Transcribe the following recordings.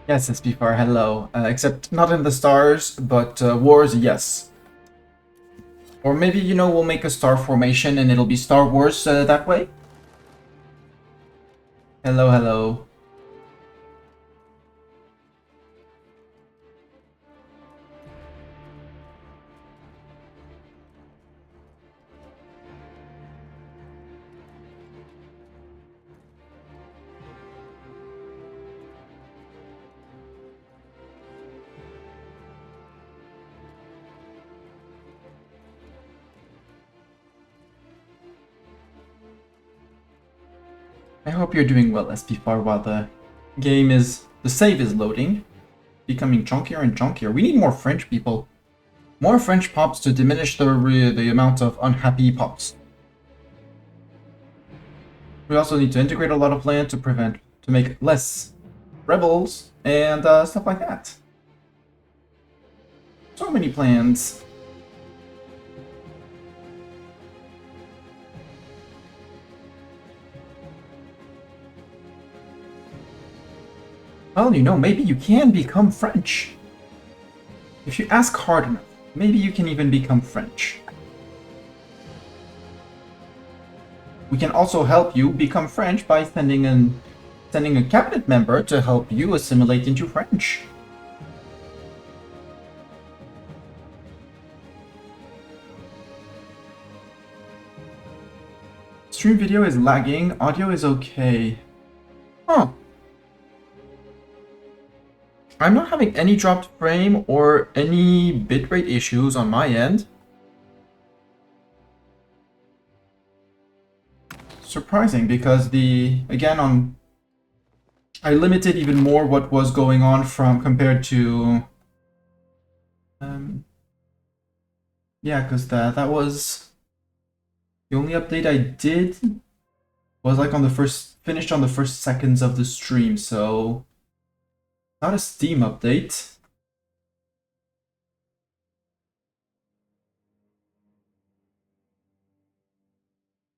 Yes, SP4, hello. Except not in the stars, but wars, yes. Or maybe, we'll make a star formation and it'll be Star Wars that way? Hello, hello. I hope you're doing well, SP4, while the save is loading. Becoming chunkier and chunkier. We need more French people. More French pops to diminish the amount of unhappy pops. We also need to integrate a lot of land to make less rebels and stuff like that. So many plans. Well, maybe you can become French. If you ask hard enough, maybe you can even become French. We can also help you become French by sending a cabinet member to help you assimilate into French. Stream video is lagging, audio is okay. Huh. I'm not having any dropped frame or any bitrate issues on my end. Surprising, because I limited even more what was going on compared to yeah, because that was the only update I did was like finished on the first seconds of the stream, so not a Steam update.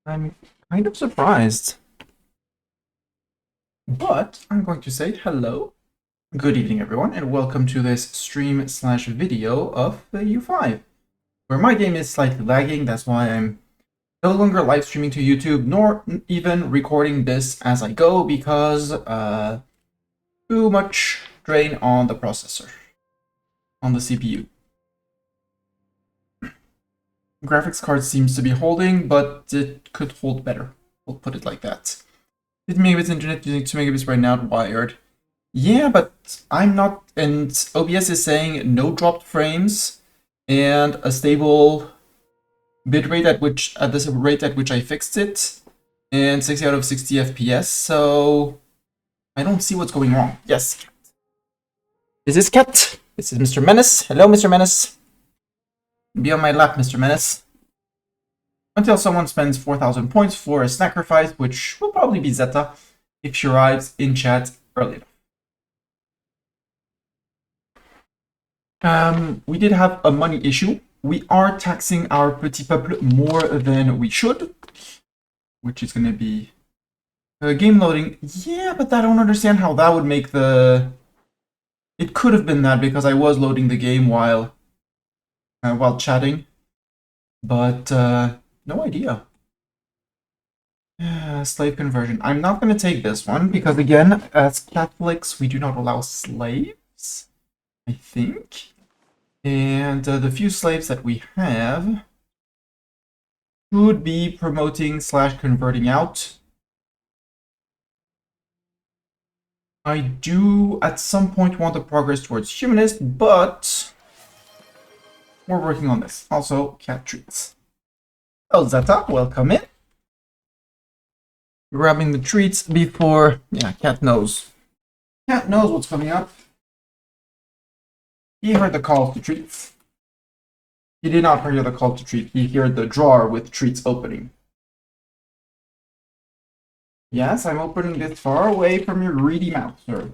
I'm kind of surprised. But I'm going to say hello. Good evening, everyone, and welcome to this stream/video of the EU5, where my game is slightly lagging. That's why I'm no longer live streaming to YouTube, nor even recording this as I go, because too much drain on the processor, on the CPU. Graphics card seems to be holding, but it could hold better. We'll put it like that. 50 megabits internet using 2 megabits right now, wired. Yeah, but I'm not, and OBS is saying no dropped frames and a stable bitrate at this rate at which I fixed it, and 60 out of 60 FPS, so I don't see what's going wrong. Yes. Is this Cat? This is Mr. Menace. Hello, Mr. Menace. Be on my lap, Mr. Menace. Until someone spends 4,000 points for a sacrifice, which will probably be Zeta if she arrives in chat early enough. We did have a money issue. We are taxing our petit peuple more than we should, which is going to be game loading. Yeah, but I don't understand how that would make the... It could have been that because I was loading the game while chatting, but no idea. Slave conversion. I'm not going to take this one because, again, as Catholics, we do not allow slaves, I think. And the few slaves that we have should be promoting/converting out. I do, at some point, want to progress towards humanist, but we're working on this. Also, cat treats. Oh, Zeta, welcome in. Grabbing the treats before... Yeah, cat knows. Cat knows what's coming up. He heard the call to treats. He did not hear the call to treat. He heard the drawer with treats opening. Yes, I'm opening this far away from your greedy mouth, sir.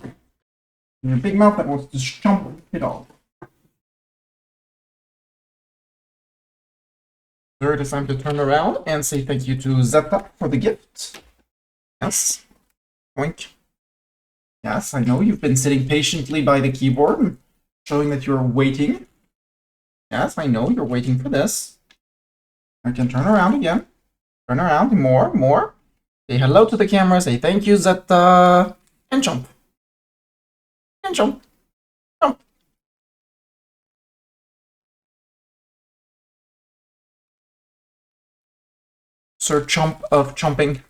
Your big mouth that wants to chomp it all. Sir, it is time to turn around and say thank you to Zeta for the gift. Yes. Oink. Yes, I know you've been sitting patiently by the keyboard, showing that you're waiting. Yes, I know you're waiting for this. I can turn around again. Turn around more, more. Say hello to the camera. Say thank you, Zeta. And jump. And jump. Jump. Sir Chomp of chomping.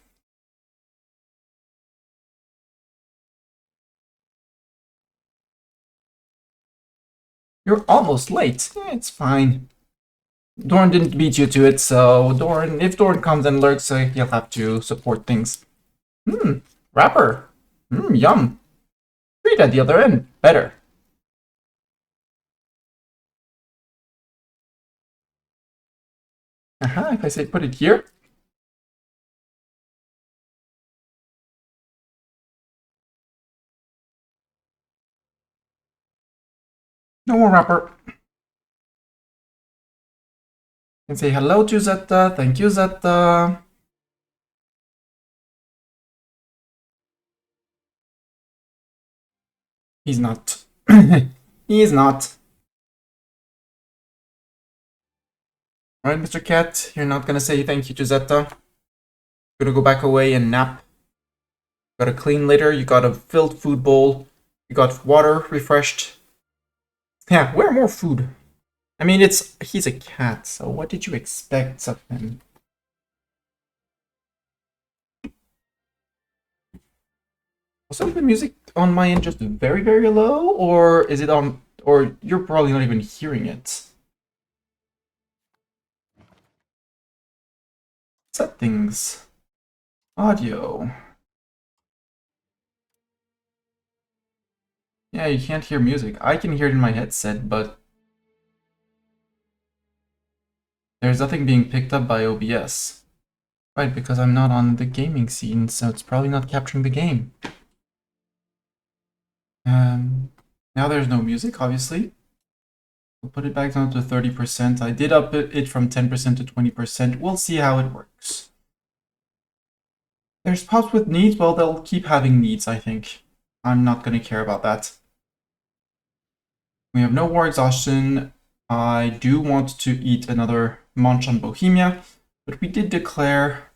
You're almost late. It's fine. Dorn didn't beat you to it, so if Dorn comes and lurks, he'll have to support things. Wrapper. Yum. Treat at the other end. Better. If I say put it here. No more wrapper. And say hello to Zeta. Thank you, Zeta. He's not. He's not. Alright, Mr. Cat, you're not gonna say thank you to Zeta. You're gonna go back away and nap. You got a clean litter, you got a filled food bowl, you got water refreshed. Yeah, where more food? I mean, he's a cat, so what did you expect of him? Also, the music on my end just very, very low, or is it on, or you're probably not even hearing it? Settings. Audio. Yeah, you can't hear music. I can hear it in my headset, but there's nothing being picked up by OBS. Right, because I'm not on the gaming scene, so it's probably not capturing the game. Now there's no music, obviously. We'll put it back down to 30%. I did up it from 10% to 20%. We'll see how it works. There's pops with needs. Well, they'll keep having needs, I think. I'm not going to care about that. We have no war exhaustion. I do want to eat another munch on Bohemia, but we did declare,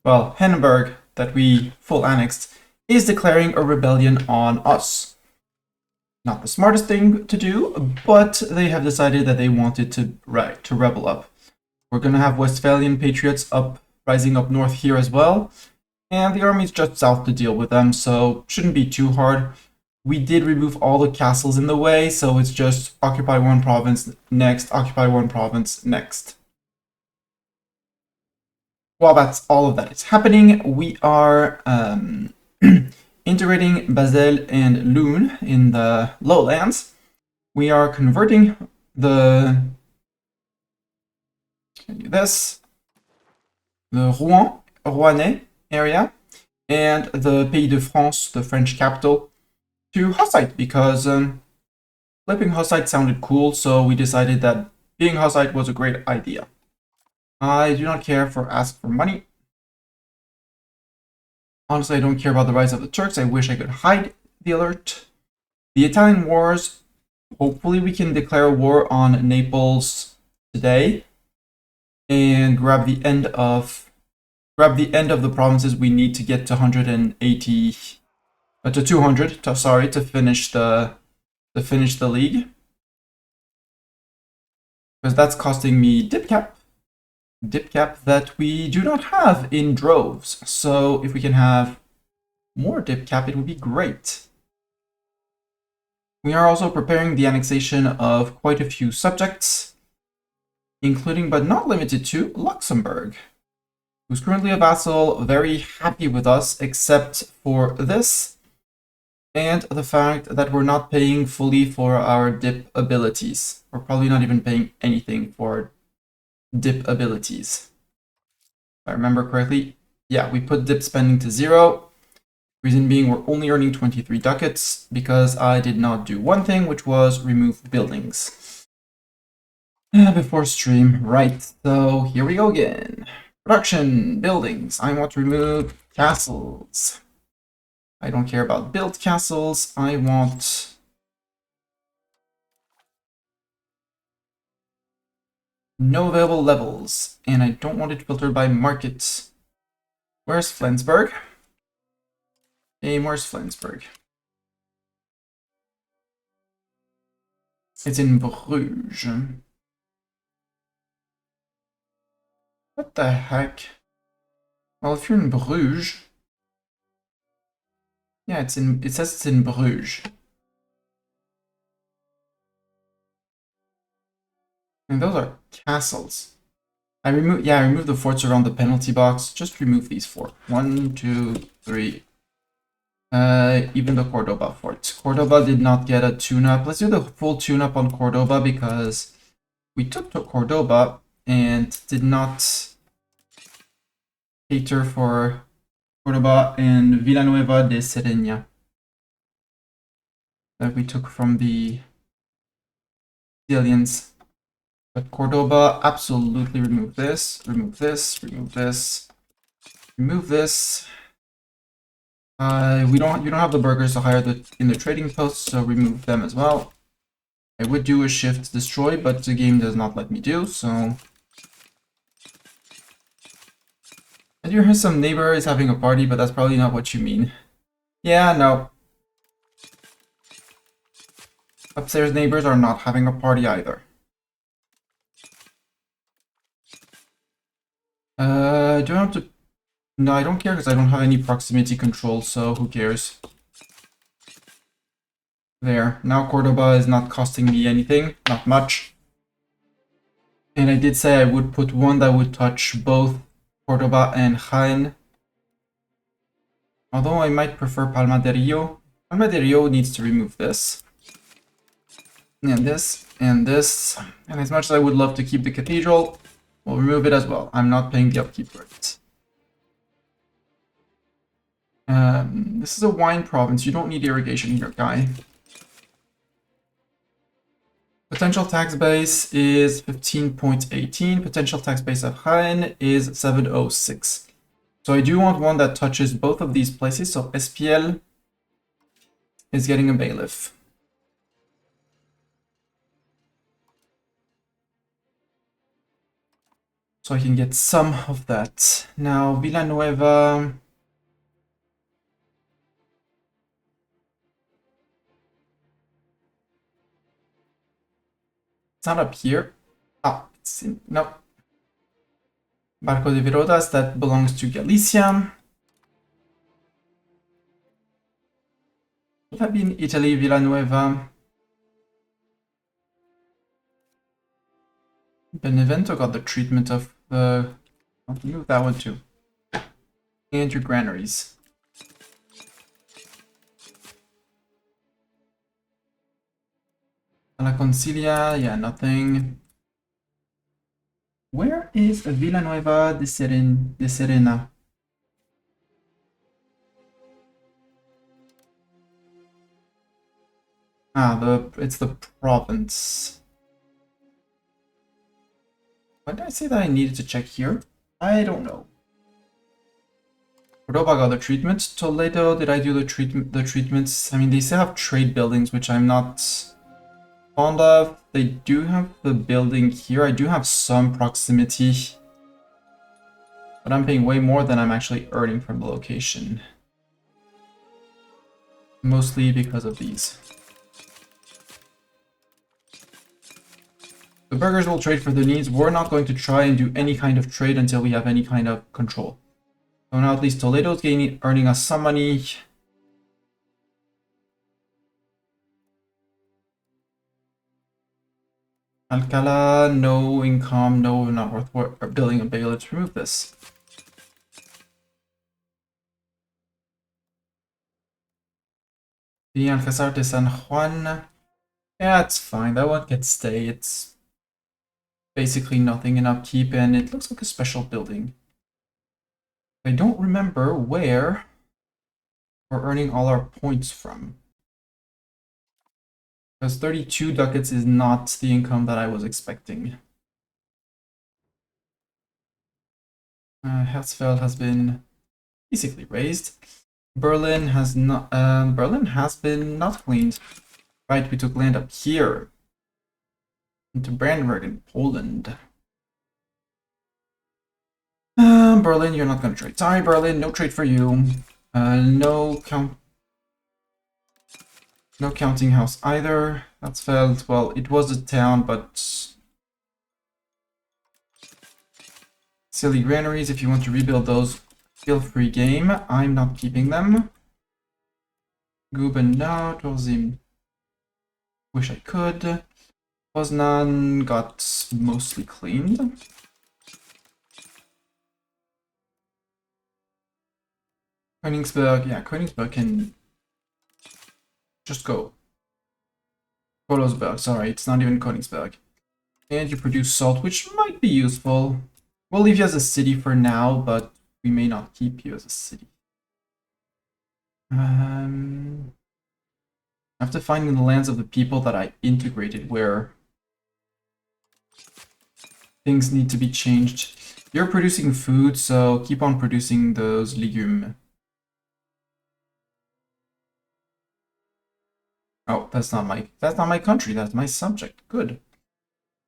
well, Henneberg, that we full annexed, is declaring a rebellion on us. Not the smartest thing to do, but they have decided that they wanted to rebel up. We're going to have Westphalian patriots rising up north here as well, and the army's just south to deal with them, so shouldn't be too hard. We did remove all the castles in the way, so it's just occupy one province next, occupy one province next. While that's all of that is happening, we are integrating Basel and Lune in the lowlands. We are converting the Rouennais area, and the Pays de France, the French capital, to Hussite, because flipping Hussite sounded cool, so we decided that being Hussite was a great idea. I do not care for ask for money. Honestly, I don't care about the rise of the Turks. I wish I could hide the alert. The Italian wars, hopefully we can declare war on Naples today and grab the end of the provinces we need to get to 180 to 200 to finish the league, because that's costing me dip cap that we do not have in droves. So if we can have more dip cap, it would be great. We are also preparing the annexation of quite a few subjects, including but not limited to Luxembourg, who's currently a vassal, very happy with us, except for this, and the fact that we're not paying fully for our dip abilities. We're probably not even paying anything for dip abilities. If I remember correctly, yeah, we put dip spending to 0. Reason being, we're only earning 23 ducats because I did not do one thing, which was remove buildings. Before stream, right, so here we go again. Production, buildings, I want to remove castles. I don't care about built castles. I want no available levels, and I don't want it filtered by market. Where's Flensburg? Hey, where's Flensburg? It's in Bruges. What the heck? Well, if you're in Bruges, yeah, it says it's in Bruges. And those are castles. I removed the forts around the penalty box. Just remove these four. 1, 2, 3. Even the Cordoba fort. Cordoba did not get a tune-up. Let's do the full tune-up on Cordoba because we took to Cordoba and did not cater for Cordoba and Villanueva de Serena that we took from the Sicilians. But Cordoba, absolutely remove this, remove this, remove this, remove this. You don't have the burghers to hire in the trading posts, so remove them as well. I would do a shift destroy, but the game does not let me do, so. I do hear some neighbor is having a party, but that's probably not what you mean. Yeah, no. Upstairs neighbors are not having a party either. Do I have to... No, I don't care because I don't have any proximity control, so who cares? There. Now Cordoba is not costing me anything. Not much. And I did say I would put one that would touch both Cordoba and Jaén. Although I might prefer Palma de Rio. Palma de Rio needs to remove this. And this, and this. And as much as I would love to keep the cathedral, we'll remove it as well. I'm not paying the upkeep for it. This is a wine province. You don't need irrigation here, guy. Potential tax base is 15.18. Potential tax base of Jaén is 706. So I do want one that touches both of these places. So SPL is getting a bailiff. So I can get some of that. Now Villanueva. It's not up here. Ah, it's in, no. Barco de Virodas, that belongs to Galicia. Would that be in Italy, Villanueva? Benevento got the treatment of the... I'll remove that one too. And your granaries. La Concilia, yeah, nothing. Where is Villanueva de Serena? Ah, it's the province. Why did I say that I needed to check here? I don't know. Cordoba got the treatment. Toledo, did I do the treatments? I mean, they still have trade buildings, which I'm not fond of. They do have the building here. I do have some proximity. But I'm paying way more than I'm actually earning from the location. Mostly because of these. The burghers will trade for their needs. We're not going to try and do any kind of trade until we have any kind of control. So now at least Toledo's earning us some money. Alcala, no income, no, not worth building a bailiff. Let's remove this. The Alcázar de San Juan. Yeah, it's fine. That one can stay. It's basically nothing in upkeep, and it looks like a special building. I don't remember where we're earning all our points from. Because 32 ducats is not the income that I was expecting. Herzfeld has been basically raised. Berlin has not. Berlin has been not cleaned. Right, we took land up here into Brandenburg in Poland. Berlin, you're not gonna trade. Sorry, Berlin, no trade for you. No counting house either. That's failed. Well, it was a town, but silly granaries. If you want to rebuild those, feel free game. I'm not keeping them. Guben, no. Torzim, wish I could. Poznan got mostly cleaned. Königsberg, yeah, Königsberg can just go. Kolosberg, sorry, it's not even Königsberg. And you produce salt, which might be useful. We'll leave you as a city for now, but we may not keep you as a city. I have to find in the lands of the people that I integrated where things need to be changed. You're producing food, so keep on producing those legumes. Oh, that's not my country, that's my subject. Good.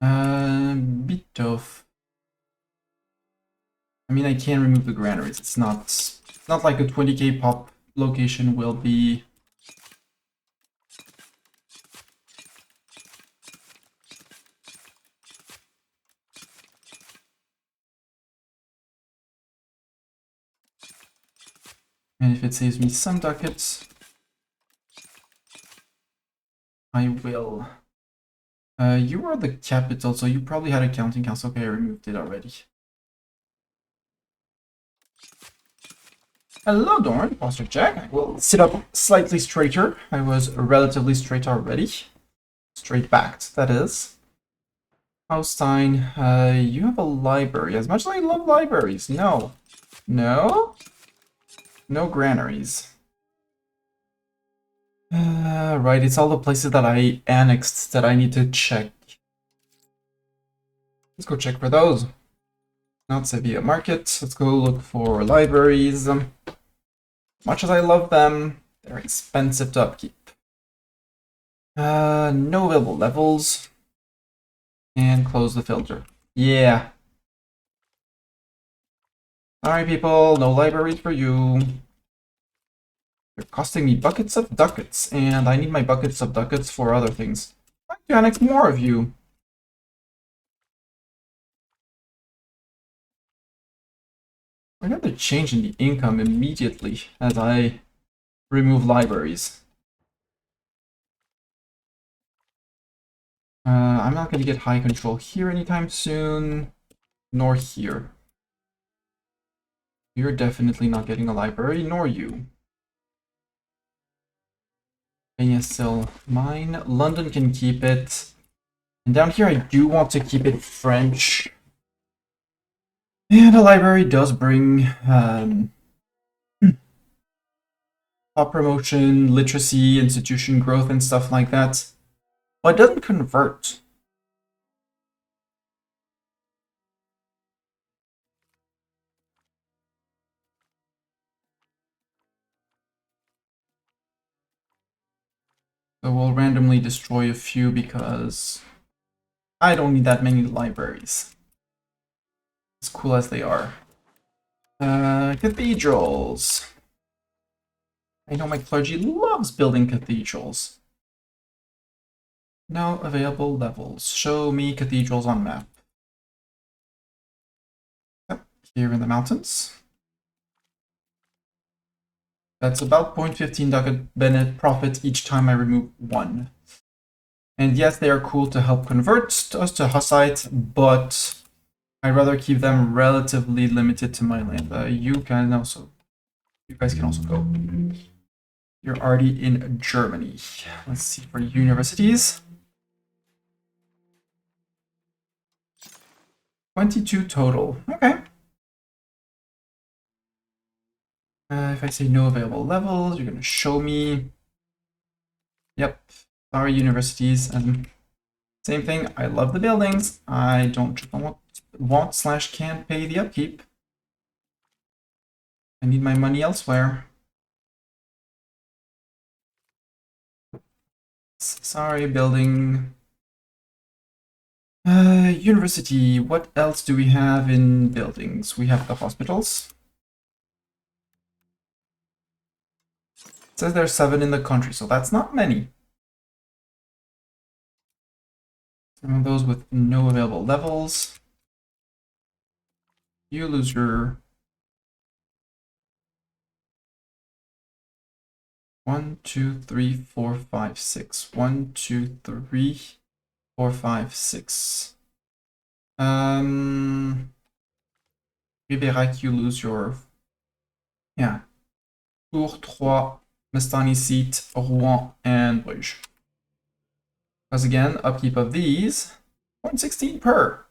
Bitov. I mean, I can remove the granaries. It's not like a 20k pop location will be. And if it saves me some ducats, I will. You are the capital, so you probably had a counting house. Okay, I removed it already. Hello, Doran, Foster Jack. I will sit up slightly straighter. I was relatively straight already. Straight backed, that is. Haustein, you have a library. As much as I love libraries. No. No? No granaries. Right, it's all the places that I annexed that I need to check. Let's go check for those. Not Sevilla Market. Let's go look for libraries. Much as I love them, they're expensive to upkeep. No available levels. And close the filter. Yeah. Sorry, people, no libraries for you. They're costing me buckets of ducats, and I need my buckets of ducats for other things. I'd like to annex more of you. I got the change in the income immediately as I remove libraries. I'm not going to get high control here anytime soon, nor here. You're definitely not getting a library, nor you. still mine. London can keep it. And down here I do want to keep it French. And a library does bring top promotion, literacy, institution growth, and stuff like that. But it doesn't convert. So we'll randomly destroy a few because I don't need that many libraries. As cool as they are. Cathedrals. I know my clergy loves building cathedrals. No available levels. Show me cathedrals on map. Yep, here in the mountains. That's about 0.15 ducat Bennett profit each time I remove one. And yes, they are cool to help convert us to Hussite, but I'd rather keep them relatively limited to my land. You guys can also go. You're already in Germany. Let's see for universities. 22 total. Okay. If I say no available levels, you're gonna show me. Yep. Sorry, universities. And same thing. I love the buildings. I don't want/can't pay the upkeep. I need my money elsewhere. Sorry, building. University. What else do we have in buildings? We have the hospitals. It says there's 7 in the country, so that's not many. Some of those with no available levels. You lose your 1, 2, 3, 4, 5, 6. 1, 2, 3, 4, 5, 6. Ribérac, you lose your... Yeah. Tours, 3, Mestani seat, Rouen, and Bruges. Because again, upkeep of these, 0.16 per.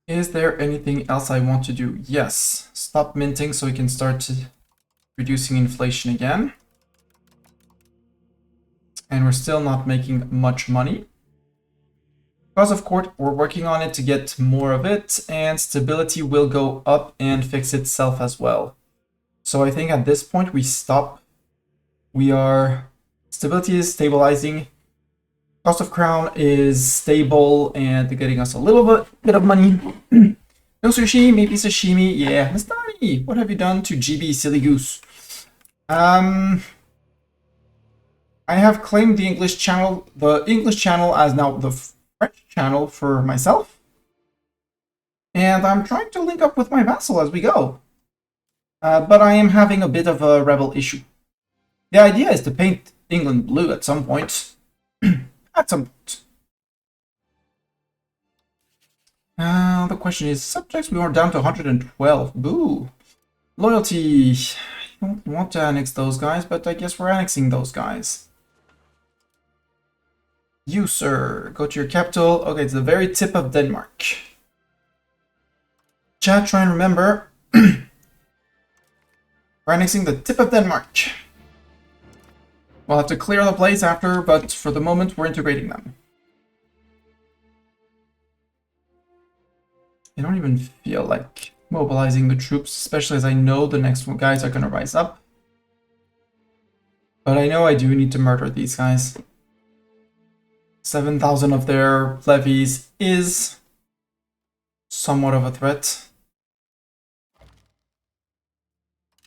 Is there anything else I want to do? Yes. Stop minting so we can start reducing inflation again. And we're still not making much money. Because of course, we're working on it to get more of it, and stability will go up and fix itself as well. So I think at this point we stop. Stability is stabilizing. Cost of crown is stable and getting us a little bit of money. No sushi, maybe sashimi. Yeah, Mastani, what have you done to GB, silly goose? I have claimed the English channel as now the French channel for myself. And I'm trying to link up with my vassal as we go. But I am having a bit of a rebel issue. The idea is to paint England blue at some point. At some point. The question is, subjects, we are down to 112. Boo. Loyalty. I don't want to annex those guys, but I guess we're annexing those guys. You, sir, go to your capital. Okay, it's the very tip of Denmark. Chat, try and remember. We're annexing the tip of Denmark. We'll have to clear the place after, but for the moment, we're integrating them. I don't even feel like mobilizing the troops, especially as I know the next guys are going to rise up. But I know I do need to murder these guys. 7,000 of their levies is somewhat of a threat.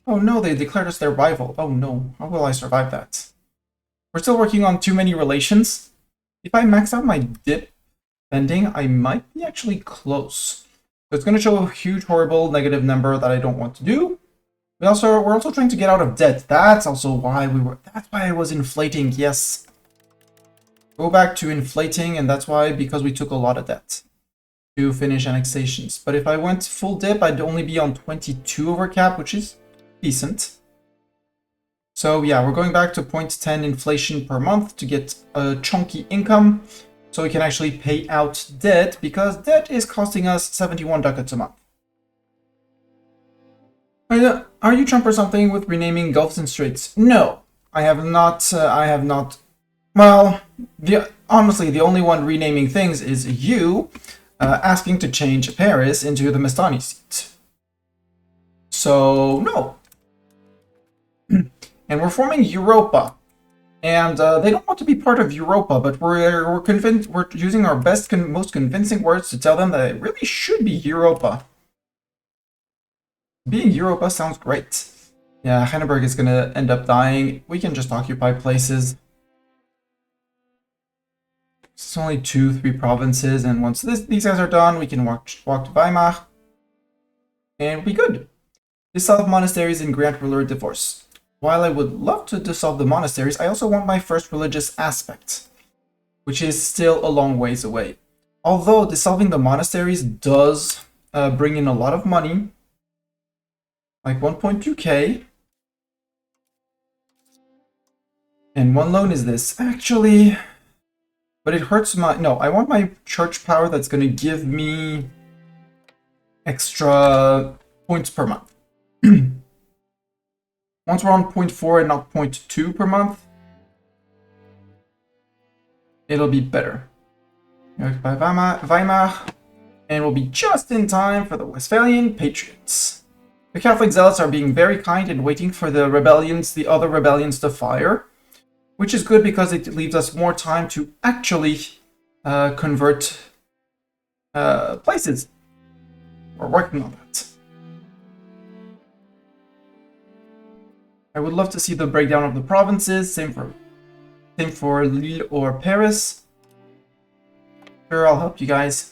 Oh no, they declared us their rival. Oh no, how will I survive that? We're still working on too many relations. If I max out my dip spending, I might be actually close. So it's going to show a huge, horrible negative number that I don't want to do. We're also trying to get out of debt. That's also why that's why I was inflating. Yes. Go back to inflating, and that's why, because we took a lot of debt to finish annexations. But if I went full dip, I'd only be on 22 over cap, which is decent. So yeah, we're going back to 0.10 inflation per month to get a chunky income so we can actually pay out debt, because debt is costing us 71 ducats a month. Are you Trump or something with renaming Gulfs and Straits? No, I have not. Well, honestly, the only one renaming things is you asking to change Paris into the Mestani seat. So, no. And we're forming Europa. And they don't want to be part of Europa, but we're convinced, we're using our best, most convincing words to tell them that it really should be Europa. Being Europa sounds great. Yeah, Heidelberg is going to end up dying. We can just occupy places. It's only 2-3 provinces, and once these guys are done, we can walk to Weimar. And we'll be good. Dissolve monasteries and grant ruler divorce. While I would love to dissolve the monasteries, I also want my first religious aspect, which is still a long ways away. Although dissolving the monasteries does bring in a lot of money, like 1.2k. And one loan is this. Actually, but it hurts my... No, I want my church power that's going to give me extra points per month. Once we're on 0.4 and not 0.2 per month, it'll be better. By Weimar, and we'll be just in time for the Westphalian Patriots. The Catholic zealots are being very kind and waiting for the other rebellions to fire. which is good because it leaves us more time to actually convert places. We're working on that. I would love to see the breakdown of the provinces. Same for Lille or Paris. Sure, I'll help you guys.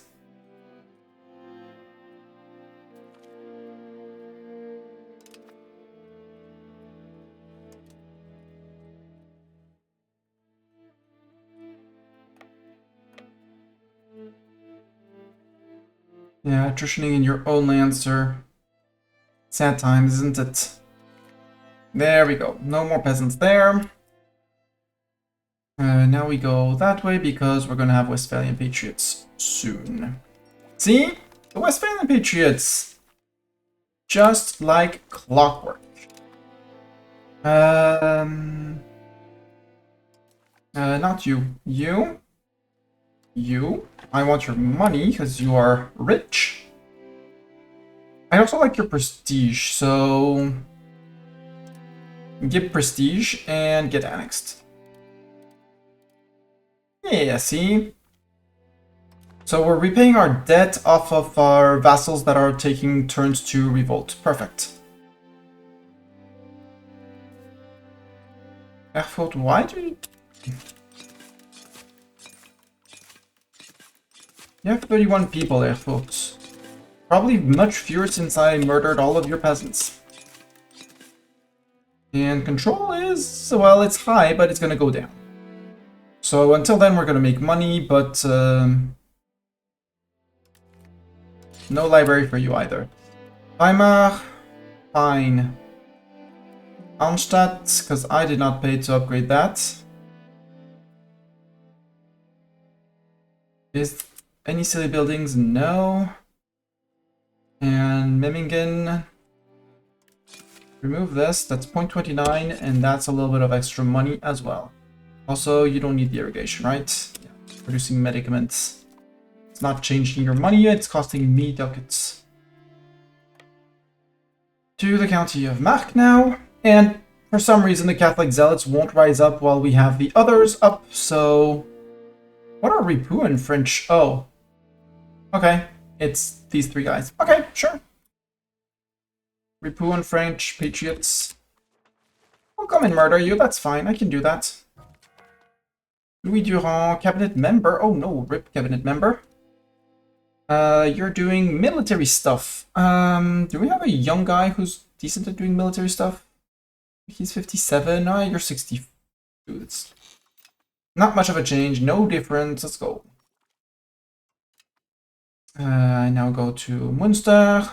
Yeah, attritioning in your own land, sir. Sad times, isn't it? There we go. No more peasants there. Now we go that way because we're gonna have Westphalian Patriots soon. See? The Westphalian Patriots! Just like clockwork. Not you. You? You? I want your money because you are rich. I also like your prestige, so give prestige and get annexed. Yeah, see? So we're repaying our debt off of our vassals that are taking turns to revolt. Perfect. Erfurt, why do you... You have 31 people, Erfurt. Probably much fewer since I murdered all of your peasants. And control is... well, it's high, but it's gonna go down. So until then, we're gonna make money, but... no library for you either. Weimar, fine. Arnstadt, because I did not pay to upgrade that. Is any silly buildings? No. And Memmingen. Remove this, that's 0.29, and that's a little bit of extra money as well. Also, you don't need the irrigation, right? Yeah. Producing medicaments. It's not changing your money, it's costing me ducats. To the county of Mark now, and for some reason the Catholic zealots won't rise up while we have the others up, so... What are Ripoux in French? Oh. Okay, it's these three guys. Okay, sure. Ripoux and French, Patriots. I'll come and murder you, that's fine, I can do that. Louis Durand, cabinet member. Oh no, RIP cabinet member. You're doing military stuff. Do we have a young guy who's decent at doing military stuff? He's 57. Oh, you're 60. It's not much of a change, no difference. Let's go. I now go to Munster.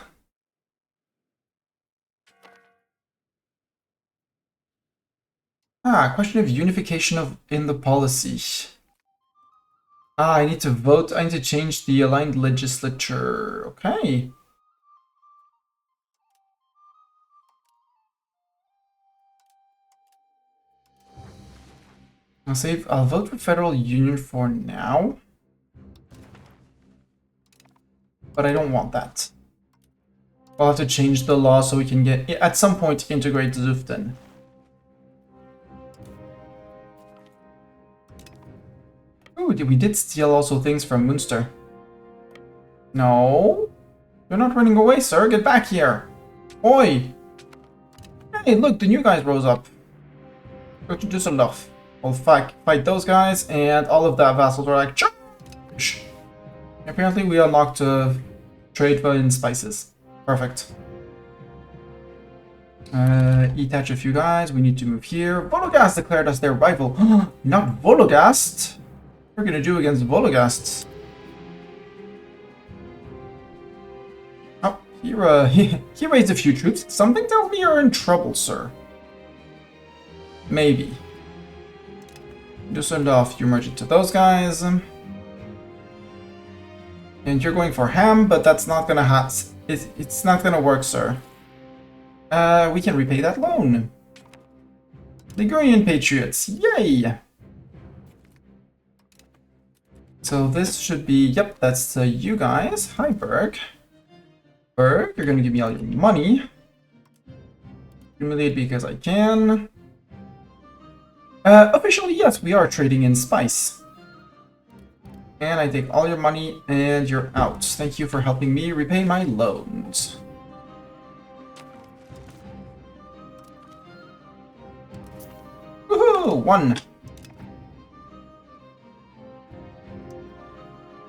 Question of unification in the policy. I need to vote. I need to change the aligned legislature. Okay. I'll vote for federal union for now. But I don't want that. We'll have to change the law so we can get, at some point, integrate Zuften. Ooh, we did steal also things from Munster. No. You're not running away, sir. Get back here. Oi. Hey, look, the new guys rose up. Go to Düsseldorf. We'll fight those guys, and all of the vassals are like, charge! Apparently we unlocked trade in spices. Perfect. E10 a few guys. We need to move here. Vologast declared us their rival. Not Vologast. What are we gonna do against Vologast? Oh, he raised a few troops. Something tells me you're in trouble, sir. Maybe. Düsseldorf, you merge into those guys. And you're going for Ham, but that's not gonna it's not gonna work, sir. We can repay that loan. Ligurian Patriots, yay! So this should be, yep, that's you guys. Hi, Berg. Berg, you're gonna give me all your money. Humiliate because I can. Officially, yes, we are trading in spice. And I take all your money and you're out. Thank you for helping me repay my loans. Woohoo! 1.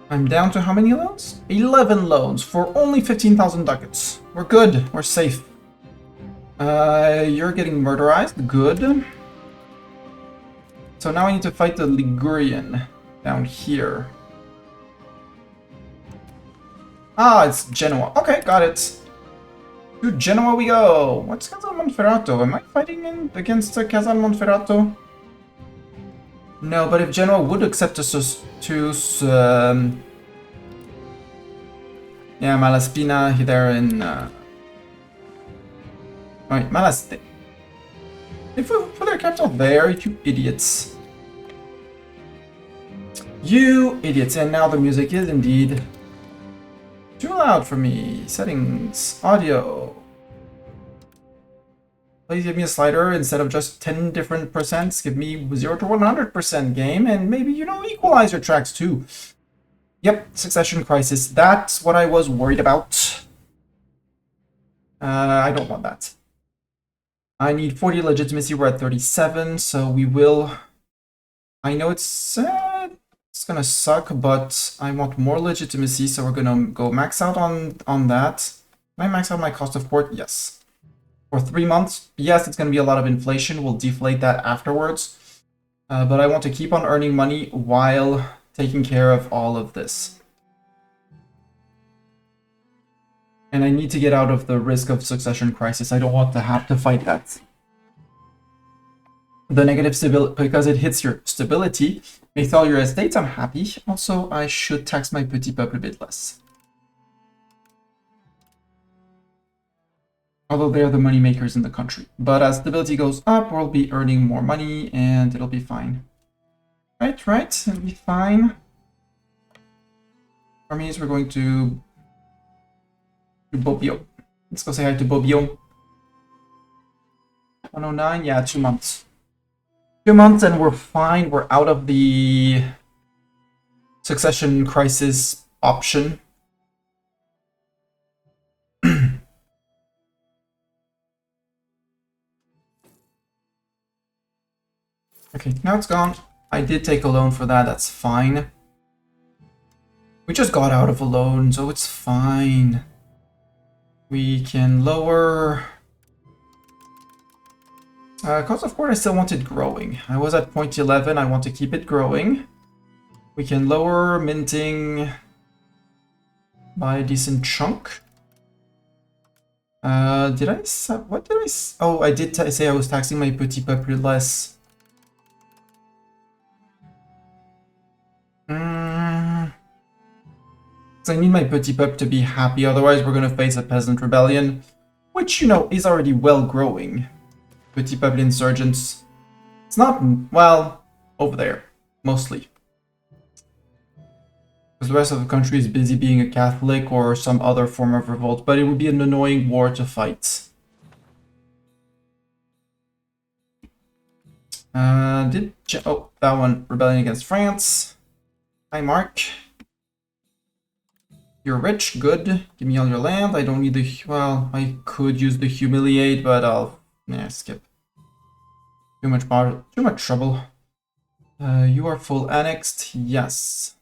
I'm down to how many loans? 11 loans for only 15,000 ducats. We're good. We're safe. You're getting murderized. Good. So now I need to fight the Ligurian down here. Ah, it's Genoa. Okay, got it. To Genoa we go. What's Casal Monferrato? Am I fighting against Casal Monferrato? No, but if Genoa would accept us to yeah, Malaspina there in right, Malaste. If we put their capital there, you idiots. You idiots, and now the music is indeed too loud for me. Settings, audio. Please give me a slider instead of just 10 different percents. Give me 0 to 100% game, and maybe, you know, equalize your tracks too. Yep, succession crisis. That's what I was worried about. I don't want that. I need 40 legitimacy. We're at 37, so we will... I know it's gonna suck, but I want more legitimacy, so we're gonna go max out on that. Can I max out my cost of port? Yes. For 3 months, yes, it's gonna be a lot of inflation. We'll deflate that afterwards. But I want to keep on earning money while taking care of all of this. And I need to get out of the risk of succession crisis. I don't want to have to fight that. The negative stability, because it hits your stability, makes all your estates unhappy. Also, I should tax my petit peuple a bit less. Although they're the money makers in the country. But as stability goes up, we'll be earning more money and it'll be fine. Right, it'll be fine. Armies, we're going to Bobbio. Let's go say hi to Bobbio. 109, yeah, 2 months. 2 months and we're fine. We're out of the succession crisis option. Okay, now it's gone. I did take a loan for that, that's fine. We just got out of a loan, so it's fine. We can lower... cost of port, I still want it growing. I was at 0.11, I want to keep it growing. We can lower minting by a decent chunk. What did I oh, I did say I was taxing my petit peuple less. So I need my petit peuple to be happy, otherwise we're gonna face a peasant rebellion, which, you know, is already well growing. Petit peuple insurgents. It's not, well, over there, mostly. Because the rest of the country is busy being a Catholic or some other form of revolt, but it would be an annoying war to fight. Oh, that one, rebellion against France. Hi, Mark. You're rich, good. Give me all your land. I don't need the... Well, I could use the humiliate, but I'll... Nah, skip. Too much trouble. You are full annexed. Yes.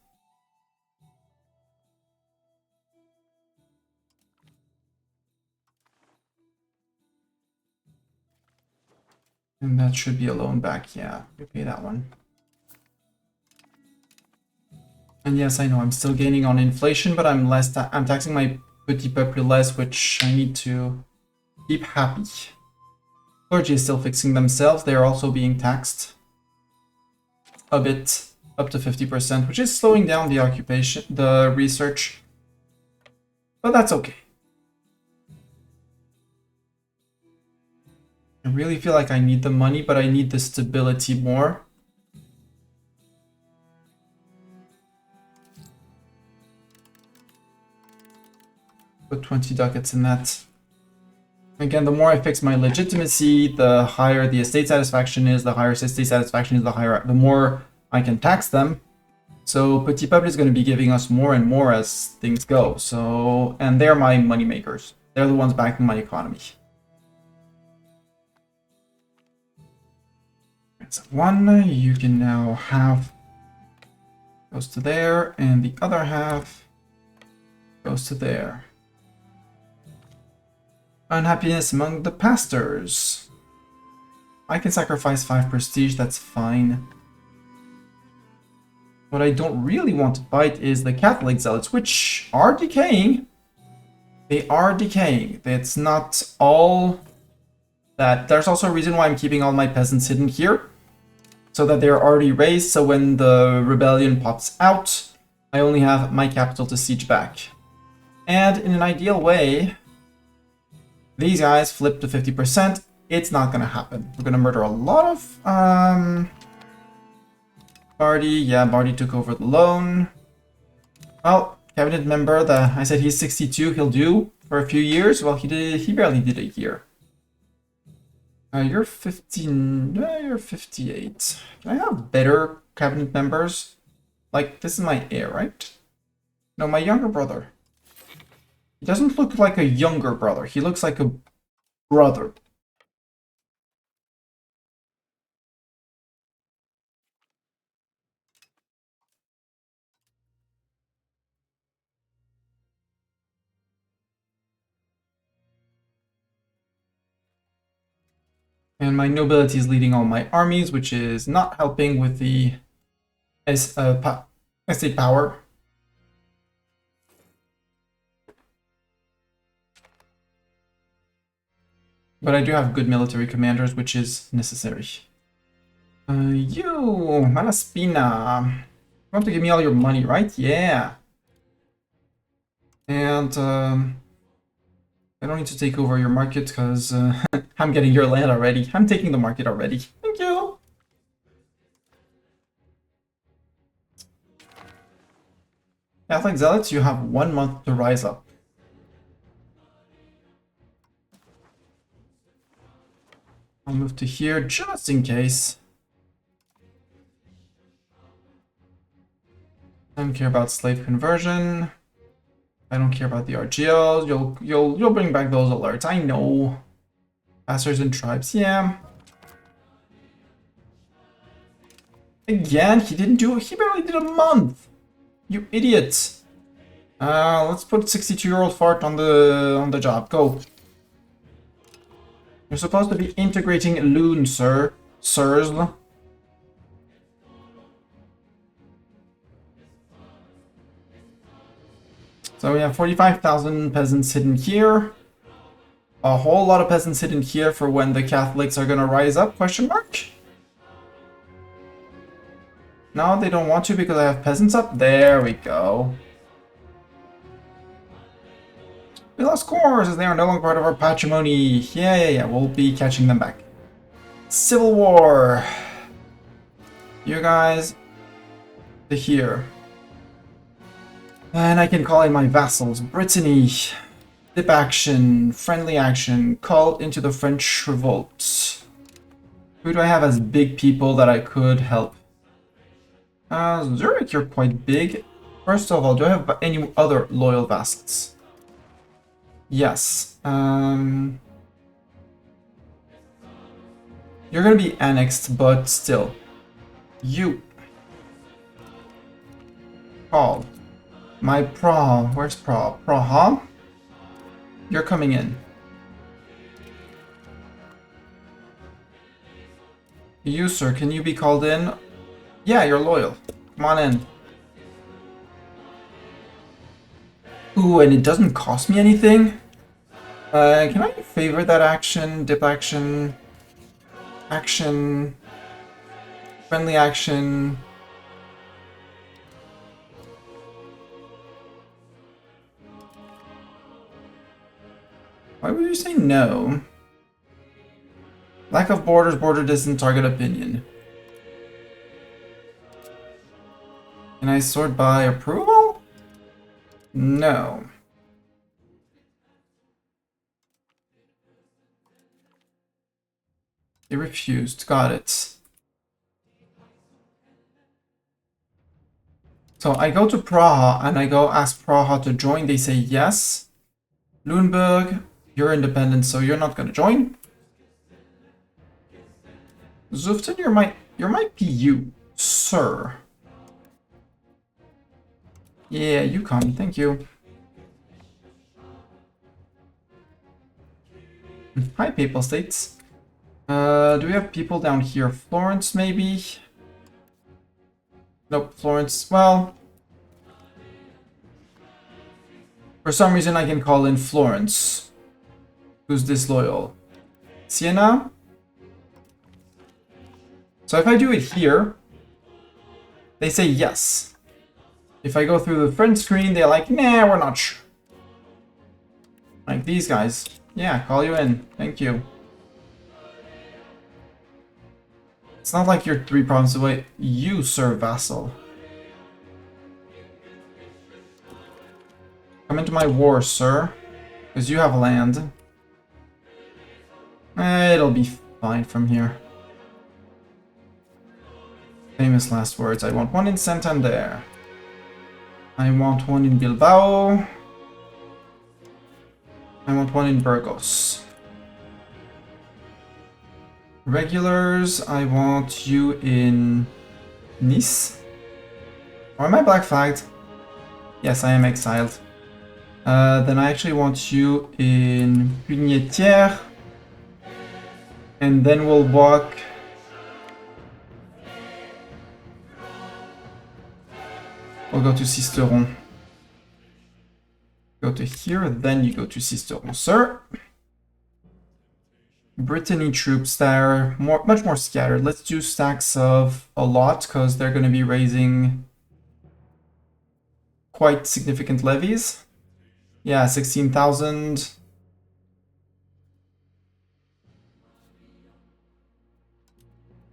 And that should be a loan back. Yeah, you pay that one. And yes, I know I'm still gaining on inflation, but I'm taxing my petit peuple less, which I need to keep happy. Clergy is still fixing themselves. They are also being taxed a bit, up to 50%, which is slowing down the occupation, the research. But that's okay. I really feel like I need the money, but I need the stability more. Put 20 ducats in that. Again, the more I fix my legitimacy, the higher the estate satisfaction is. The higher estate satisfaction is, the more I can tax them. So Petit Peuple is going to be giving us more and more as things go. So, and they're my money makers. They're the ones backing my economy. So one you can now have goes to there, and the other half goes to there. Unhappiness among the pastors. I can sacrifice 5 prestige, that's fine. What I don't really want to fight is the Catholic zealots, which are decaying. They are decaying. It's not all that. There's also a reason why I'm keeping all my peasants hidden here, so that they're already raised, so when the rebellion pops out, I only have my capital to siege back. And in an ideal way, these guys flip to 50%. It's not gonna happen. We're gonna murder a lot of Barty. Yeah, Barty took over the loan. Well, cabinet member, I said he's 62, he'll do for a few years. Well, he barely did a year. You're 15, you're 58. Can I have better cabinet members? Like, this is my heir, right? No, my younger brother. He doesn't look like a younger brother. He looks like a brother. And my nobility is leading all my armies, which is not helping with the estate power. But I do have good military commanders, which is necessary. You, Malaspina. You want to give me all your money, right? Yeah. And I don't need to take over your market because I'm getting your land already. I'm taking the market already. Thank you. Catholic Zealots, you have 1 month to rise up. I'll move to here just in case. I don't care about slave conversion. I don't care about the RGLs. You'll bring back those alerts. I know. Pastors and tribes, yeah. Again, he didn't do it. He barely did a month. You idiot. Let's put 62-year-old fart on the job. Go. You're supposed to be integrating loon, sirs. So we have 45,000 peasants hidden here. A whole lot of peasants hidden here for when the Catholics are gonna rise up, question mark? No, they don't want to because I have peasants up. There we go. We lost cores as they are no longer part of our patrimony. Yeah, we'll be catching them back. Civil War. You guys to here. And I can call in my vassals. Brittany. Dip action. Friendly action. Call into the French revolt. Who do I have as big people that I could help? Zurich, you're quite big. First of all, do I have any other loyal vassals? Yes. You're gonna be annexed, but still. You. Paul. My Praha. Where's Praha? Praha? You're coming in. You, sir, can you be called in? Yeah, you're loyal. Come on in. Ooh, and it doesn't cost me anything? Can I favor that action? Dip action? Action? Friendly action? Why would you say no? Lack of borders, border distance, target opinion. Can I sort by approval? No. They refused. Got it. So I go to Praha and I go ask Praha to join. They say yes. Lüneburg, you're independent, so you're not gonna join. Zuften, you're my PU, sir. Yeah, you come. Thank you. Hi, Papal States. Do we have people down here? Florence, maybe? Nope, Florence. Well, for some reason I can call in Florence, who's disloyal. Siena? So if I do it here, they say yes. If I go through the front screen, they're like, nah, we're not sure. Like these guys. Yeah, call you in. Thank you. It's not like you're 3 provinces away. You, sir, vassal. Come into my war, sir. Because you have land. It'll be fine from here. Famous last words. I want one in Santander. I want one in Bilbao. I want one in Burgos. Regulars, I want you in Nice. Or am I black flagged? Yes, I am exiled. Then I actually want you in Pugnetière. And then we'll walk... We'll go to Sisteron. Go to here, then you go to Sisteron, sir. Brittany troops that are much more scattered. Let's do stacks of a lot, because they're going to be raising quite significant levies. Yeah, 16,000.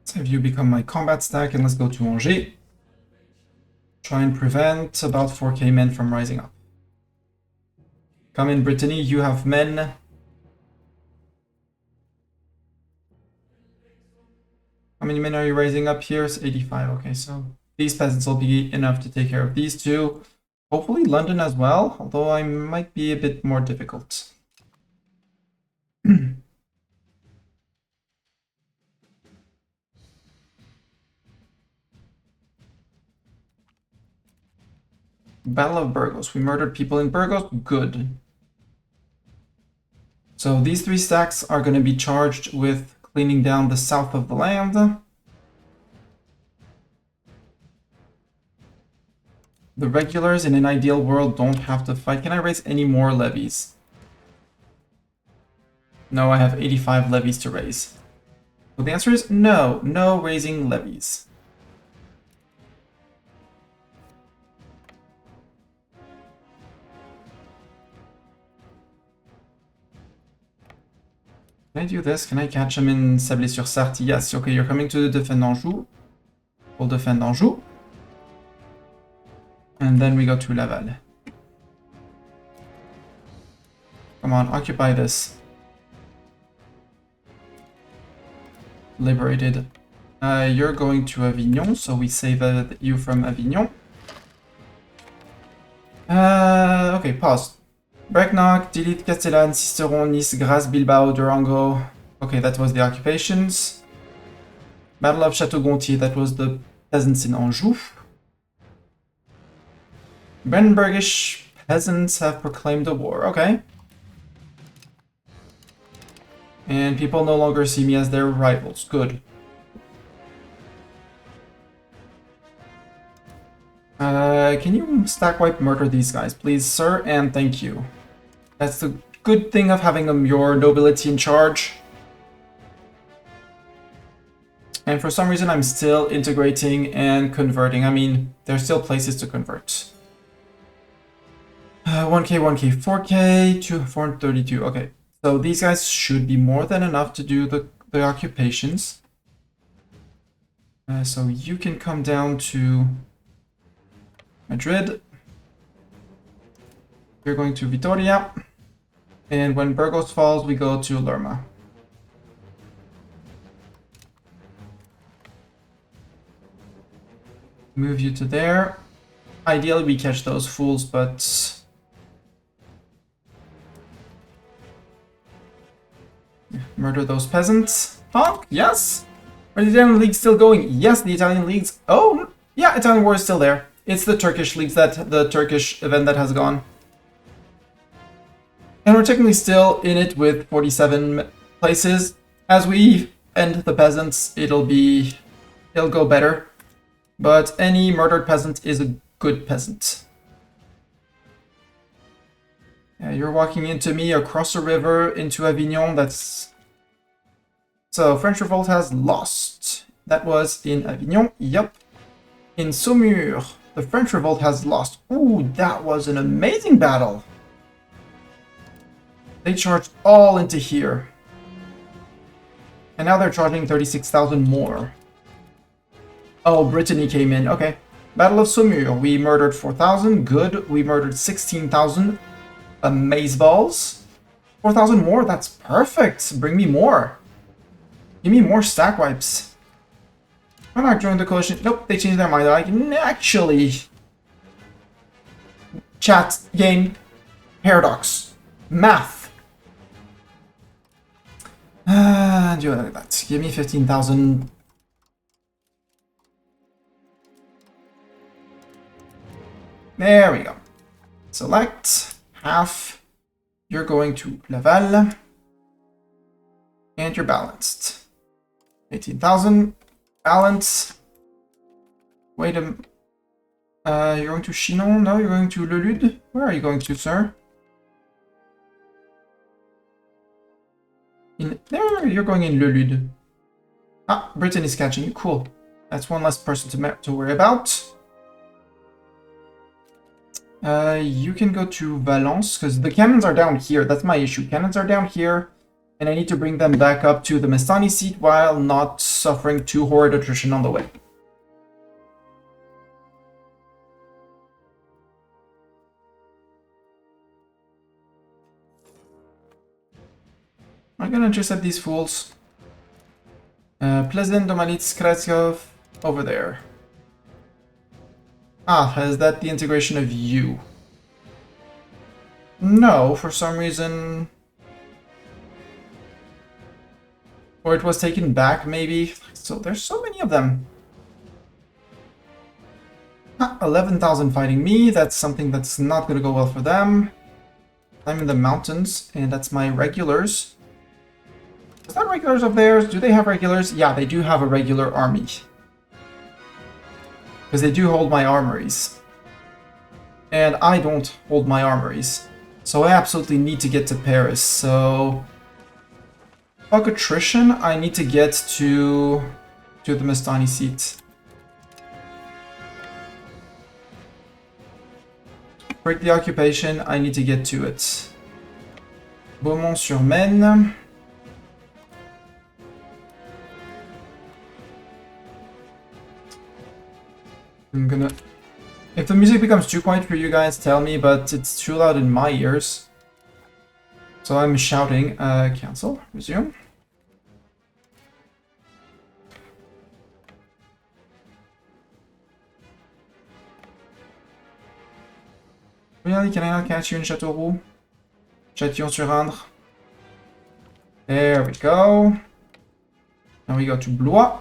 Let's have you become my combat stack, and let's go to Angers. Try and prevent about 4k men from rising up. Come in, Brittany, you have men. How many men are you raising up here? It's 85. Okay, so these peasants will be enough to take care of these two. Hopefully London as well, although I might be a bit more difficult. Battle of Burgos. We murdered people in Burgos. Good. So these 3 stacks are going to be charged with cleaning down the south of the land. The regulars in an ideal world don't have to fight. Can I raise any more levies? No, I have 85 levies to raise. So the answer is no. No raising levies. Can I do this? Can I catch him in Sablé-sur-Sarthe? Yes. Okay, you're coming to defend Anjou. We'll defend Anjou. And then we go to Laval. Come on, occupy this. Liberated. You're going to Avignon, so we save you from Avignon. Okay, pause. Brecknock, delete Castellane, Sisteron, Nice, Grasse, Bilbao, Durango. Okay, that was the occupations. Battle of Château-Gontier, that was the peasants in Anjou. Brandenburgish peasants have proclaimed a war. Okay. And people no longer see me as their rivals. Good. Can you stack wipe murder these guys, please, sir? And thank you. That's the good thing of having your nobility in charge. And for some reason, I'm still integrating and converting. I mean, there's still places to convert. 1k, 1k, 4k, 432. Okay, so these guys should be more than enough to do the occupations. So you can come down to Madrid. You're going to Vitoria. And when Burgos falls, we go to Lerma. Move you to there. Ideally, we catch those fools, but... Murder those peasants. Honk, yes! Are the Italian League still going? Yes, the Italian League's... Oh, yeah, Italian War is still there. It's the Turkish leagues, the Turkish event that has gone. And we're technically still in it with 47 places. As we end the peasants, it'll go better. But any murdered peasant is a good peasant. Yeah, you're walking into me across a river into Avignon. That's... So, French Revolt has lost. That was in Avignon. Yep. In Saumur, the French Revolt has lost. Ooh, that was an amazing battle. They charged all into here. And now they're charging 36,000 more. Oh, Brittany came in. Okay. Battle of Saumur. We murdered 4,000. Good. We murdered 16,000. Amazeballs. 4,000 more. That's perfect. Bring me more. Give me more stack wipes. Why not join the coalition? Nope, they changed their mind. Like, actually... Chat, game, paradox, math. Do it like that. Give me 15,000. There we go. Select half. You're going to Laval. And you're balanced. 18,000. Balance. Wait a minute. You're going to Chinon? No, you're going to Le Lude? Where are you going to, sir? In there, you're going in Le Lude. Ah, Britain is catching you. Cool. That's one less person to worry about. You can go to Valence, because the cannons are down here. That's my issue. Cannons are down here, and I need to bring them back up to the Mestani seat while not suffering too horrid attrition on the way. I'm gonna intercept these fools. Pleasant, Domalits, Kretskov, over there. Ah, is that the integration of you? No, for some reason... Or it was taken back, maybe. So there's so many of them. Ah, 11,000 fighting me. That's something that's not gonna go well for them. I'm in the mountains, and that's my regulars. Is that regulars of theirs? Do they have regulars? Yeah, they do have a regular army. Because they do hold my armories. And I don't hold my armories. So I absolutely need to get to Paris, so... Fuck attrition, I need to get to the Mestani seat. Break the occupation, I need to get to it. Beaumont-sur-Maine. I'm gonna... If the music becomes too quiet for you guys, tell me, but it's too loud in my ears. So I'm shouting. Cancel. Resume. Really, can I not catch you in Châteauroux? Châtillon-sur-Indre. There we go. Now we go to Blois.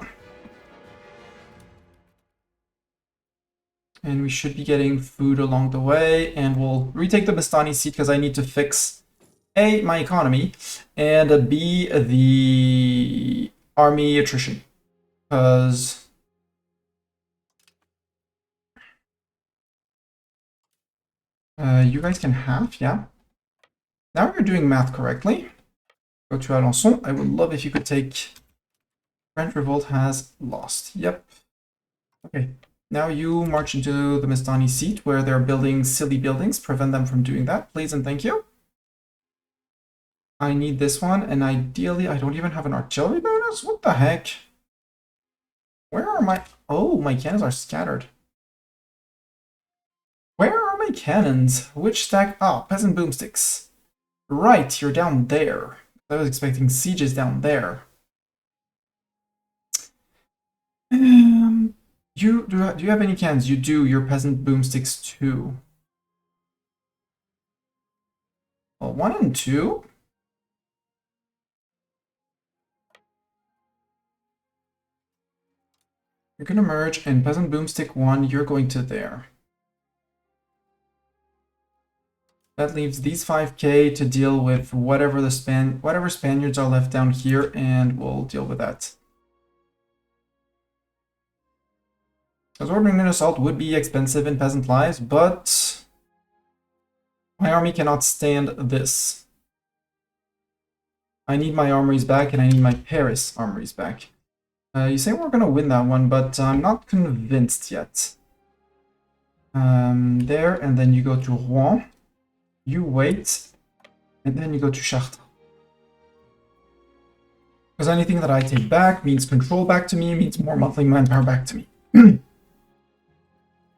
And we should be getting food along the way. And we'll retake the Bastani seat because I need to fix A, my economy, and B, the army attrition. Because... you guys can have, yeah. Now you're doing math correctly. Go to Alençon. I would love if you could take... French Revolt has lost. Yep. Okay. Now you march into the Mestani seat where they're building silly buildings. Prevent them from doing that, please and thank you. I need this one, and ideally I don't even have an artillery bonus? What the heck? Where are my... Oh, my cannons are scattered. Where are my cannons? Which stack? Oh, peasant boomsticks. Right, you're down there. I was expecting sieges down there. You do you have any cans? You do. Your peasant boomsticks too. Well, 1 and 2. You're gonna merge, and peasant boomstick 1. You're going to there. That leaves these 5k to deal with whatever Spaniards are left down here, and we'll deal with that. Because ordering an assault would be expensive in peasant lives, but my army cannot stand this. I need my armories back, and I need my Paris armories back. You say we're gonna win that one, but I'm not convinced yet. There, and then you go to Rouen. You wait, and then you go to Chartres. Because anything that I take back means control back to me, means more monthly manpower back to me.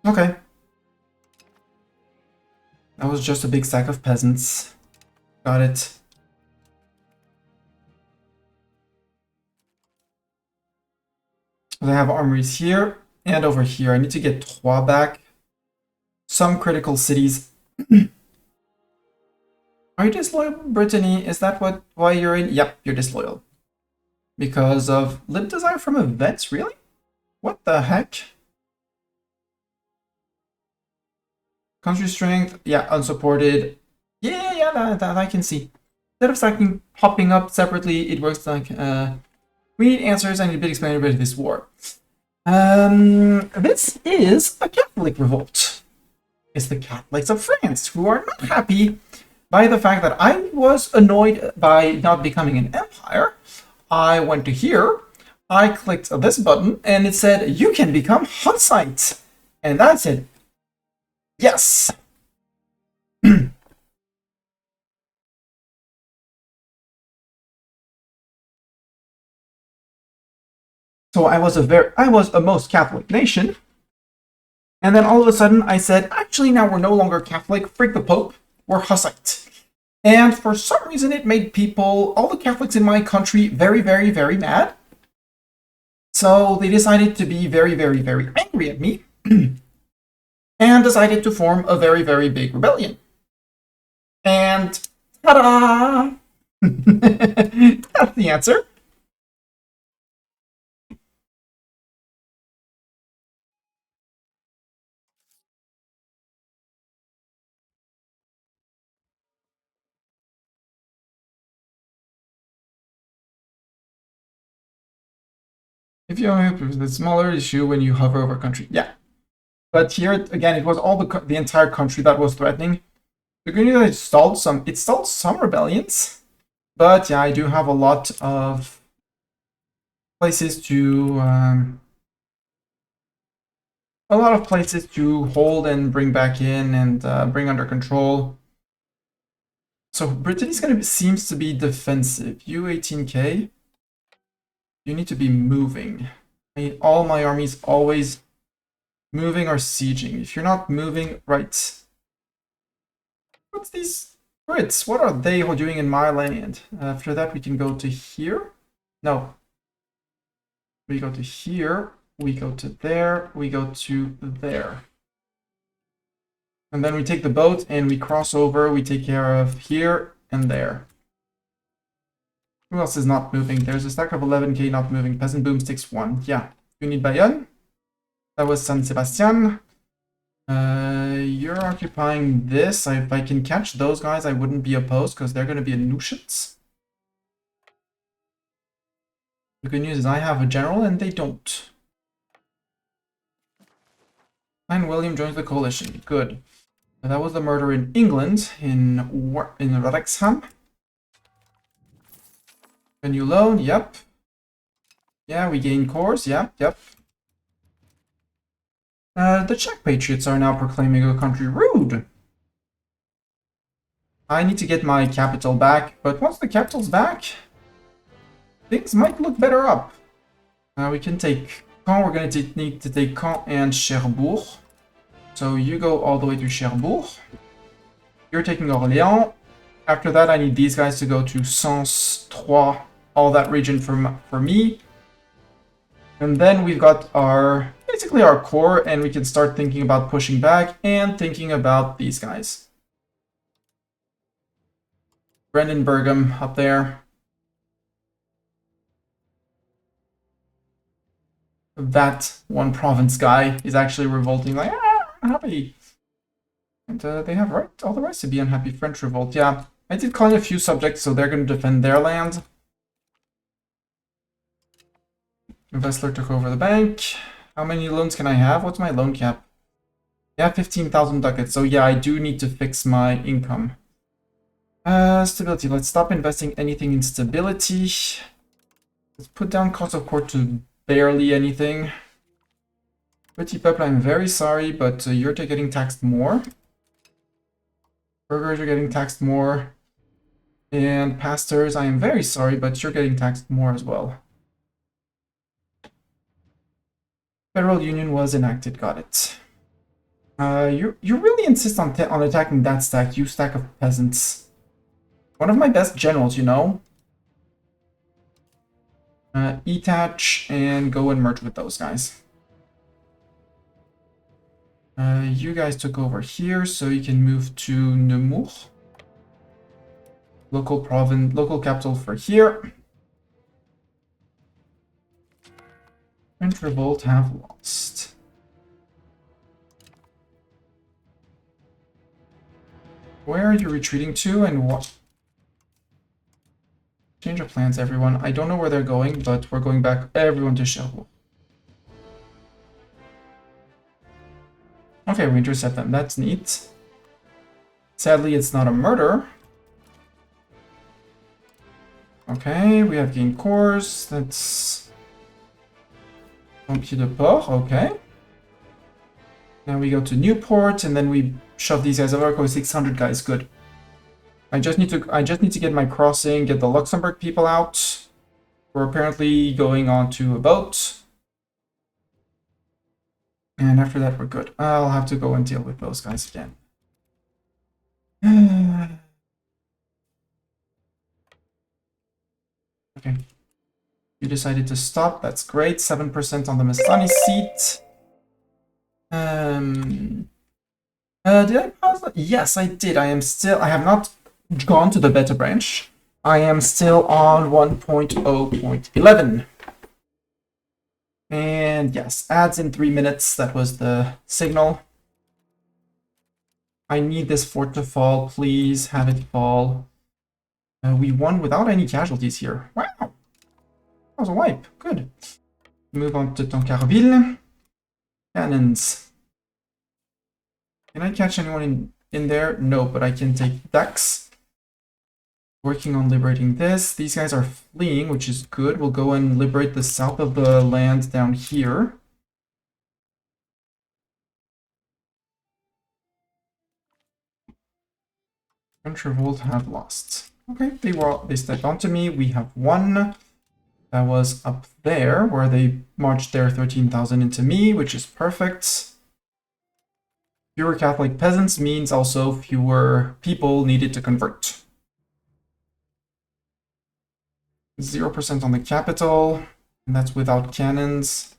Okay. That was just a big stack of peasants. Got it. I have armories here and over here. I need to get Troyes back. Some critical cities. Are you disloyal, Brittany? Is that why you're in? Yep, you're disloyal. Because of lib desire from events, really? What the heck? Country strength, yeah, unsupported. Yeah, that I can see. Instead of stacking popping up separately, it works like we need answers. I need a bit explainability to this war. This is a Catholic revolt. It's the Catholics of France who are not happy by the fact that I was annoyed by not becoming an empire. I went to here, I clicked this button, and it said, you can become Hunsite. And I said, yes. So I was a most Catholic nation. And then all of a sudden I said, actually now we're no longer Catholic, freak the Pope, we're Hussite. And for some reason it made people, all the Catholics in my country, very, very, very mad. So they decided to be very, very, very angry at me. And decided to form a very, very big rebellion. And ta-da! That's the answer. If you have the smaller issue when you hover over country, yeah. But here again, it was all the entire country that was threatening. The good news is it stalled some rebellions, but yeah, I do have a lot of places to hold and bring back in and bring under control. So Brittany's seems to be defensive. You 18k. You need to be moving. I need all my armies always moving or sieging. If you're not moving, right. What's these Brits? What are they doing in my land? After that, we can go to here. No. We go to here. We go to there. We go to there. And then we take the boat and we cross over. We take care of here and there. Who else is not moving? There's a stack of 11k not moving. Peasant boomsticks 1. Yeah. You need Bayonne. That was San Sebastian. You're occupying this. If I can catch those guys, I wouldn't be opposed because they're going to be a nuisance. The good news is I have a general and they don't. And William joins the coalition. Good. That was the murder in England, in Wrexham. A new loan, yep. Yeah, we gain cores, yep. The Czech Patriots are now proclaiming a country rude. I need to get my capital back, but once the capital's back, things might look better up. We can take Caen, we're going to need to take Caen and Cherbourg. So you go all the way to Cherbourg. You're taking Orléans. After that, I need these guys to go to Sens, Troyes, all that region for me. And then we've got our, basically our core, and we can start thinking about pushing back and thinking about these guys. Brendan Bergam up there. That one province guy is actually revolting, like, happy. And they have all the rights to be unhappy. French revolt, yeah. I did call in a few subjects, so they're going to defend their land. Vessler took over the bank. How many loans can I have? What's my loan cap? Yeah, 15,000 ducats. So yeah, I do need to fix my income. Stability. Let's stop investing anything in stability. Let's put down cost of court to barely anything. Petit Peuple, I'm very sorry, but you're getting taxed more. Burgers are getting taxed more. And pastors, I am very sorry, but you're getting taxed more as well. Federal Union was enacted, got it. You really insist on attacking that stack, you stack of peasants. One of my best generals, you know. E10 and go and merge with those guys. You guys took over here, so you can move to Nemours. Local capital for here. French revolt have lost. Where are you retreating to and what? Change of plans, everyone. I don't know where they're going, but we're going back everyone to Cherbourg. Okay, we intercept them. That's neat. Sadly, it's not a murder. Okay, we have gained cores. That's Pompier de Port. Okay. Now we go to Newport, and then we shove these guys over. Go 600 guys. Good. I just need to get my crossing, get the Luxembourg people out. We're apparently going on to a boat. And after that, we're good. I'll have to go and deal with those guys again. Okay. You decided to stop. That's great. 7% on the Mastani seat. Did I pause that? Yes, I did. I have not gone to the beta branch. I am still on 1.0.11. And yes, ads in 3 minutes. That was the signal. I need this fort to fall. Please have it fall. We won without any casualties here. Wow. That was a wipe. Good. Move on to Tancarville. Cannons. Can I catch anyone in there? No, but I can take Dax. Working on liberating this. These guys are fleeing, which is good. We'll go and liberate the south of the land down here. French revolt have lost. Okay, they stepped onto me. We have one. That was up there, where they marched their 13,000 into me, which is perfect. Fewer Catholic peasants means also fewer people needed to convert. 0% on the capital, and that's without cannons.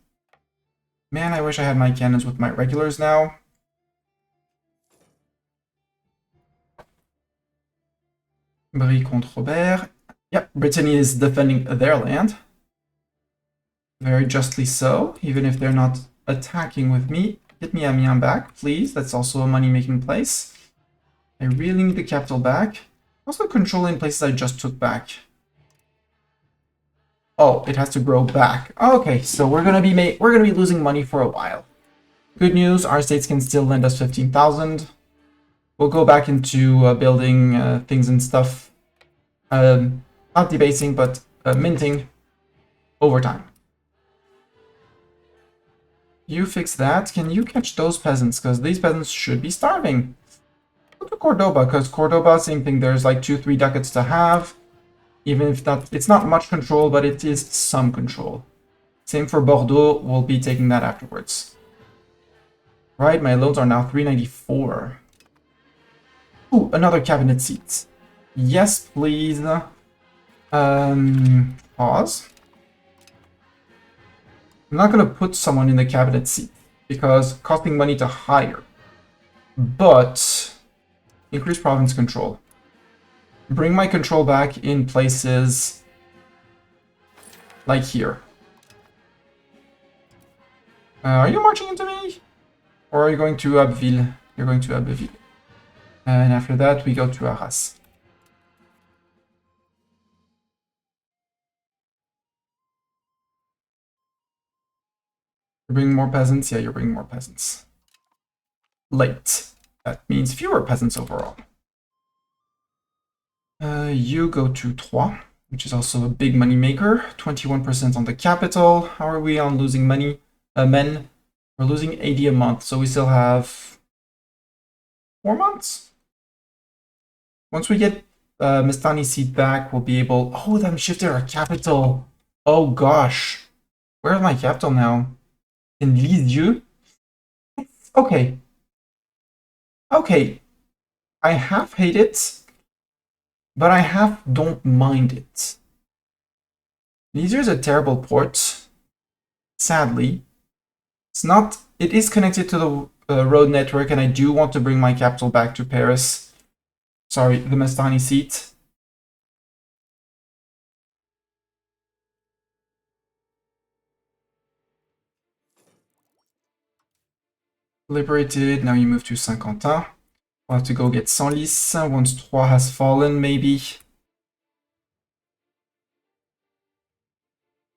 Man, I wish I had my cannons with my regulars now. Brie contre Robert. Yep, Brittany is defending their land. Very justly so, even if they're not attacking with me. Get me Amiens back, please. That's also a money-making place. I really need the capital back. Also controlling places I just took back. Oh, it has to grow back. Okay, so we're gonna be losing money for a while. Good news, our states can still lend us 15,000. We'll go back into building things and stuff. Not debasing, but minting over time. You fix that. Can you catch those peasants? Because these peasants should be starving. Go to Cordoba, because Cordoba, same thing. There's like 2-3 ducats to have. Even if it's not much control, but it is some control. Same for Bordeaux. We'll be taking that afterwards. Right, my loans are now 394. Ooh, another cabinet seat. Yes, please. Pause. I'm not going to put someone in the cabinet seat because costing money to hire. But increase province control. Bring my control back in places like here. Are you marching into me? Or are you going to Abbeville? You're going to Abbeville. And after that, we go to Arras. You're bringing more peasants? Yeah, you're bringing more peasants. Late. That means fewer peasants overall. You go to Troyes, which is also a big money maker. 21% on the capital. How are we on losing money? Men. We're losing 80 a month, so we still have 4 months. Once we get Mestani's seat back, we'll be able... Oh, them shifted our capital. Oh gosh. Where's my capital now? In Lisieux? Okay. Okay. I half hate it, but I half don't mind it. Lisieux is a terrible port. Sadly. It's not... It is connected to the road network, and I do want to bring my capital back to Paris. Sorry, the Mestani seat. Liberated, now you move to Saint-Quentin. We'll have to go get Senlis once Troyes has fallen, maybe.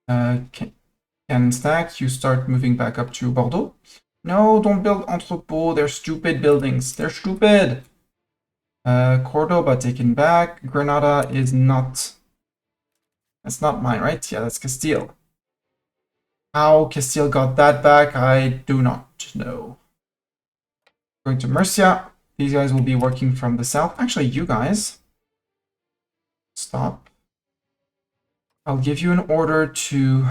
Cannon stack, you start moving back up to Bordeaux. No, don't build entrepôt, they're stupid buildings. They're stupid! Cordoba taken back. Granada is not... That's not mine, right? Yeah, that's Castile. How Castile got that back, I do not know. Going to Murcia. These guys will be working from the south. Actually, you guys. Stop. I'll give you an order to...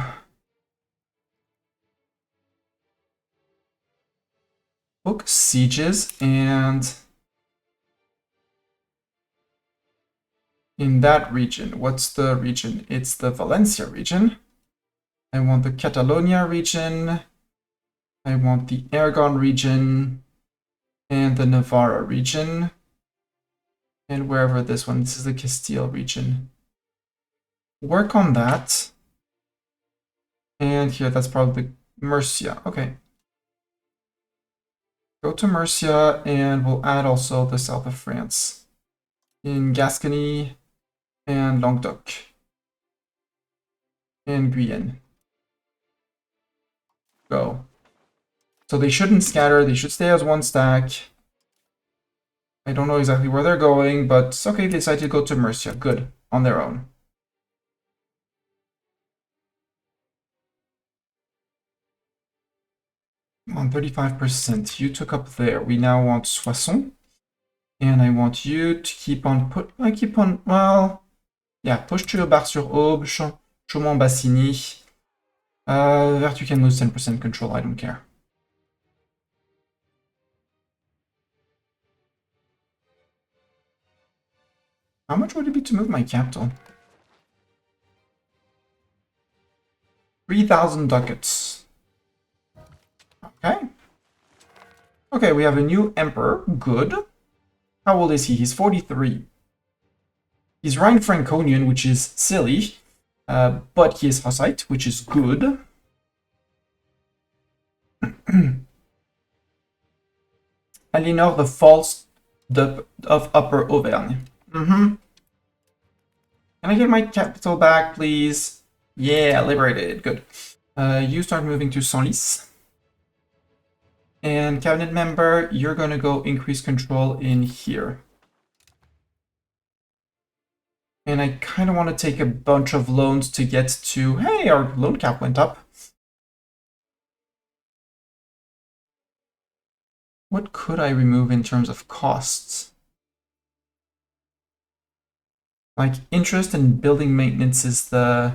book sieges, and... in that region, what's the region? It's the Valencia region. I want the Catalonia region. I want the Aragon region. And the Navarra region. And wherever this one, this is the Castile region. Work on that. And here, that's probably the Murcia. Okay. Go to Murcia, and we'll add also the south of France. In Gascony and Languedoc. And Guyenne. Go. So they shouldn't scatter, they should stay as one stack. I don't know exactly where they're going, but it's okay, they decide to go to Murcia. Good. On their own. On 35%. You took up there. We now want Soissons. And I want you to keep on well, yeah, push to Bar-sur-Aube, Chaumont-Bassigny. Vertu can lose 10% control, I don't care. How much would it be to move my capital? 3,000 ducats. Okay. Okay, we have a new emperor. Good. How old is he? He's 43. He's Rhine-Franconian, which is silly. But he is Hussite, which is good. Aliénor the False of Upper Auvergne. Can I get my capital back, please? Yeah, liberated. Good. You start moving to Senlis. And cabinet member, you're going to go increase control in here. And I kind of want to take a bunch of loans to get to... Hey, our loan cap went up. What could I remove in terms of costs? Like, interest and building maintenance is the...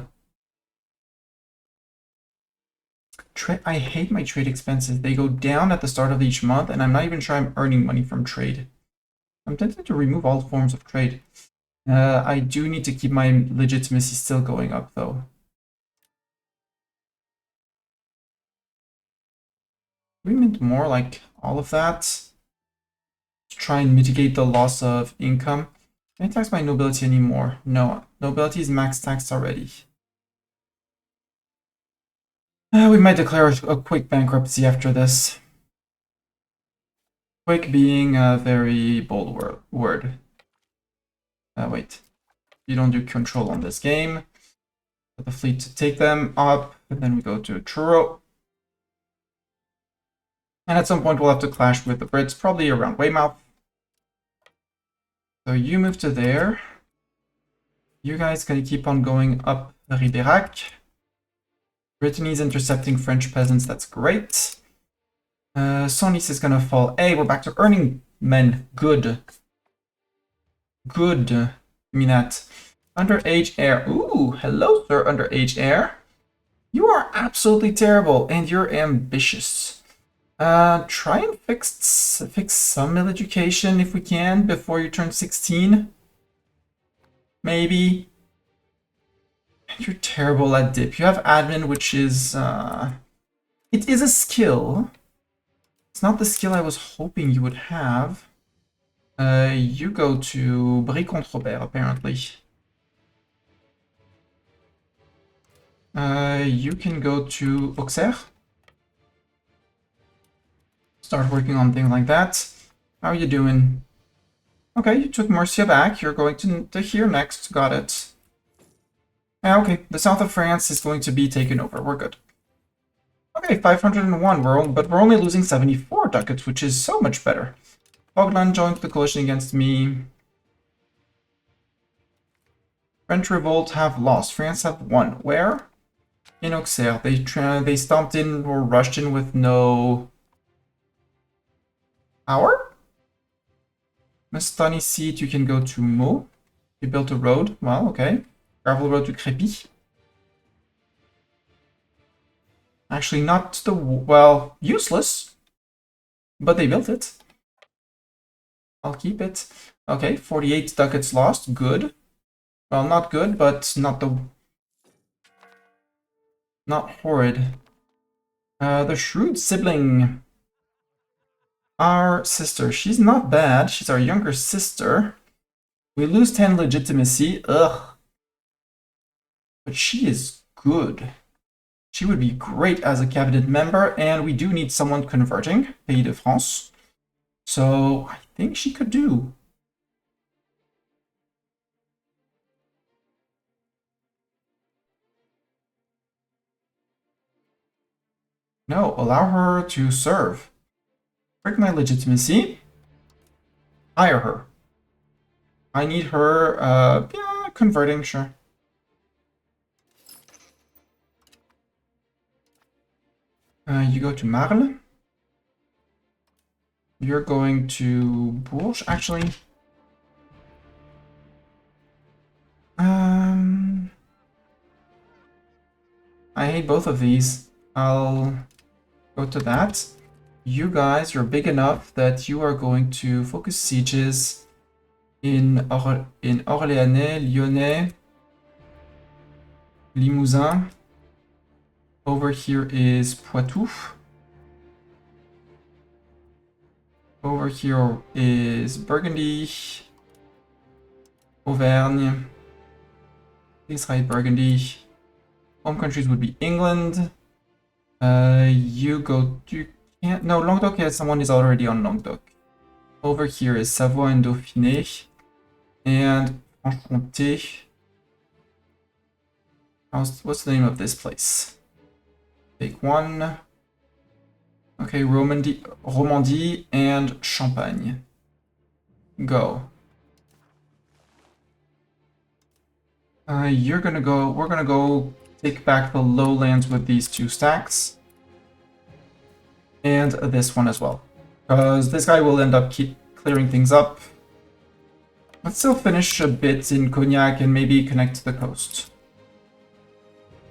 I hate my trade expenses. They go down at the start of each month, and I'm not even sure I'm earning money from trade. I'm tempted to remove all forms of trade. I do need to keep my legitimacy still going up, though. We mint more, like all of that, to try and mitigate the loss of income. Can I tax my nobility anymore? No, nobility is max taxed already. We might declare a quick bankruptcy after this. Quick being a very bold word. Wait, you don't do control on this game. Put the fleet to take them up, and then we go to Truro. And at some point we'll have to clash with the Brits, probably around Weymouth. So you move to there. You guys gonna keep on going up Ribérac. Brittany's intercepting French peasants, that's great. Senlis is gonna fall. Hey, we're back to earning men. Good. Good. Minat. Underage heir. Ooh, hello, sir, underage heir. You are absolutely terrible, and you're ambitious. Try and fix some middle education if we can before you turn 16. Maybe. You're terrible at dip. You have admin, which is it is a skill. It's not the skill I was hoping you would have. You go to Brie-Contre-Robert, apparently. You can go to Auxerre. Start working on things like that. How are you doing? Okay, you took Murcia back. You're going to here next. Got it. Yeah, okay, the south of France is going to be taken over. We're good. Okay, 501. But we're only losing 74 ducats, which is so much better. Fogland joined the coalition against me. French revolt have lost. France have won. Where? In Auxerre. They stomped in or rushed in with no power? Mastani seat, you can go to Meaux. You built a road. Well, okay. Gravel road to Crépy. Actually, not the... well, useless. But they built it. I'll keep it. Okay, 48 ducats lost. Good. Well, not good, but not the... not horrid. The shrewd sibling. Our sister. She's not bad. She's our younger sister. We lose 10 legitimacy. Ugh. But she is good. She would be great as a cabinet member, and we do need someone converting. Pays de France. So I think she could do. No, allow her to serve. Break my legitimacy. Hire her. I need her, yeah, converting, sure. You go to Marle. You're going to Bourges, actually. I hate both of these. I'll go to that. You guys, you're big enough that you are going to focus sieges in Orléanais, Lyonnais, Limousin. Over here is Poitou. Over here is Burgundy, Auvergne. Please hide Burgundy. Home countries would be England. You go to... no, Languedoc, yeah, someone is already on Languedoc. Over here is Savoie and Dauphiné. And Franche-Comté. What's the name of this place? Take one. Okay, Romandie and Champagne. Go. We're gonna go take back the lowlands with these two stacks. And this one as well. Because this guy will end up keep clearing things up. Let's still finish a bit in Cognac and maybe connect to the coast.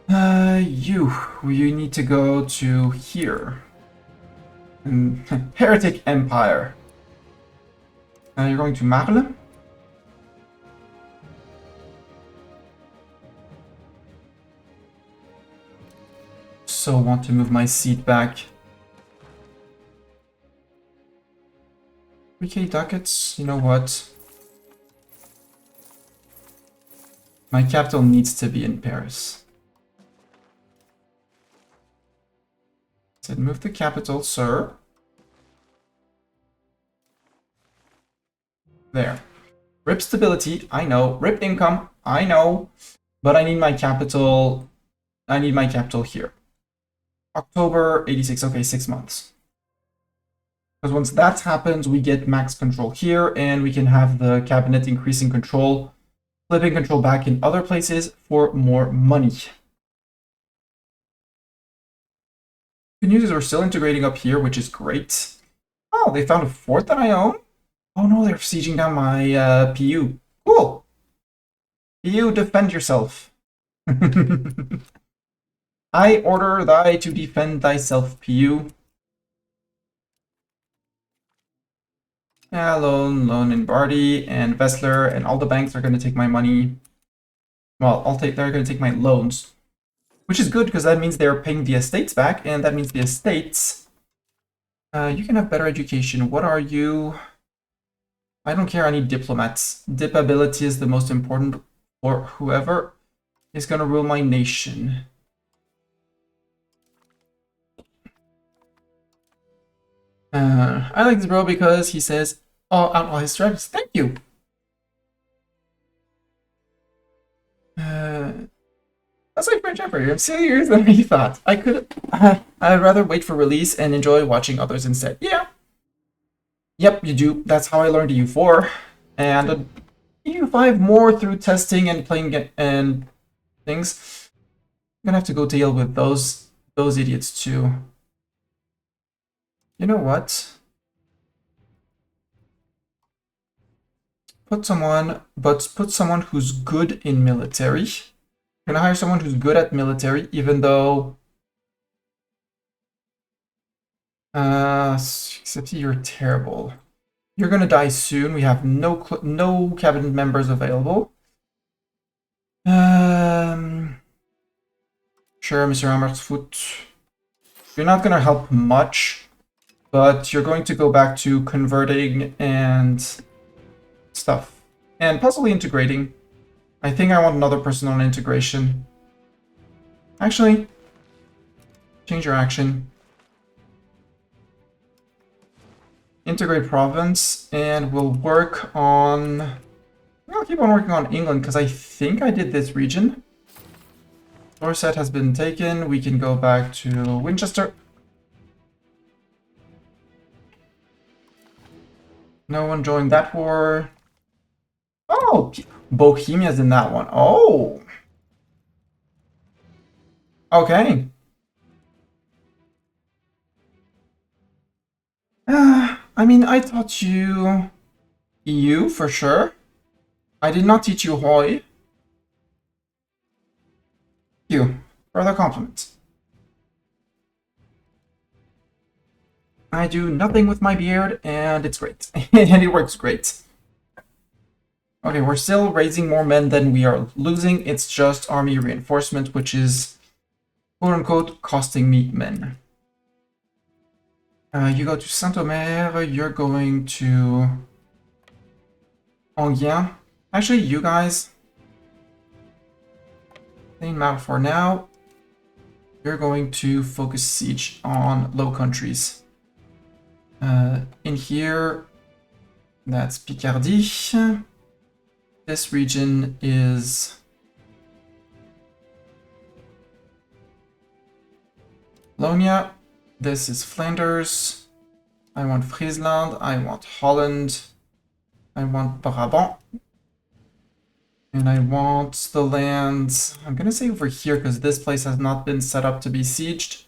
You need to go to here. Heretic Empire. You're going to Marle. So want to move my seat back. 3k ducats, you know what? My capital needs to be in Paris. Said move the capital, sir. There. RIP stability, I know. RIP income, I know. But I need my capital. I need my capital here. October 86, okay, 6 months. Because once that happens, we get max control here, and we can have the cabinet increasing control, flipping control back in other places for more money. Good news is we're still integrating up here, which is great. Oh, they found a fort that I own? Oh no, they're sieging down my PU. Cool. PU, defend yourself. I order thy to defend thyself, PU. Yeah, loan in Barty and Vessler, and all the banks are going to take my money. Well, they're going to take my loans, which is good because that means they're paying the estates back, and that means the estates. You can have better education. What are you? I don't care. I need diplomats. Dip ability is the most important for whoever is going to rule my nation. I like this bro because he says, "Oh, out all his stripes." Thank you. That's like French Emperor. I'm sillier than I thought. I'd rather wait for release and enjoy watching others instead. Yeah. Yep, you do. That's how I learned EU4. And EU5 more through testing and playing and things. I'm gonna have to go deal with those idiots too. You know what? Put someone who's good in military. I'm gonna hire someone who's good at military, even though except you're terrible. You're gonna die soon. We have no cabinet members available. Sure, Mr. Hammersfoot. You're not gonna help much, but you're going to go back to converting and stuff, and possibly integrating. I think I want another person on integration. Actually, change your action. Integrate province, and we'll work on... I'll keep on working on England, because I think I did this region. Dorset has been taken. We can go back to Winchester. No one joined that war. Oh, Bohemia's in that one. Oh. Okay. I mean, I taught you EU for sure. I did not teach you Hoi. Thank you for the compliment. I do nothing with my beard, and it's great. And it works great. Okay, we're still raising more men than we are losing. It's just army reinforcement, which is, quote-unquote, costing me men. You go to Saint-Omer, you're going to Enghien. Actually, you guys, same map for now. You're going to focus siege on Low Countries. In here, that's Picardy. This region is Wallonia. This is Flanders. I want Friesland. I want Holland. I want Brabant. And I want the land, I'm gonna say over here because this place has not been set up to be sieged.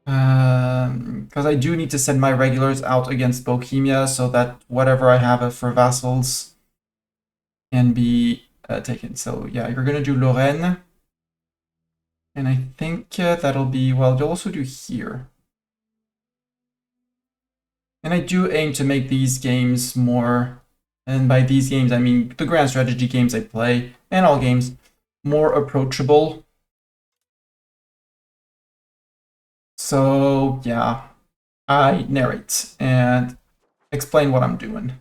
Because I do need to send my regulars out against Bohemia so that whatever I have for vassals can be taken. So yeah, you're gonna do Lorraine. And I think that'll be, well, you'll also do here. And I do aim to make these games more, and by these games I mean the grand strategy games I play, and all games, more approachable. So yeah, I narrate, and explain what I'm doing.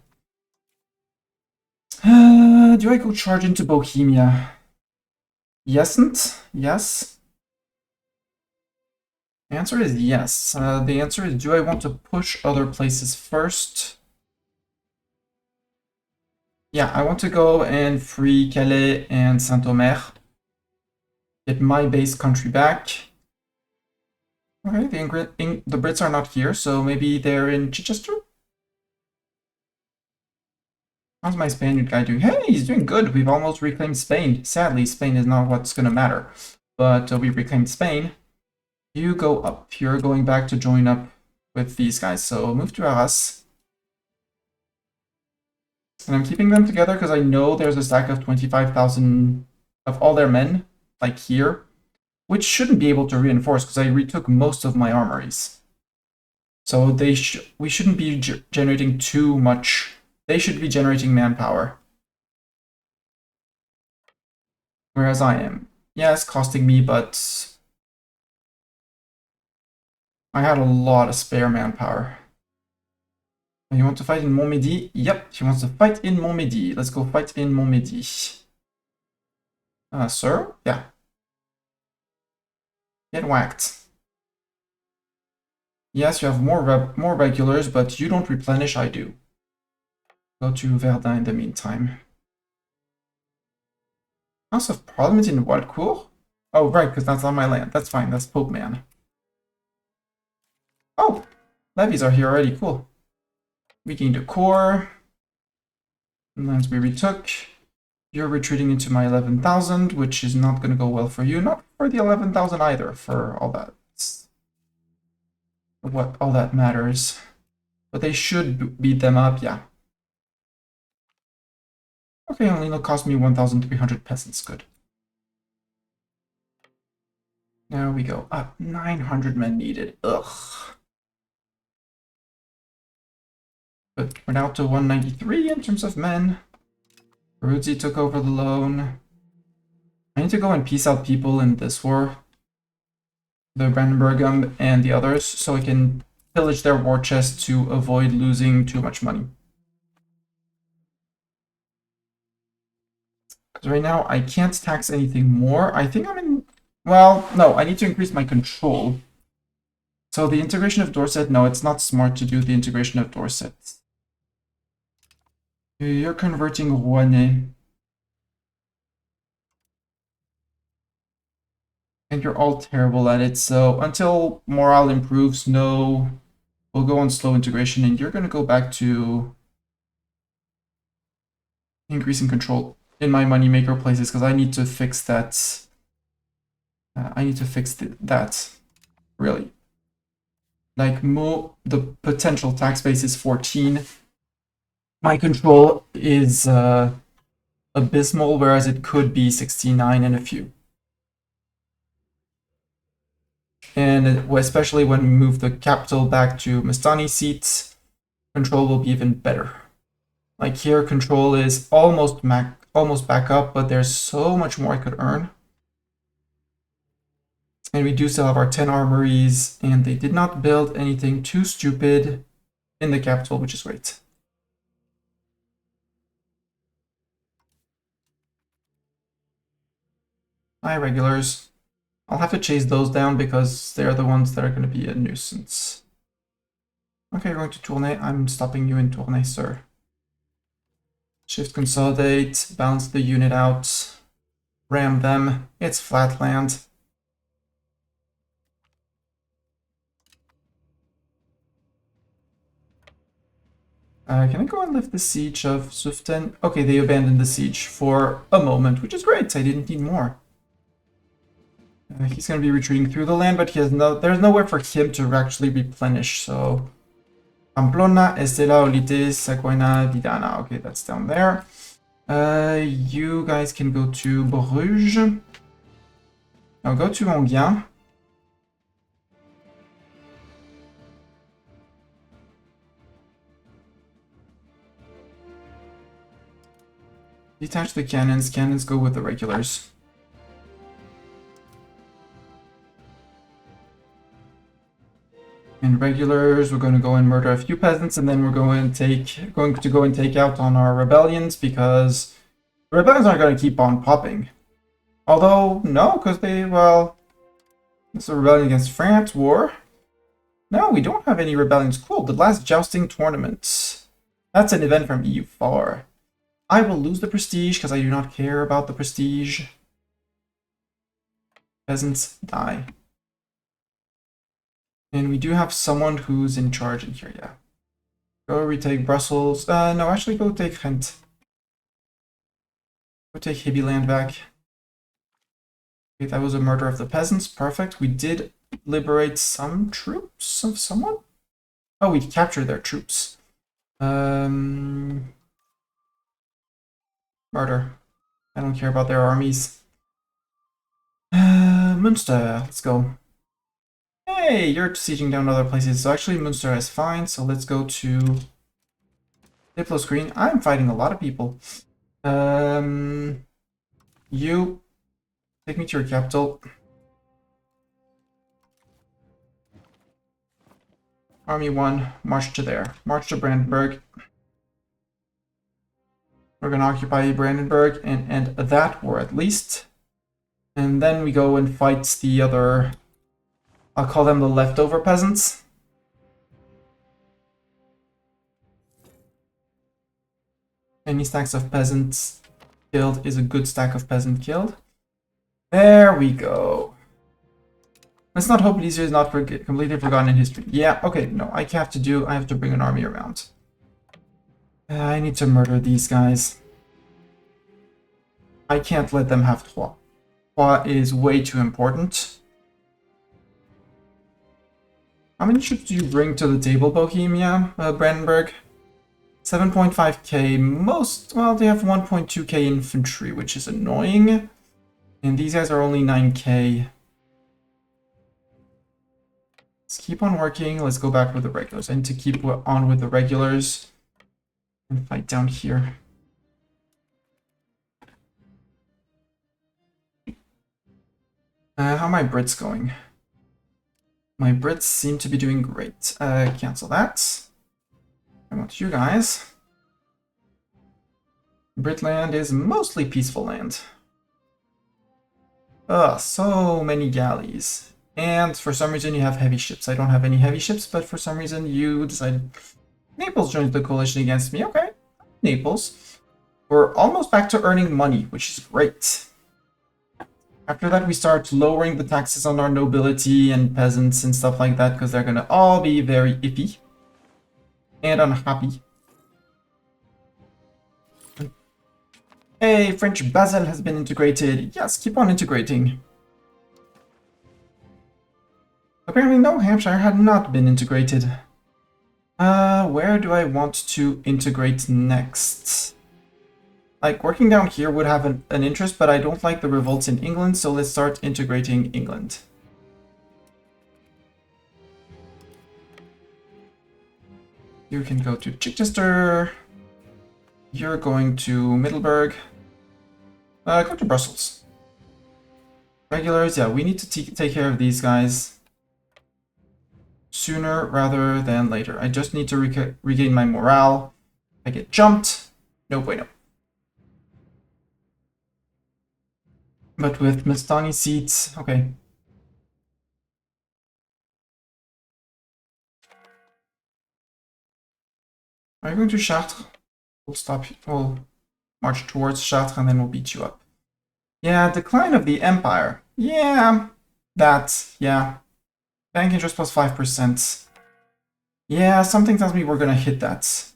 Do I go charge into Bohemia? Yesn't? Yes. The answer is yes. The answer is, do I want to push other places first? Yeah, I want to go and free Calais and Saint-Omer. Get my base country back. Okay, the Brits are not here, so maybe they're in Chichester? How's my Spaniard guy doing? Hey, he's doing good. We've almost reclaimed Spain. Sadly, Spain is not what's going to matter. But we reclaimed Spain. You go up. You're going back to join up with these guys. So move to Arras. And I'm keeping them together because I know there's a stack of 25,000 of all their men, like here, which shouldn't be able to reinforce because I retook most of my armories. So we shouldn't be generating too much. They should be generating manpower. Whereas I am. Yeah, it's costing me, but I had a lot of spare manpower. You want to fight in Montmedy? Yep, he wants to fight in Montmedy. Let's go fight in Montmedy. Sir? Yeah. Get whacked. Yes, you have more regulars, but you don't replenish, I do. Go to Verdun in the meantime. House of Parliament in Walcourt? Oh, right, because that's on my land. That's fine, that's Pope Man. Oh, levies are here already, cool. We gained a core. Lands we retook. You're retreating into my 11,000, which is not going to go well for you. Not for the 11,000 either, for all that. What all that matters. But they should beat them up, yeah. Okay, only it'll cost me 1,300 peasants, good. Now we go up, 900 men needed, ugh. But we're now to 193 in terms of men. Peruzzi took over the loan. I need to go and peace out people in this war. The Brandenburgum and the others, so I can pillage their war chest to avoid losing too much money. Because right now, I can't tax anything more. I think I'm in... Well, no, I need to increase my control. So the integration of Dorset, no, it's not smart to do the integration of Dorset. You're converting Rouennais. And you're all terrible at it, so until morale improves, no, we'll go on slow integration, and you're going to go back to increasing control in my moneymaker places, because I need to fix that. I need to fix that, really. Like, the potential tax base is 14. My control is abysmal, whereas it could be 69 and a few. And especially when we move the capital back to Mastani seats, control will be even better. Like here, control is almost back up, but there's so much more I could earn. And we do still have our 10 armories, and they did not build anything too stupid in the capital, which is great. Hi, regulars. I'll have to chase those down because they're the ones that are going to be a nuisance. Okay, you're going to Tournai. I'm stopping you in Tournai, sir. Shift consolidate, balance the unit out, ram them. It's flatland. Can I go and lift the siege of Suften? Okay, they abandoned the siege for a moment, which is great. I didn't need more. He's going to be retreating through the land, but there's nowhere for him to actually replenish, so... Pamplona, Estela, Olites, Saguena, Vidana. Okay, that's down there. You guys can go to Bruges. I'll go to Enghien. Detach the cannons. Cannons go with the regulars. And And regulars, we're going to go and murder a few peasants, and then we're going to go and take out on our rebellions, because the rebellions aren't going to keep on popping. Although, no, because well, it's a rebellion against France war. No, we don't have any rebellions. Cool, the last jousting tournament. That's an event from EU5. I will lose the prestige because I do not care about the prestige. Peasants die. And we do have someone who's in charge in here, yeah. Go retake Brussels. No, actually go take Ghent. Go take Hibiland back. Okay, that was a murder of the peasants. Perfect. We did liberate some troops of someone? Oh, we captured their troops. Murder. I don't care about their armies. Münster, let's go. Hey, you're sieging down other places. So actually Münster is fine, so let's go to Diplo screen. I'm fighting a lot of people. You take me to your capital. Army 1, march to there. March to Brandenburg. We're gonna occupy Brandenburg and end that war at least. And then we go and fight the other, I'll call them the leftover peasants. Any stacks of peasants killed is a good stack of peasant killed. There we go. Let's not hope Easier is not completely forgotten in history. Yeah, okay, no, I have to bring an army around. I need to murder these guys. I can't let them have Troyes. Troyes is way too important. How many troops do you bring to the table, Bohemia, Brandenburg? 7.5k, well, they have 1.2k infantry, which is annoying. And these guys are only 9k. Let's keep on working. Let's go back with the regulars. I need to keep on with the regulars and fight down here. How are my Brits going? My Brits seem to be doing great. Cancel that. I want you guys. Britland is mostly peaceful land. Ugh, so many galleys. And for some reason you have heavy ships. I don't have any heavy ships, but for some reason you decided... Naples joins the coalition against me. Okay, Naples. We're almost back to earning money, which is great. After that, we start lowering the taxes on our nobility and peasants and stuff like that, because they're going to all be very iffy and unhappy. Hey, French Basel has been integrated. Yes, keep on integrating. Apparently, no, Hampshire had not been integrated. Where do I want to integrate next? Like, working down here would have an interest, but I don't like the revolts in England, so let's start integrating England. You can go to Chichester. You're going to Middleburg. Go to Brussels. Regulars, yeah, we need to take care of these guys sooner rather than later. I just need to regain my morale. I get jumped. No bueno. But with Mustang seats, okay. Are you going to Chartres? We'll march towards Chartres and then we'll beat you up. Yeah, decline of the empire. Yeah, yeah. Bank interest plus 5%. Yeah, something tells me we're gonna hit that.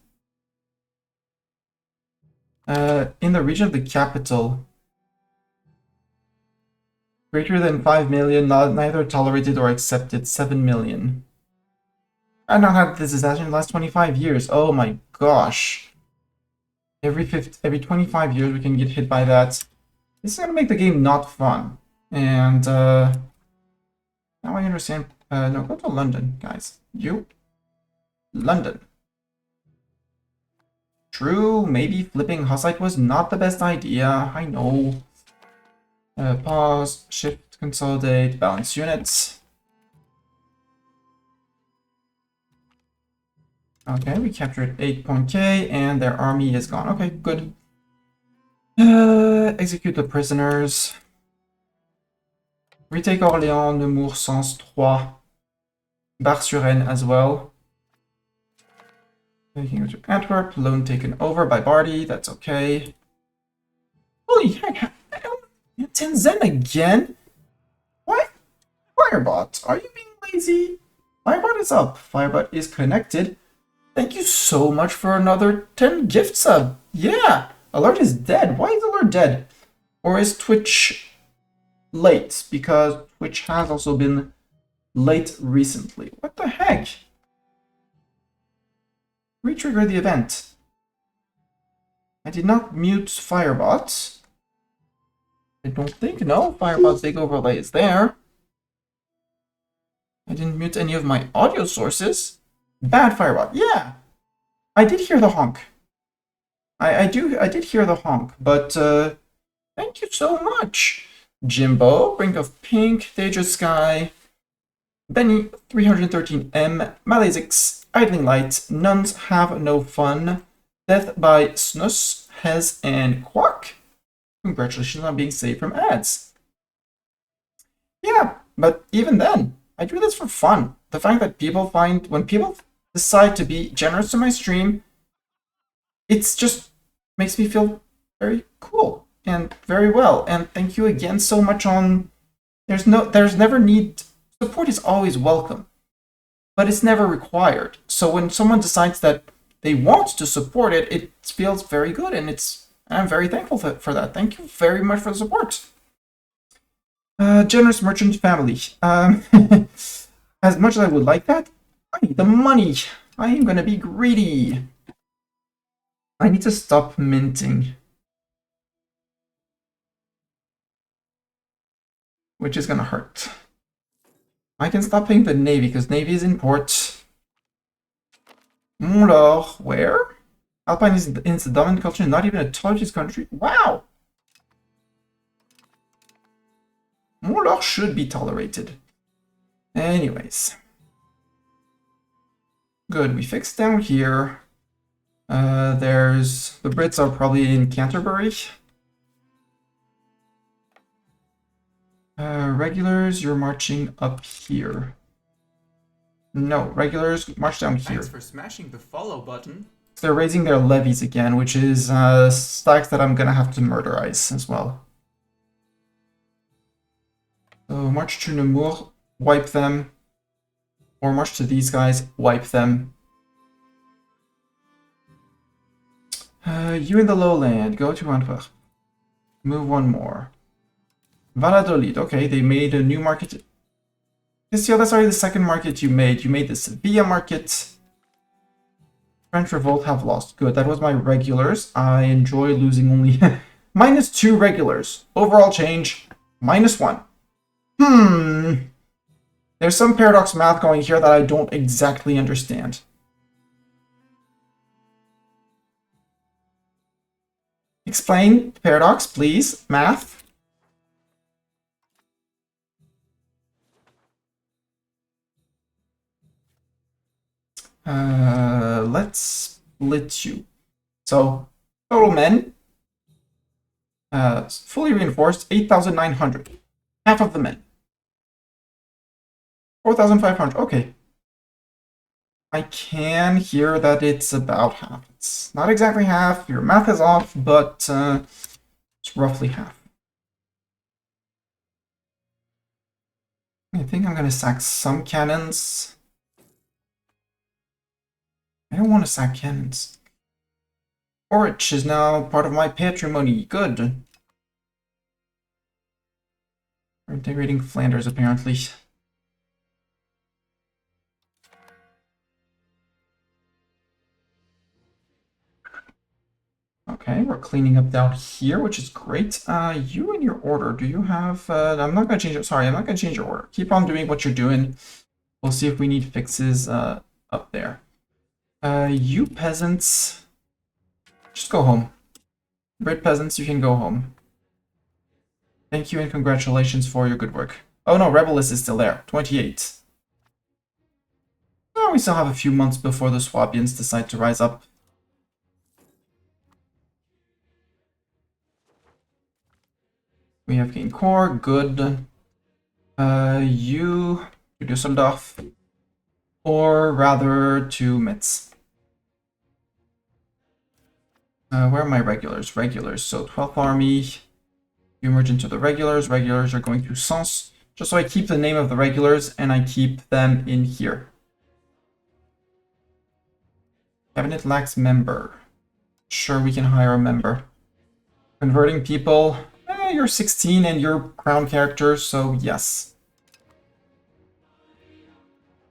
In the region of the capital, greater than 5 million, neither tolerated or accepted, 7 million. I've not had this disaster in the last 25 years. Oh my gosh. Every 25 years we can get hit by that. This is gonna make the game not fun. And now I understand. No, go to London, guys. You. London. True, maybe flipping Hussite was not the best idea. I know. Pause, shift, consolidate, balance units. Okay, we captured 8.k and their army is gone. Okay, good. Execute the prisoners. Retake Orléans, Nemours, Sens 3. Bar-sur-Aisne as well. We can go to Antwerp, loan taken over by Barty, that's okay. Holy heck, 10 Zen again? What? Firebot, are you being lazy? Firebot is up, Firebot is connected. Thank you so much for another 10 gift sub. Yeah, Alert is dead. Why is Alert dead? Or is Twitch late? Because Twitch has also been late recently. What the heck? Retrigger the event. I did not mute Firebot. I don't think, no. Firebot's big overlay is there. I didn't mute any of my audio sources. Bad Firebot, yeah. I did hear the honk. I did hear the honk, but thank you so much. Jimbo, Ring of Pink, Dangerous Sky, Benny, 313M, Malazix, Idling Light, Nuns Have No Fun, Death by Snus, Hez, and Quack. Congratulations on being saved from ads. Yeah, but even then, I do this for fun. The fact that when people decide to be generous to my stream, it's just makes me feel very cool and very well. And thank you again so much on... There's never need... Support is always welcome, but it's never required. So when someone decides that they want to support it, it feels very good, and I'm very thankful for that. Thank you very much for the support. Generous merchant family. As much as I would like that, I need the money. I am gonna be greedy. I need to stop minting, which is gonna hurt. I can stop paying the Navy, because Navy is in port. Moulor, where? Alpine is the dominant culture, not even a tourist country. Wow! Moulor should be tolerated. Anyways. Good, we fixed down here. The Brits are probably in Canterbury. Regulars, you're marching up here. No, regulars, march down here. Thanks for smashing the follow button. They're raising their levies again, which is stacks that I'm gonna have to murderize as well. So march to Nemours, wipe them. Or march to these guys, wipe them. You in the lowland, go to Antwerp. Move one more. Valladolid, okay, they made a new market. That's already the second market you made. You made the Sevilla market. French Revolt have lost. Good, that was my regulars. I enjoy losing only -2 regulars. Overall change, -1. There's some paradox math going here that I don't exactly understand. Explain paradox, please. Math. Let's split you. So, total men, fully reinforced, 8,900. Half of the men. 4,500, okay. I can hear that it's about half. It's not exactly half, your math is off, but it's roughly half. I think I'm gonna sack some cannons. I don't want to sack cannons. Orich is now part of my patrimony. Good. We're integrating Flanders, apparently. Okay, we're cleaning up down here, which is great. You and your order, do you have... I'm not going to change it. Sorry, I'm not going to change your order. Keep on doing what you're doing. We'll see if we need fixes up there. You peasants, just go home. Brit peasants, you can go home. Thank you and congratulations for your good work. Oh no, Rebelist is still there. 28. Oh, we still have a few months before the Swabians decide to rise up. We have gained core, good. You to Düsseldorf, or rather to Metz. Where are my regulars? Regulars. So 12th Army. You merge into the regulars. Regulars are going to Sens. Just so I keep the name of the regulars and I keep them in here. Cabinet lacks member. Sure, we can hire a member. Converting people. You're 16 and you're crown character, so yes.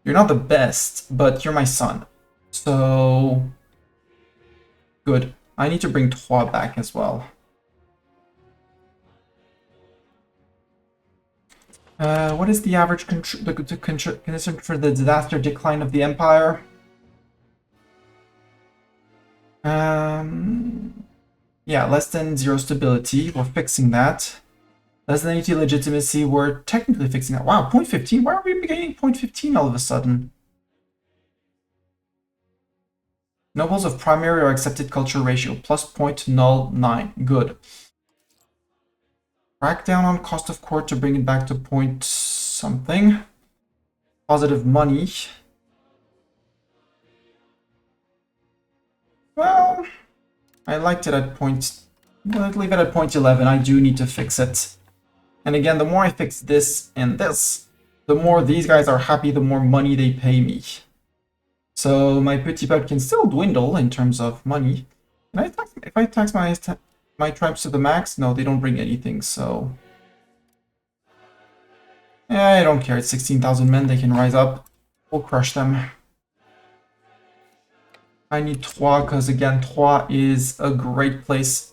You're not the best, but you're my son. So good. I need to bring Trois back as well. What is the average condition for the disaster decline of the empire? Yeah, less than 0 stability. We're fixing that. Less than 80 legitimacy. We're technically fixing that. Wow, 0.15. Why are we gaining 0.15 all of a sudden? Nobles of primary or accepted culture ratio plus 0.09. Good. Crack down on cost of court to bring it back to point something. Positive money. Well, I liked it at point... Let's leave it at 0.11. I do need to fix it. And again, the more I fix this and this, the more these guys are happy, the more money they pay me. So my petit peuple can still dwindle in terms of money. Can I tax, if I tax my tribes to the max? No, they don't bring anything, so... I don't care, it's 16,000 men, they can rise up. We'll crush them. I need Troyes, because again, Troyes is a great place.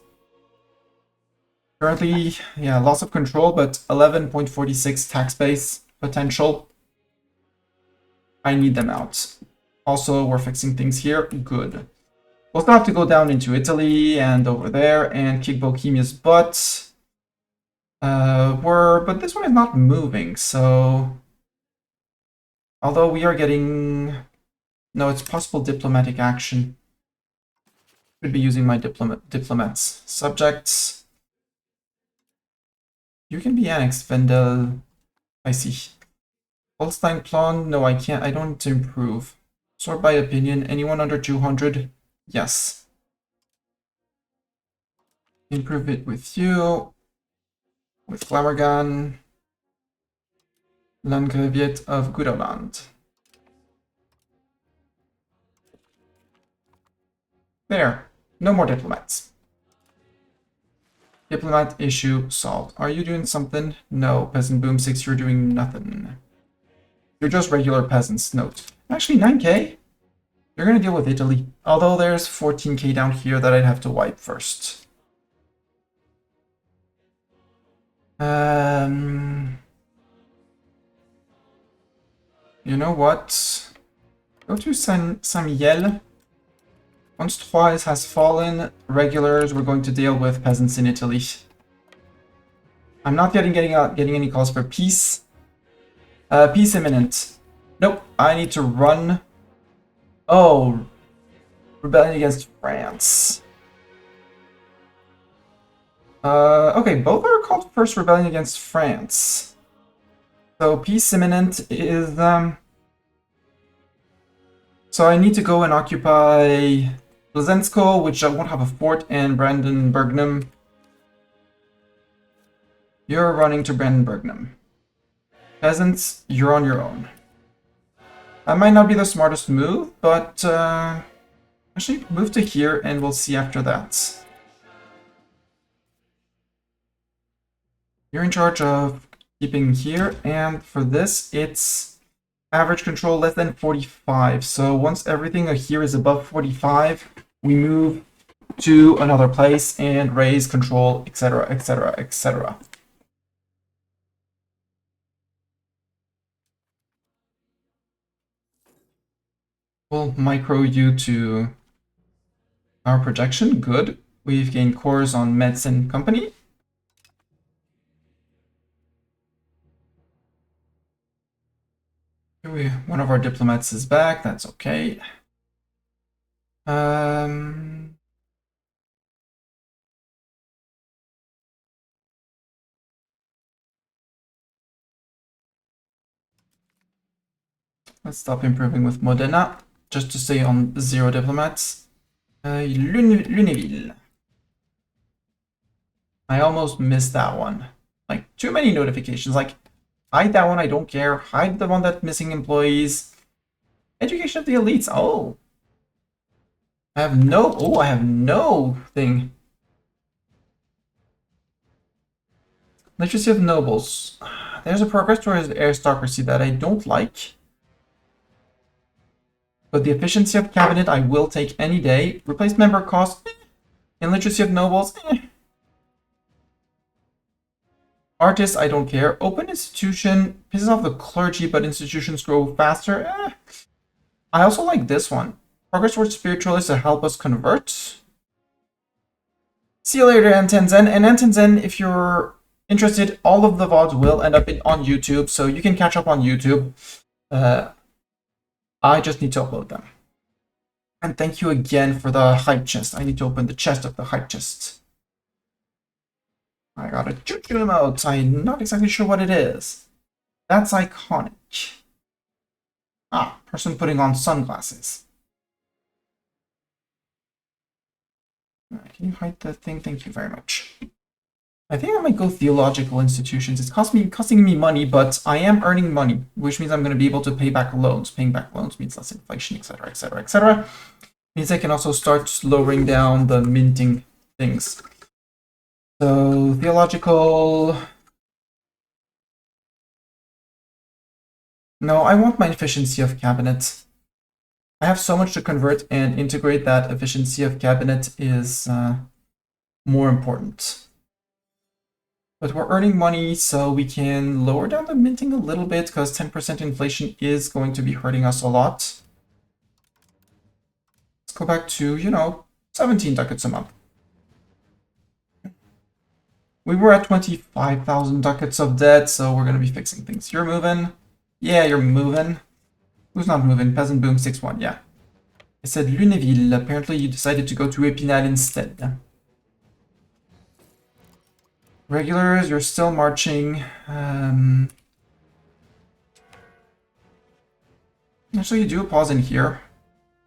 Currently, yeah, loss of control, but 11.46 tax base potential. I need them out. Also, we're fixing things here. Good. We'll still have to go down into Italy and over there and kick Bohemia's butt. But this one is not moving, so... Although we are getting... No, it's possible diplomatic action. Could be using my diplomats. Subjects. You can be annexed, Vendel. I see. Holstein Plan? No, I can't. I don't need to improve. Sort by opinion. Anyone under 200? Yes. Improve it with you. With Flammergan. Landgraviate of Guderland. There. No more diplomats. Diplomat issue solved. Are you doing something? No. Peasant Boom 6, you're doing nothing. You're just regular peasants. Note. Actually, 9k? You're gonna deal with Italy. Although there's 14k down here that I'd have to wipe first. You know what? Go to Saint-Mihiel. Once Troyes has fallen, regulars, we're going to deal with peasants in Italy. I'm not getting any calls for peace. Peace imminent. Nope, I need to run. Oh, rebellion against France. Okay, both are called first rebellion against France. So peace imminent is So I need to go and occupy Blazensko, which I won't have a fort, and Brandenburgnum. You're running to Brandenburgnum. Peasants, you're on your own. That might not be the smartest move, but actually move to here and we'll see after that. You're in charge of keeping here, and for this it's average control less than 45. So once everything here is above 45, we move to another place and raise control, etc., etc., etc. We'll micro you to our projection. Good. We've gained cores on Medicine Company. One of our diplomats is back, that's okay. Let's stop improving with Modena, just to stay on 0 diplomats. Lunéville. I almost missed that one. Like, too many notifications. Like, hide that one, I don't care. Hide the one that's missing employees. Education of the elites. Oh. I have no thing. Literacy of nobles. There's a progress towards aristocracy that I don't like. But the efficiency of cabinet I will take any day. Replace member cost. And literacy of nobles. Artists, I don't care. Open institution pisses off the clergy, but institutions grow faster. I also like this one. Progress towards spiritualists to help us convert. See you later, Antenzen. And Antenzen, if you're interested, all of the VODs will end up on YouTube, so you can catch up on YouTube. I just need to upload them. And thank you again for the hype chest. I need to open the chest of the hype chest. I got a choo-choo emote. I'm not exactly sure what it is. That's iconic. Ah, person putting on sunglasses. Can you hide the thing? Thank you very much. I think I might go theological institutions. It's costing me money, but I am earning money, which means I'm going to be able to pay back loans. Paying back loans means less inflation, etc., etc., etc. Means I can also start lowering down the minting things. So, theological... No, I want my efficiency of cabinet. I have so much to convert and integrate that efficiency of cabinet is more important. But we're earning money, so we can lower down the minting a little bit, because 10% inflation is going to be hurting us a lot. Let's go back to, 17 ducats a month. We were at 25,000 ducats of debt, so we're going to be fixing things. You're moving? Yeah, you're moving. Who's not moving? Peasant Boom 6-1, yeah. I said Lunéville. Apparently you decided to go to Épinal instead. Regulars, you're still marching. Actually, do a pause in here.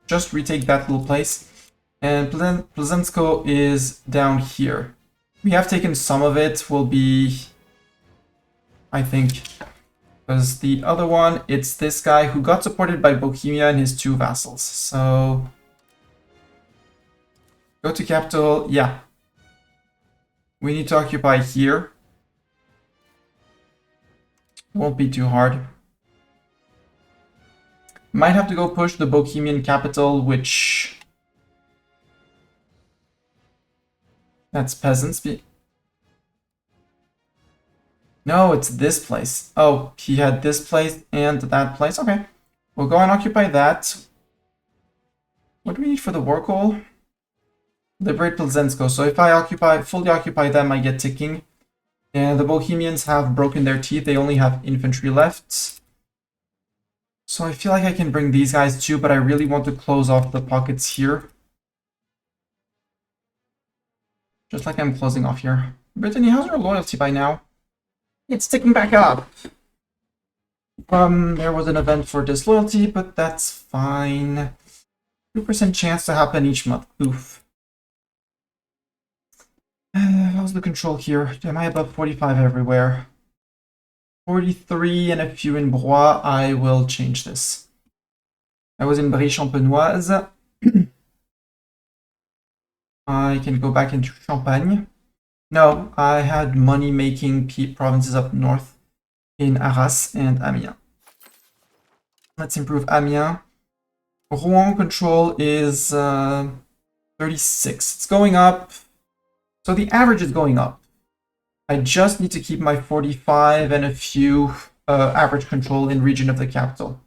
Just retake that little place. And Plzeňsko is down here. We have taken some of it. Will be, I think, because the other one, it's this guy who got supported by Bohemia and his 2 vassals. So, go to capital. Yeah. We need to occupy here. Won't be too hard. Might have to go push the Bohemian capital, which... That's peasants. No, it's this place. Oh, he had this place and that place. Okay. We'll go and occupy that. What do we need for the war goal? Liberate Plzeňsko. So if I fully occupy them, I get ticking. And the Bohemians have broken their teeth. They only have infantry left. So I feel like I can bring these guys too, but I really want to close off the pockets here. Just like I'm closing off here. Brittany, how's your loyalty by now? It's ticking back up. There was an event for disloyalty, but that's fine. 2% chance to happen each month. Oof. How's the control here? Am I above 45 everywhere? 43 and a few in Broye. I will change this. I was in Brie-Champenoise. I can go back into Champagne. No, I had money-making provinces up north in Arras and Amiens. Let's improve Amiens. Rouen control is 36. It's going up. So the average is going up. I just need to keep my 45 and a few average control in region of the capital.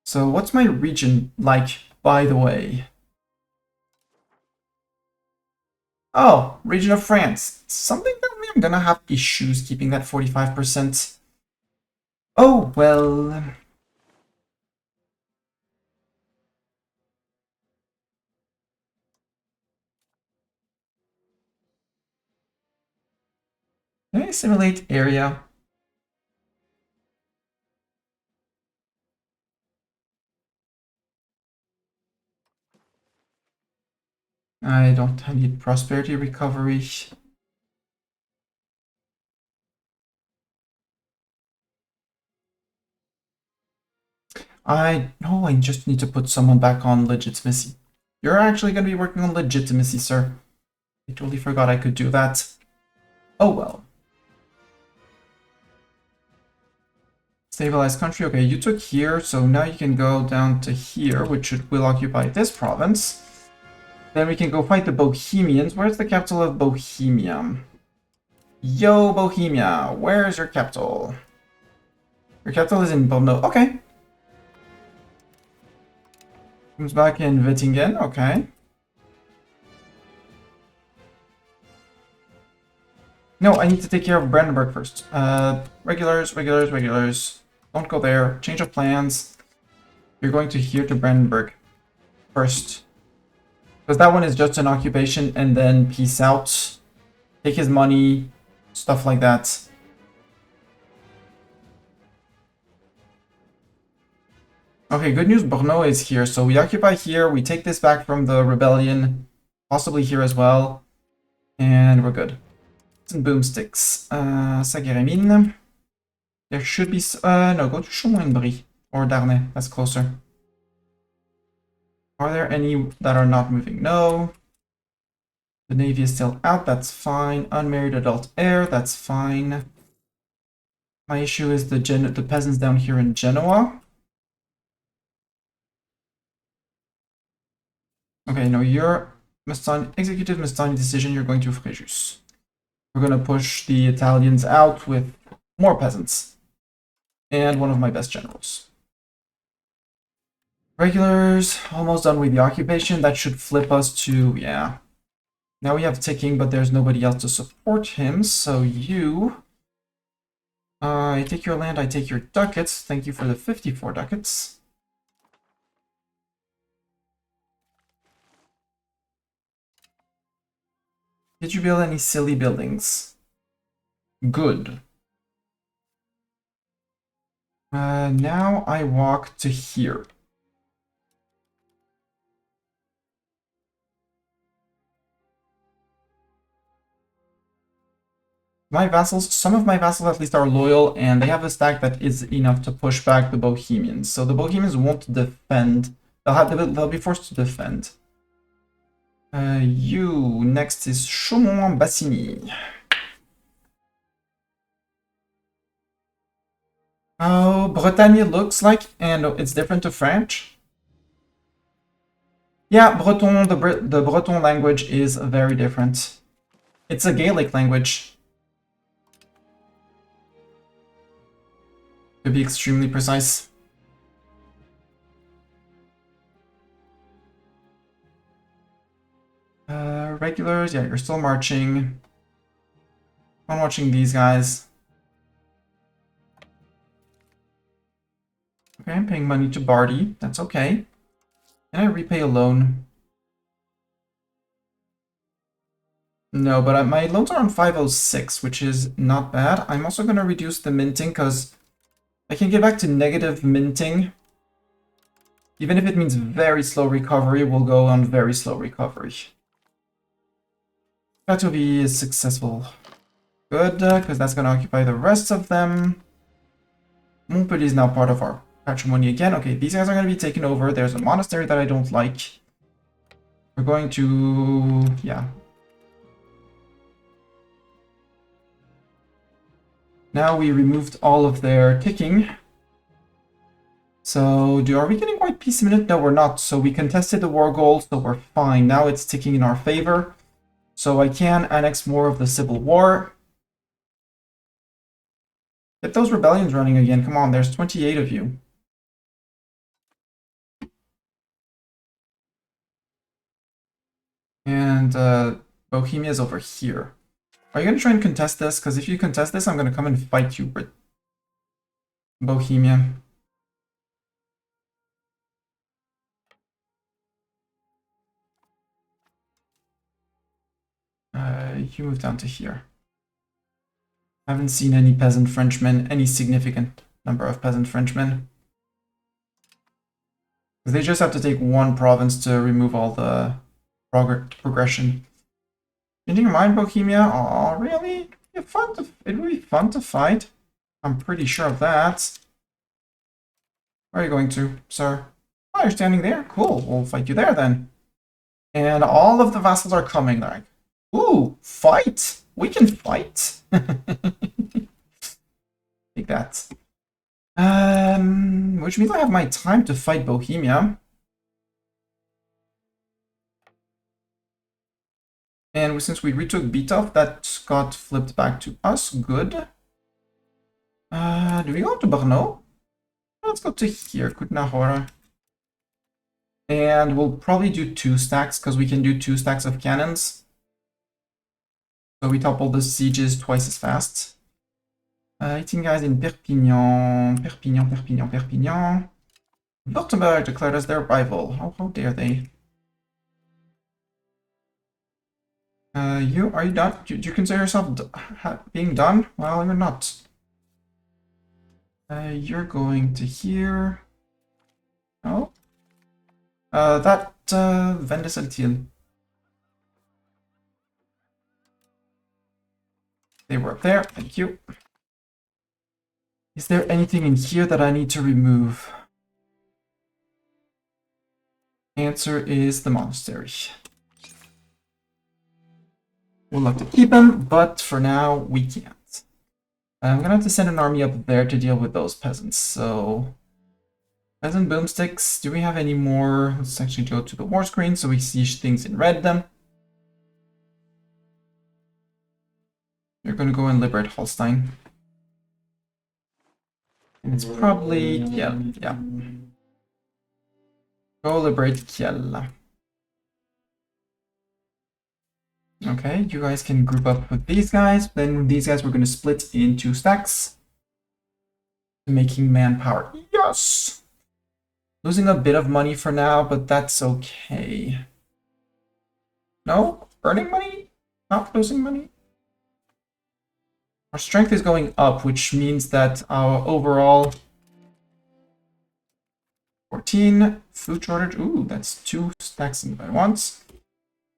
So what's my region like, by the way? Oh, region of France. Something that I'm gonna have issues keeping that 45%. Oh, well. Can I simulate area? I don't need prosperity recovery. I just need to put someone back on legitimacy. You're actually going to be working on legitimacy, sir. I totally forgot I could do that. Oh well. Stabilized country. Okay, you took here, so now you can go down to here, which will occupy this province. Then we can go fight the Bohemians. Where's the capital of Bohemia? Yo, Bohemia, where's your capital? Your capital is in Brno. Okay. Comes back in Wittingen. Okay. No, I need to take care of Brandenburg first. Regulars, regulars, regulars. Don't go there. Change of plans. You're going to here to Brandenburg first. Because that one is just an occupation and then peace out. Take his money. Stuff like that. Okay, good news, Brno is here. So we occupy here. We take this back from the rebellion. Possibly here as well. And we're good. Some boomsticks. Sageremin. There should be... no, go to Chaumont-en-Brie. Or Darnay. That's closer. Are there any that are not moving? No. The navy is still out. That's fine. Unmarried adult heir. That's fine. My issue is the peasants down here in Genoa. Okay, no, you're executive Mastani decision. You're going to Fréjus. We're going to push the Italians out with more peasants. And one of my best generals. Regulars, almost done with the occupation. That should flip us to, yeah. Now we have ticking, but there's nobody else to support him. So you... I take your land, I take your ducats. Thank you for the 54 ducats. Did you build any silly buildings? Good. Now I walk to here. My vassals, some of my vassals at least are loyal, and they have a stack that is enough to push back the Bohemians. So the Bohemians won't defend. They'll be forced to defend. You, next is Chaumont-en-Bassigny. Oh, Bretagne looks like, and it's different to French. Yeah, Breton, the Breton language is very different. It's a Gaelic language. To be extremely precise. Regulars, yeah, you're still marching. I'm watching these guys. Okay, I'm paying money to Barty. That's okay. Can I repay a loan? No, but my loans are on 506, which is not bad. I'm also going to reduce the minting because I can get back to negative minting. Even if it means very slow recovery, we'll go on very slow recovery. That will be successful. Good, because that's going to occupy the rest of them. Montpellier is now part of our patrimony again. Okay, these guys are going to be taken over. There's a monastery that I don't like. We're going to... yeah. Now we removed all of their ticking. So, are we getting white peace minute? No, we're not. So we contested the war goal, so we're fine. Now it's ticking in our favor. So I can annex more of the civil war. Get those rebellions running again. Come on, there's 28 of you. And Bohemia is over here. Are you going to try and contest this? Because if you contest this, I'm going to come and fight you. Bohemia. You move down to here. Haven't seen any peasant Frenchmen, any significant number of peasant Frenchmen. They just have to take one province to remove all the progression. Changing your mind, Bohemia? Oh, really? It would be fun to fight. I'm pretty sure of that. Where are you going to, sir? Oh, you're standing there? Cool, we'll fight you there then. And all of the vassals are coming, like, ooh, fight! We can fight! Take that. Which means I have my time to fight Bohemia. And since we retook Bitov, that got flipped back to us. Good. Do we go to Brno? Let's go to here, Kutnahora. And we'll probably do 2 stacks, because we can do 2 stacks of cannons. So we topple the sieges twice as fast. 18 guys in Perpignan. Perpignan. Württemberg declared us their rival. How dare they? Are you done? Do you consider yourself being done? Well, you're not. You're going to here. Oh. That Vendeseltil. They were up there. Thank you. Is there anything in here that I need to remove? Answer is the monastery. We'll have to keep him, but for now, we can't. I'm gonna have to send an army up there to deal with those peasants, so... Peasant boomsticks, do we have any more? Let's actually go to the war screen so we see things in red then. You're gonna go and liberate Holstein. And it's probably Kiel, yeah. Go liberate Kiel. Okay, you guys can group up with these guys. Then these guys we're going to split into stacks. Making manpower. Yes! Losing a bit of money for now, but that's okay. No? Earning money? Not losing money? Our strength is going up, which means that our overall 14 food shortage. Ooh, that's 2 stacks at once.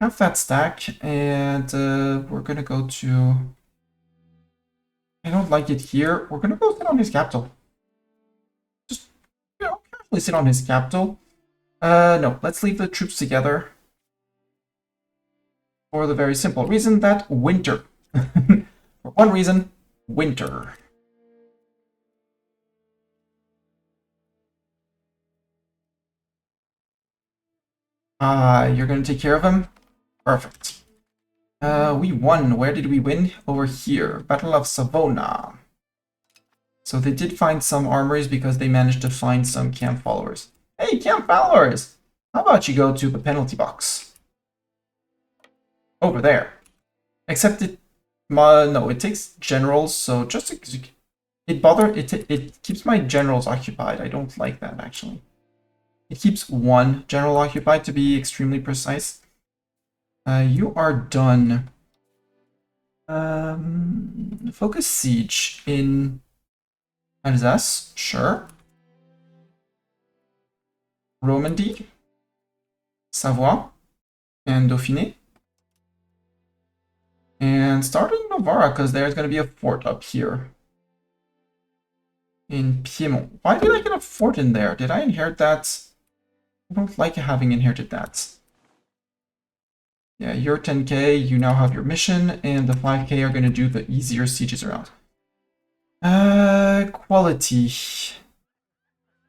Have that stack, and we're gonna go to... I don't like it here. We're gonna go sit on his capital. Just, carefully sit on his capital. No, let's leave the troops together. For the very simple reason that winter. For one reason, winter. You're gonna take care of him? Perfect. We won. Where did we win? Over here. Battle of Savona. So they did find some armories because they managed to find some camp followers. Hey, camp followers! How about you go to the penalty box? Over there. Except it... no, it takes generals, so just... It keeps my generals occupied. I don't like that, actually. It keeps 1 general occupied, to be extremely precise. You are done. Focus siege in Alsace, sure. Romandy, Savoie, and Dauphiné. And start in Novara, because there's going to be a fort up here. In Piedmont. Why did I get a fort in there? Did I inherit that? I don't like having inherited that. Yeah, you're 10k, you now have your mission, and the 5k are going to do the easier sieges around. Quality.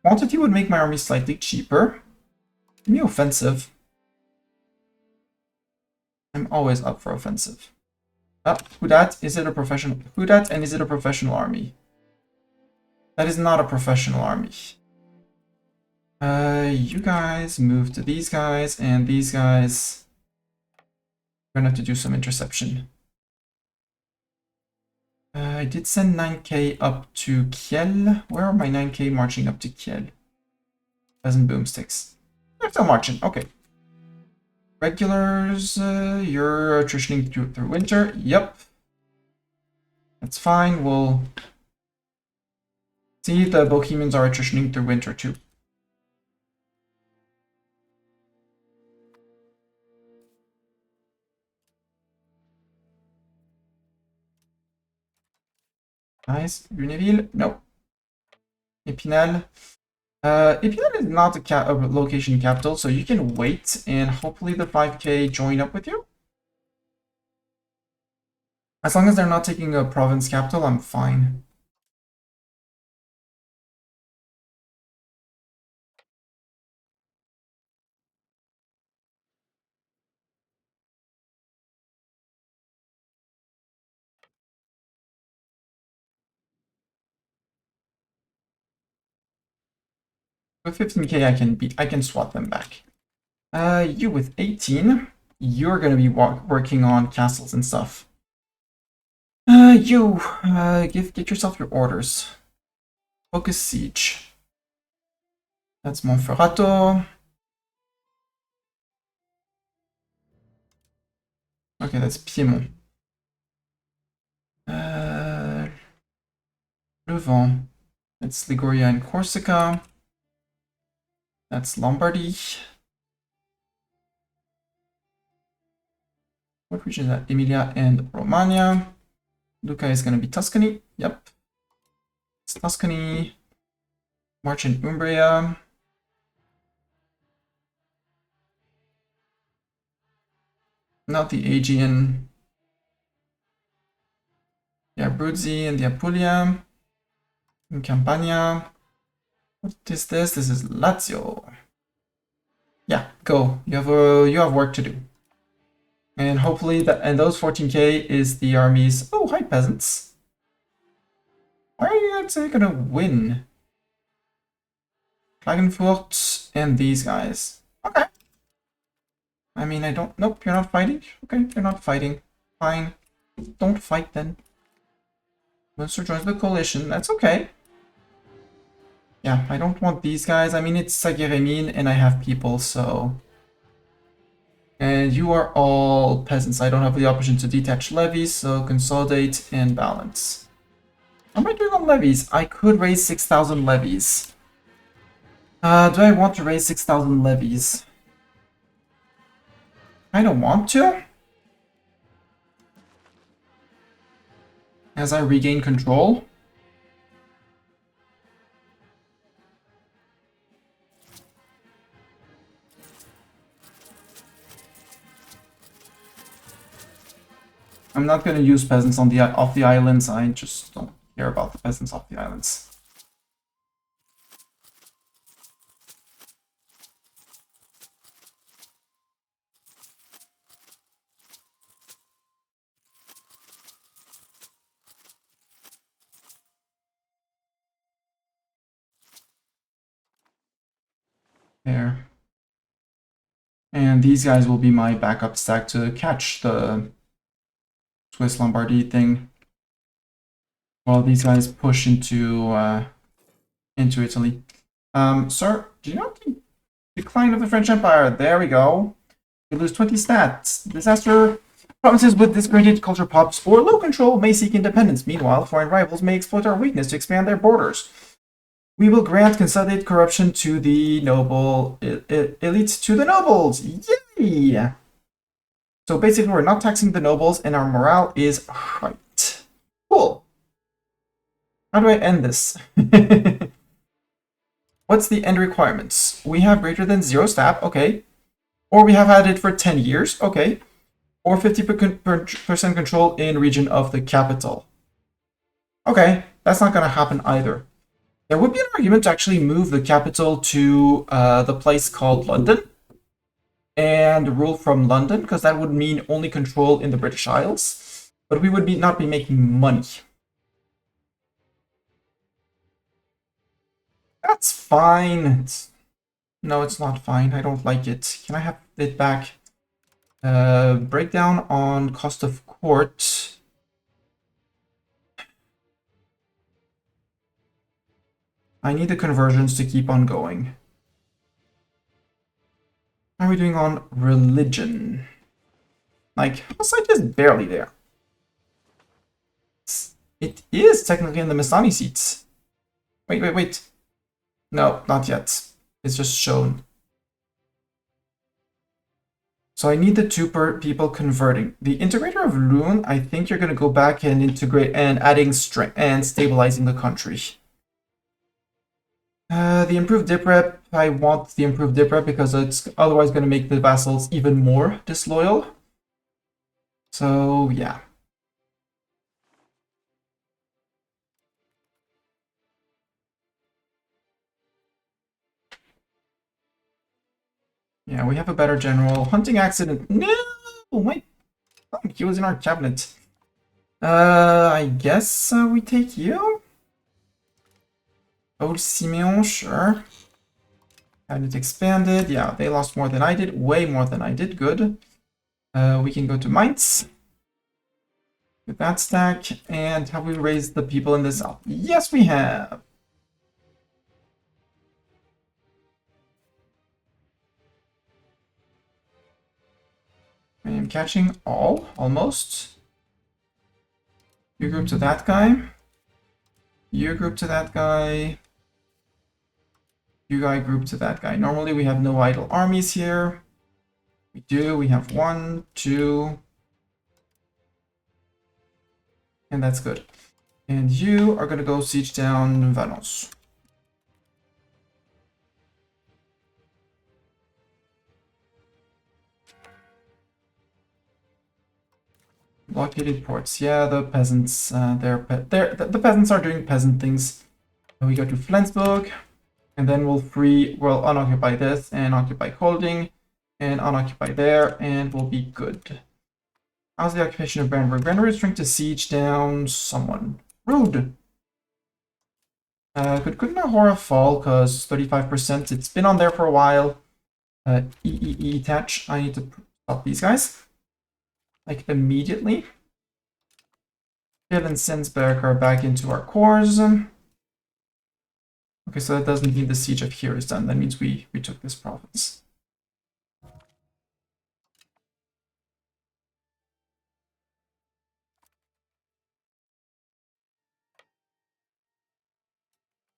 Quantity would make my army slightly cheaper. Give me offensive. I'm always up for offensive. Who dat? Is it a professional? Who dat? And is it a professional army? That is not a professional army. You guys move to these guys, and these guys... We're gonna have to do some interception. I did send 9k up to Kiel. Where are my 9k marching up to Kiel? Peasant boomsticks. They're still marching. Okay. Regulars, you're attritioning through winter. Yep. That's fine. We'll see the Bohemians are attritioning through winter too. Nice. Luneville? No. Epinal. Epinal is not a location capital, so you can wait and hopefully the 5k join up with you. As long as they're not taking a province capital, I'm fine. With 15k, I can swap them back. You with 18, you're gonna be working on castles and stuff. Get yourself your orders. Focus siege. That's Monferrato. Okay, that's Piedmont. Levant. That's Liguria and Corsica. That's Lombardy. What region is that? Emilia and Romagna. Lucca is going to be Tuscany. Yep. It's Tuscany. March in Umbria. Not the Aegean. The Abruzzi and the Apulia. In Campania. What is this? This is Lazio. Yeah, go. You have work to do. And hopefully and those 14k is the armies. Oh, hi peasants. Why are you guys gonna win? Klagenfurt and these guys. Okay. I mean, I don't... Nope, you're not fighting? Okay, you're not fighting. Fine. Don't fight then. Munster joins the coalition. That's okay. Yeah, I don't want these guys. I mean, it's Sageremin and I have people, so... And you are all peasants. I don't have the option to detach levies, so consolidate and balance. How am I doing on levies? I could raise 6,000 levies. Do I want to raise 6,000 levies? I don't want to. As I regain control. I'm not going to use peasants on off the islands. I just don't care about the peasants off the islands. There. And these guys will be my backup stack to catch the Swiss Lombardy thing. While these guys push into Italy. Sir, do you know the decline of the French Empire? There we go. You lose 20 stats. Disaster. Provinces with discredited culture pops or low control may seek independence. Meanwhile, foreign rivals may exploit our weakness to expand their borders. We will grant consolidated corruption to the noble elite to the nobles. Yay! So basically, we're not taxing the nobles, and our morale is right. Cool. How do I end this? What's the end requirements? We have greater than 0 stat, okay. Or we have had it for 10 years, okay. Or 50% control in region of the capital. Okay, that's not going to happen either. There would be an argument to actually move the capital to the place called London and rule from London, because that would mean only control in the British Isles, but we would not be making money. That's fine. No, it's not fine. I don't like it. Can I have it back? Breakdown on cost of court. I need the conversions to keep on going. How are we doing on religion? Like, homicide is barely there. It is technically in the Masani seats. Wait. No, not yet. It's just shown. So I need the two people converting. The integrator of Loon, I think you're going to go back and integrate and adding strength and stabilizing the country. The improved dip rep, I want the improved dip rep because it's otherwise going to make the vassals even more disloyal. So, yeah. Yeah, we have a better general. Hunting accident. No! Wait. He was in our cabinet. I guess we take you? Old Simeon, sure. Cabinet expanded. Yeah, they lost more than I did. Way more than I did. Good. We can go to Mainz. With that stack. And have we raised the people in the south? Yes, we have. I am catching all, almost. You group to that guy. You group to that guy. You guy group to that guy. Normally we have no idle armies here. We do. We have 1, 2. And that's good. And you are going to go siege down Valence. Blockaded ports. Yeah, the peasants. The peasants are doing peasant things. And we go to Flensburg. And then we'll unoccupy this and occupy Holding. And unoccupy there. And we'll be good. How's the occupation of Brandenburg? Brandenburg is trying to siege down someone. Rude. Could Nahora fall? Because 35%. It's been on there for a while. Attach. I need to stop these guys. Like, immediately. Kill and Sensberg are back into our cores. Okay, so that doesn't mean the siege of here is done. That means we took this province.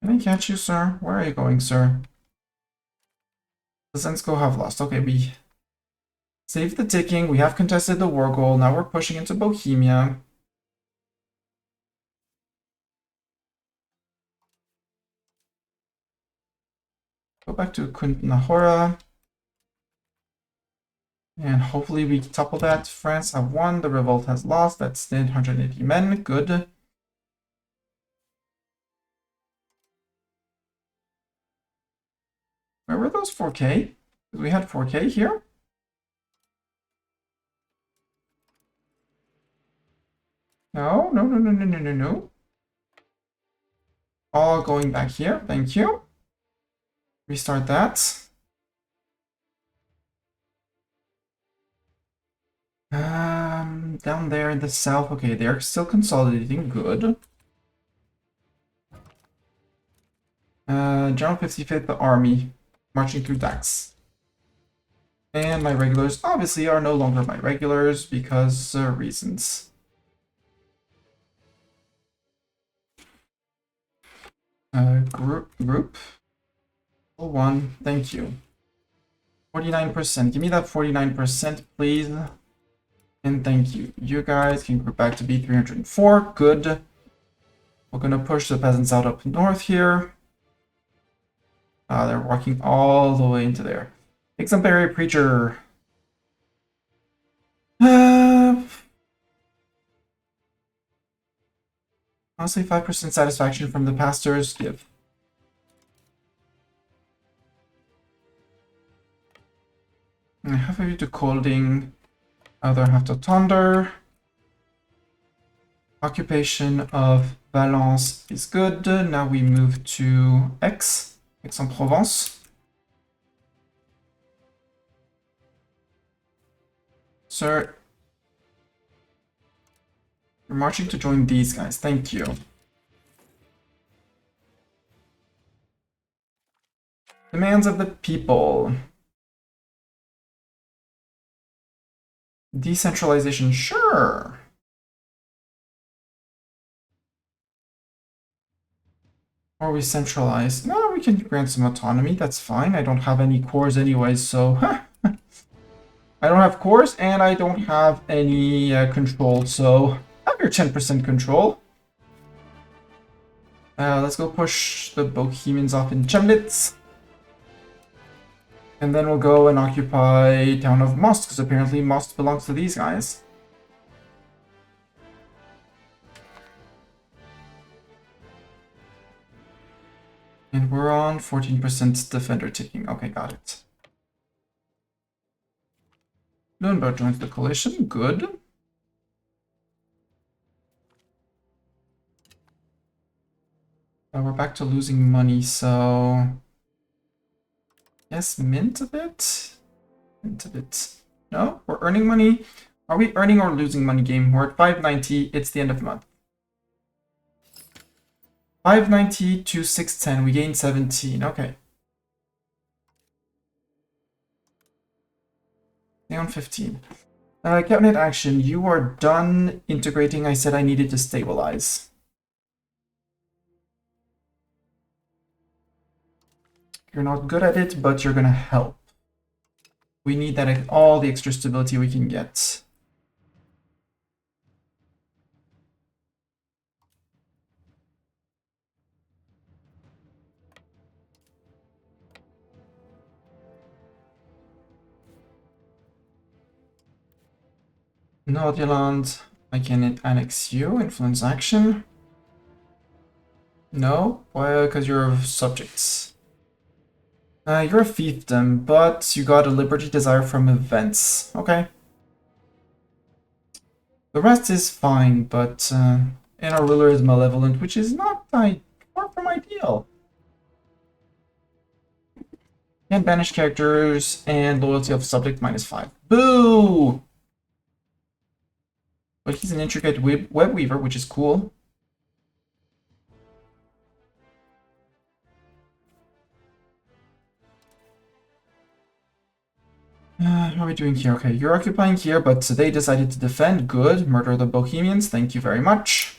Can I catch you, sir? Where are you going, sir? The Zensko have lost. Okay, we saved the ticking. We have contested the war goal. Now we're pushing into Bohemia. Go back to Nahora. And hopefully we topple that. France have won. The revolt has lost. That's 180 men. Good. Where were those 4K? We had 4K here? No. All going back here. Thank you. Restart that. Down there in the south. Okay, they're still consolidating. Good. General 55th Army marching through Dax. And my regulars obviously are no longer my regulars because reasons. Group. 1, thank you. 49%. Give me that 49%, please. And thank you. You guys can group back to B304. Good. We're gonna push the peasants out up north here. They're walking all the way into there. Exemplary Preacher. Honestly, 5% satisfaction from the pastors. Give. Half of you to Colding. Other half to Tonder. Occupation of Valence is good. Now we move to Aix-en-Provence. Sir, you're marching to join these guys. Thank you. Demands of the people. Decentralization, sure. Or we centralize. No, we can grant some autonomy, that's fine. I don't have any cores anyways, so... I don't have cores, and I don't have any control, so... Have your 10% control. Let's go push the Bohemians off in Chemnitz. And then we'll go and occupy town of Most, because apparently Most belongs to these guys. And we're on 14% defender taking. Okay, got it. Nürnberg joins the coalition. Good. We're back to losing money, so... Yes, mint a bit? Mint a bit. No? We're earning money? Are we earning or losing money game? We're at 590. It's the end of the month. 590 to 610. We gained 17. Okay. Down 15. Cabinet action. You are done integrating. I said I needed to stabilize. You're not good at it, but you're gonna help. We need that all the extra stability we can get. Nordirland, I can annex you, influence action. No? Why? Because you're subjects. You're a fiefdom, but you got a liberty desire from events. Okay. The rest is fine, but and our ruler is malevolent, which is not far from ideal. Can banish characters and loyalty of subject -5. Boo! But he's an intricate web weaver, which is cool. How are we doing here? Okay, you're occupying here, but they decided to defend. Good. Murder the Bohemians. Thank you very much.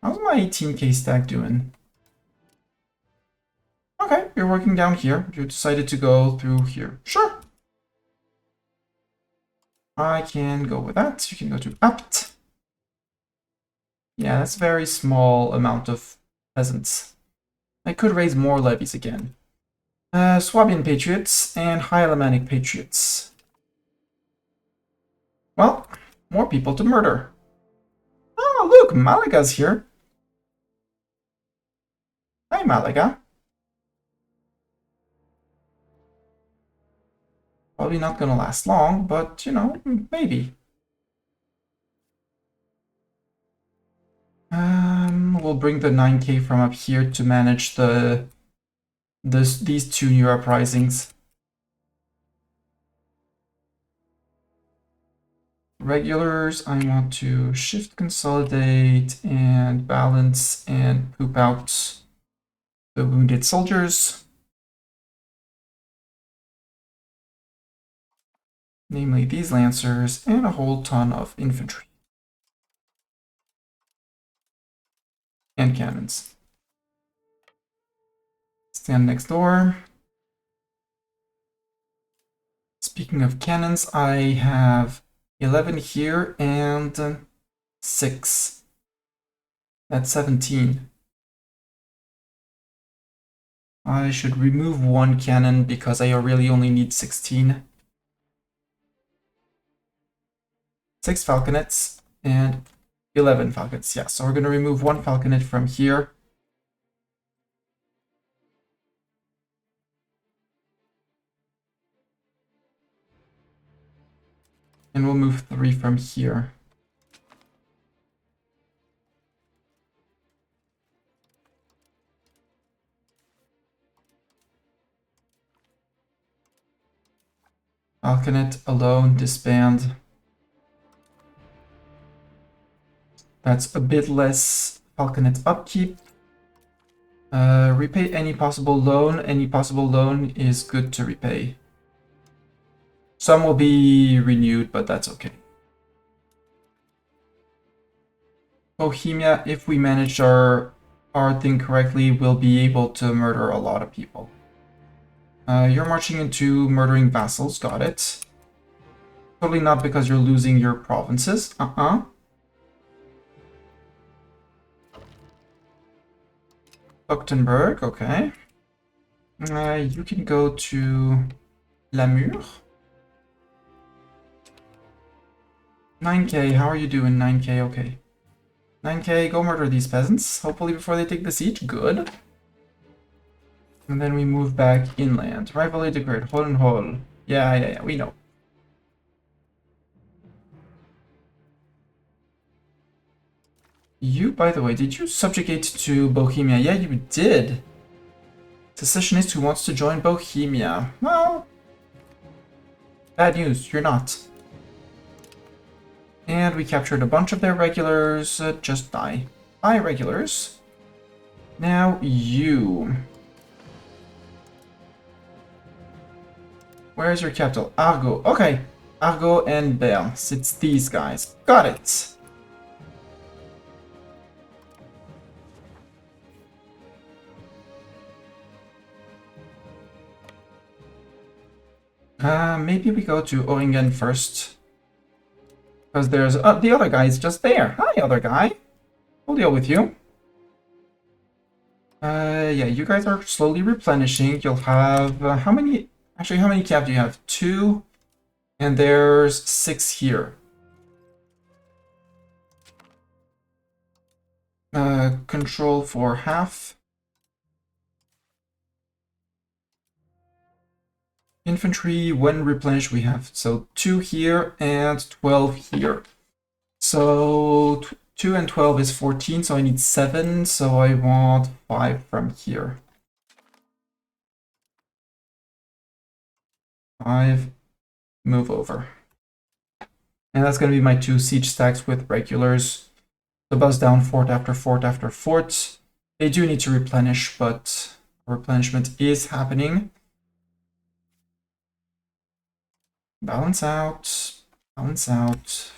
How's my 18k stack doing? Okay, you're working down here. You decided to go through here. Sure. I can go with that. You can go to Apt. Yeah, that's a very small amount of peasants. I could raise more levies again. Swabian Patriots and High Alemannic Patriots. Well, more people to murder. Oh, look, Malaga's here. Hi, Malaga. Probably not gonna last long, but, you know, maybe. We'll bring the 9k from up here to manage these two new uprisings. Regulars, I want to shift, consolidate, and balance, and poop out the wounded soldiers. Namely these lancers and a whole ton of infantry. And cannons. Stand next door. Speaking of cannons, I have 11 here and 6. That's 17. I should remove one cannon because I really only need 16. 6 falconets and 11 falcons. Yeah, so we're going to remove one falconet from here. And we'll move 3 from here. Falconet alone, disband. That's a bit less falconet upkeep. Repay any possible loan. Any possible loan is good to repay. Some will be renewed, but that's okay. Bohemia, if we manage our thing correctly, will be able to murder a lot of people. You're marching into murdering vassals, got it. Totally not because you're losing your provinces. Luxembourg, okay. You can go to Lamur. 9k, how are you doing? 9k, okay. 9k, go murder these peasants, hopefully before they take the siege. Good. And then we move back inland. Rivalry declared. Hohenhol. Yeah, we know. You, by the way, did you subjugate to Bohemia? Yeah, you did. Secessionist who wants to join Bohemia. Well, bad news, you're not. And we captured a bunch of their regulars. Just die. Bye, regulars. Now you. Where's your capital? Argo. Okay. Argo and Bels. It's these guys. Got it. Maybe we go to Oringen first. Because there's... the other guy is just there. Hi, other guy. We'll deal with you. Yeah, you guys are slowly replenishing. You'll have... how many... Actually, how many cap do you have? 2. And there's 6 here. Control for half. Infantry, when replenished, we have so 2 here and 12 here. So 2 and 12 is 14, so I need 7, so I want 5 from here. 5, move over. And that's going to be my 2 siege stacks with regulars. So buzz down fort after fort after fort. They do need to replenish, but replenishment is happening. Balance out. Balance out.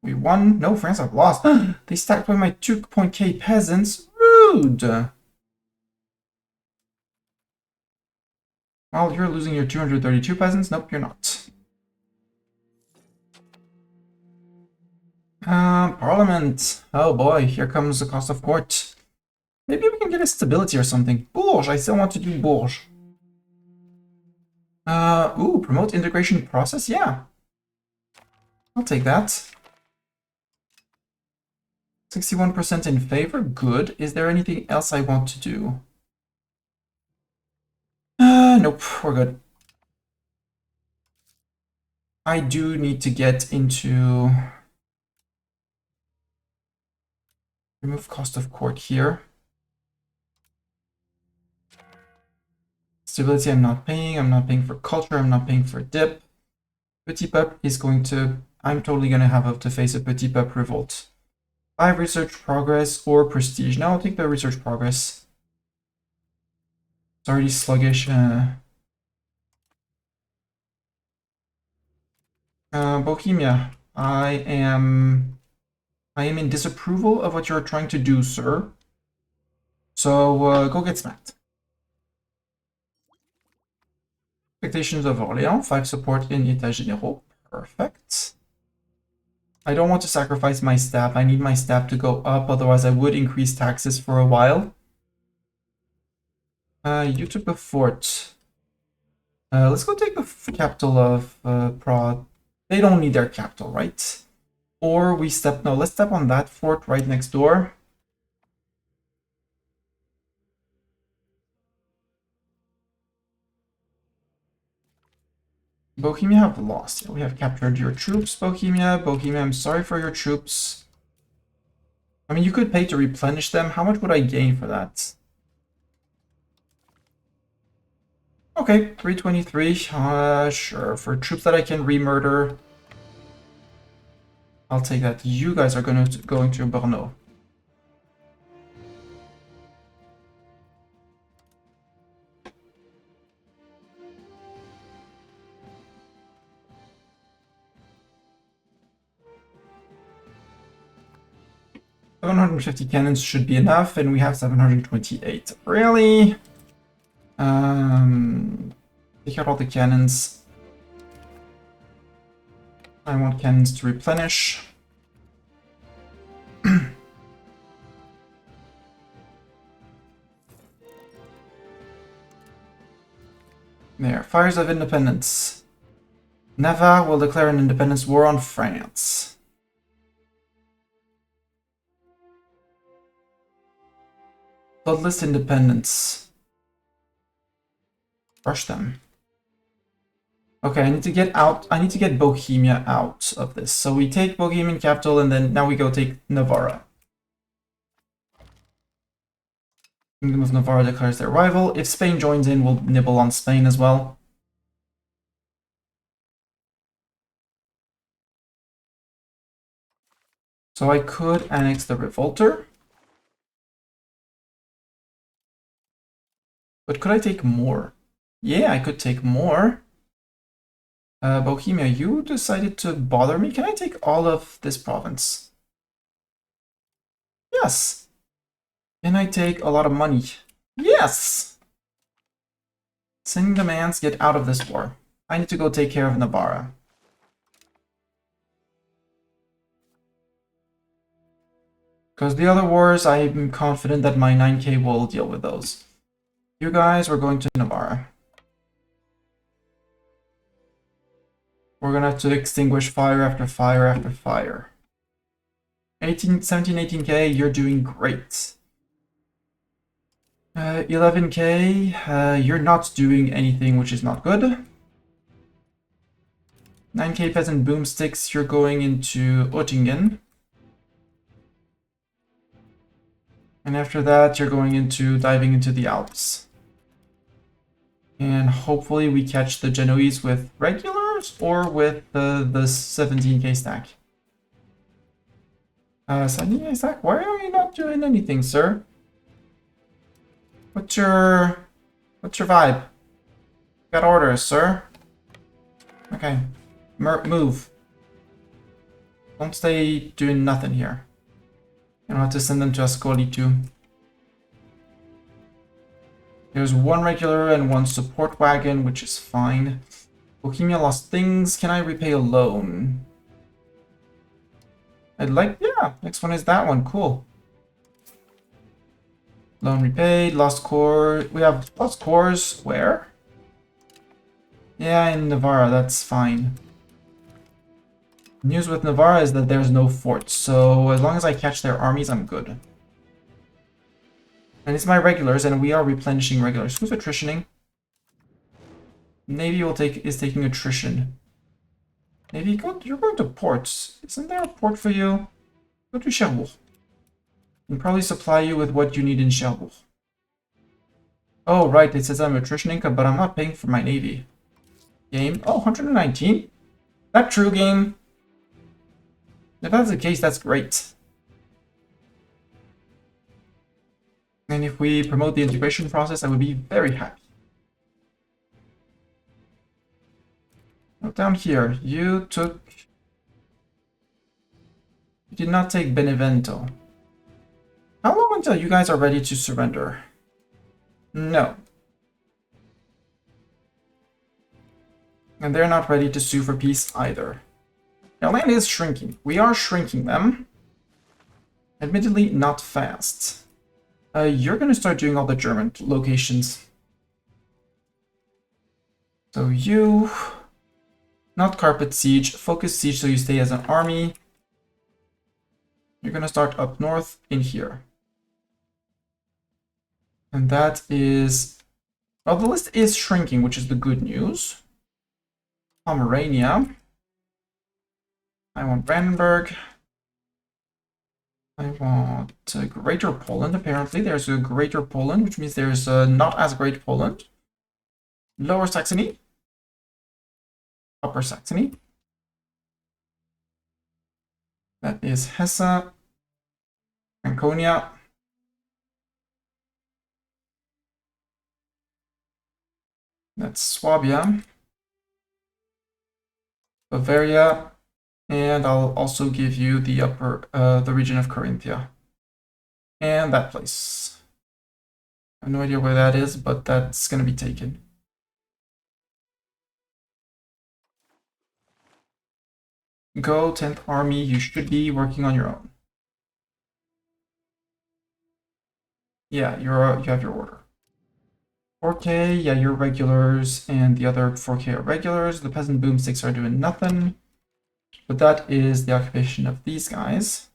We won. No, France have lost. They stacked by my 2.k peasants. Rude. Well, you're losing your 232 peasants. Nope, you're not. Parliament. Oh boy, here comes the cost of court. Maybe we can get a stability or something. Bourges, I still want to do Bourges. Ooh, promote integration process? Yeah. I'll take that. 61% in favor, good. Is there anything else I want to do? Nope, we're good. I do need to get into... remove cost of court here. Stability I'm not paying for culture, I'm not paying for dip. Petit Peuple is going to... I'm totally going to have to face a Petit Peuple revolt. 5 research progress or prestige. Now I'll take the research progress. It's already sluggish. Bohemia, I am in disapproval of what you're trying to do, sir. So go get smacked. Expectations of Orléans, 5 support in États Généraux. Perfect. I don't want to sacrifice my staff. I need my staff to go up, otherwise I would increase taxes for a while. You took the fort. Let's go take the capital of Prague. They don't need their capital, right? Or we step... no, let's step on that fort right next door. Bohemia have lost. Yeah, we have captured your troops, Bohemia. Bohemia, I'm sorry for your troops. I mean, you could pay to replenish them. How much would I gain for that? Okay, 323. Sure. For troops that I can remurder, I'll take that. You guys are going to Brno. 750 cannons should be enough, and we have 728. Really? Take out all the cannons. I want cannons to replenish. There, Fires of Independence. Navarre will declare an independence war on France. Bloodless independence. Rush them. Okay, I need to get out. I need to get Bohemia out of this. So we take Bohemian capital, and then now we go take Navarra. Kingdom of Navarra declares their rival. If Spain joins in, we'll nibble on Spain as well. So I could annex the Revolter. But could I take more? Yeah, I could take more. Bohemia, you decided to bother me. Can I take all of this province? Yes. Can I take a lot of money? Yes. Sending demands, get out of this war. I need to go take care of Navarra. Because the other wars, I'm confident that my 9k will deal with those. You guys, we're going to Navarra. We're gonna have to extinguish fire after fire after fire. 17, 18k, you're doing great. 11k, you're not doing anything, which is not good. 9k peasant boomsticks, you're going into Oettingen. And after that, you're going into diving into the Alps. And hopefully we catch the Genoese with regulars or with the 17k stack. 17k stack? Why are you not doing anything, sir? What's your vibe? Got orders, sir. Okay. Move. Don't stay doing nothing here. You don't have to send them to Ascoli too. There's one regular and one support wagon, which is fine. Bohemia lost things. Can I repay a loan? I'd like, yeah, next one is that one. Cool. Loan repaid, lost core. We have lost cores. Where? Yeah, in Navarra, that's fine. News with Navarra is that there's no fort, so as long as I catch their armies, I'm good. And it's my regulars, and we are replenishing regulars. Who's attritioning? Navy is taking attrition. Navy, you're going to ports. Isn't there a port for you? Go to Cherbourg. And probably supply you with what you need in Cherbourg. Oh, right, it says I'm attritioning, but I'm not paying for my navy. Game. Oh, 119? That true, game? If that's the case, that's great. And if we promote the integration process, I would be very happy. Now down here, you did not take Benevento. How long until you guys are ready to surrender? No. And they're not ready to sue for peace either. Their land is shrinking. We are shrinking them. Admittedly, not fast. You're going to start doing all the German locations. So you... Not carpet siege, focus siege so you stay as an army. You're going to start up north in here. And that is... Well, the list is shrinking, which is the good news. Pomerania. I want Brandenburg. I want Greater Poland, apparently. There's a Greater Poland, which means there's not as great Poland. Lower Saxony. Upper Saxony. That is Hesse. Franconia. That's Swabia. Bavaria. And I'll also give you the the region of Carinthia. And that place. I have no idea where that is, but that's gonna be taken. Go, 10th Army, you should be working on your own. Yeah, you have your order. 4K, yeah, you're regulars, and the other 4K are regulars. The peasant boomsticks are doing nothing. But that is the occupation of these guys.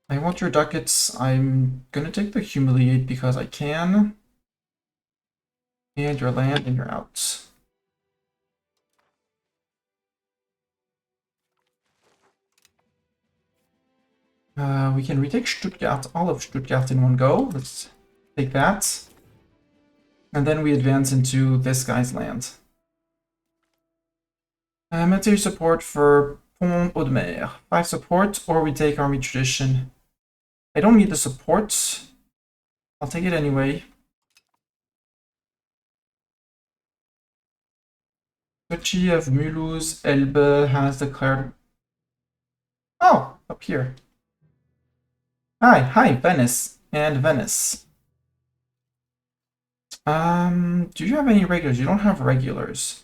I want your ducats. I'm gonna take the humiliate because I can. And your land, and you're out. We can retake Stuttgart, all of Stuttgart in one go. Let's take that. And then we advance into this guy's land. Military support for Pont-Audemer. 5 support, or we take army tradition. I don't need the support. I'll take it anyway. Duchy of Mulhouse, Elbe has declared... Oh, up here. Hi, Venice and Venice. Do you have any regulars? You don't have regulars.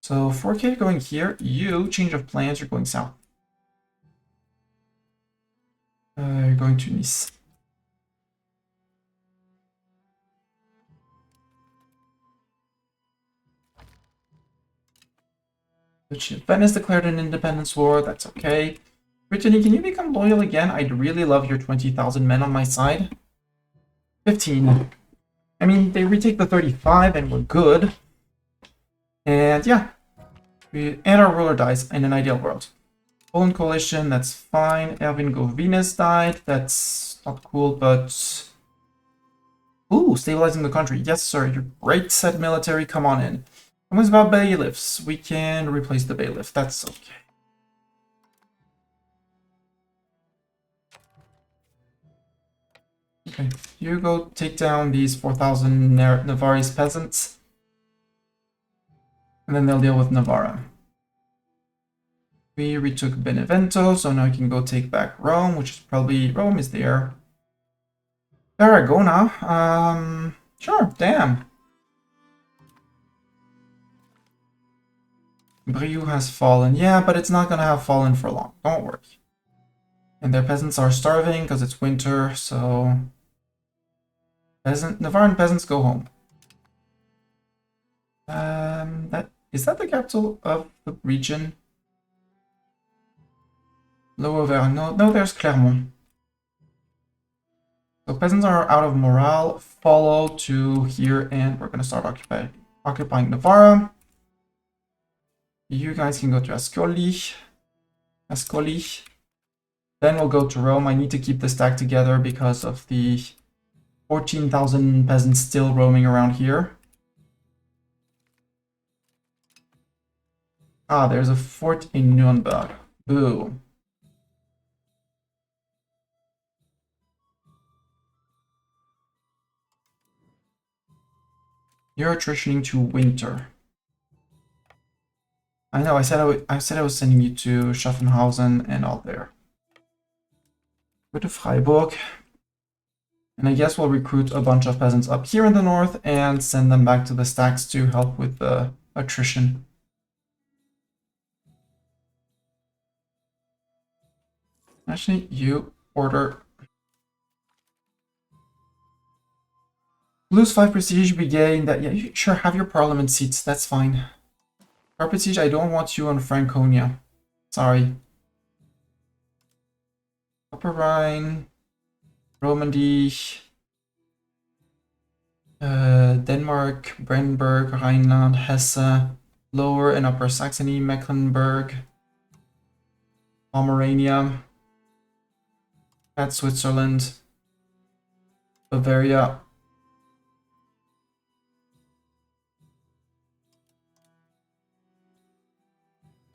So 4K going here. You, change of plans, you're going south. You're going to Nice. Venice declared an independence war. That's okay. Brittany, can you become loyal again? I'd really love your 20,000 men on my side. 15. I mean, they retake the 35 and we're good. And yeah. And our ruler dies in an ideal world. Poland coalition, that's fine. Erwin Govinus died. That's not cool, but... Ooh, stabilizing the country. Yes, sir. You're great set military. Come on in. What about bailiffs? We can replace the bailiff. That's okay. Okay, you go take down these 4,000 Navarrese peasants. And then they'll deal with Navarra. We retook Benevento, so now we can go take back Rome, which is probably... Rome is there. Tarragona? Sure, damn. Briou has fallen. Yeah, but it's not gonna have fallen for long. Don't worry. And their peasants are starving because it's winter, so... Navarran peasants go home. Is that the capital of the region? Low Auvergne. No, there's Clermont. So peasants are out of morale. Follow to here, and we're gonna start occupying Navarra. You guys can go to Ascoli. Then we'll go to Rome. I need to keep the stack together because of the 14,000 peasants still roaming around here. Ah, there's a fort in Nuremberg. Boo. You're attritioning to winter. I know, I said I was sending you to Schaffenhausen and all there. Go to Freiburg. And I guess we'll recruit a bunch of peasants up here in the north and send them back to the stacks to help with the attrition. Actually, you order... Lose 5 prestige, we gain that. Yeah, you sure have your parliament seats, that's fine. Carpet siege, I don't want you on Franconia. Sorry. Upper Rhine, Romandy, Denmark, Brandenburg, Rhineland, Hesse, Lower and Upper Saxony, Mecklenburg, Pomerania, that's Switzerland, Bavaria.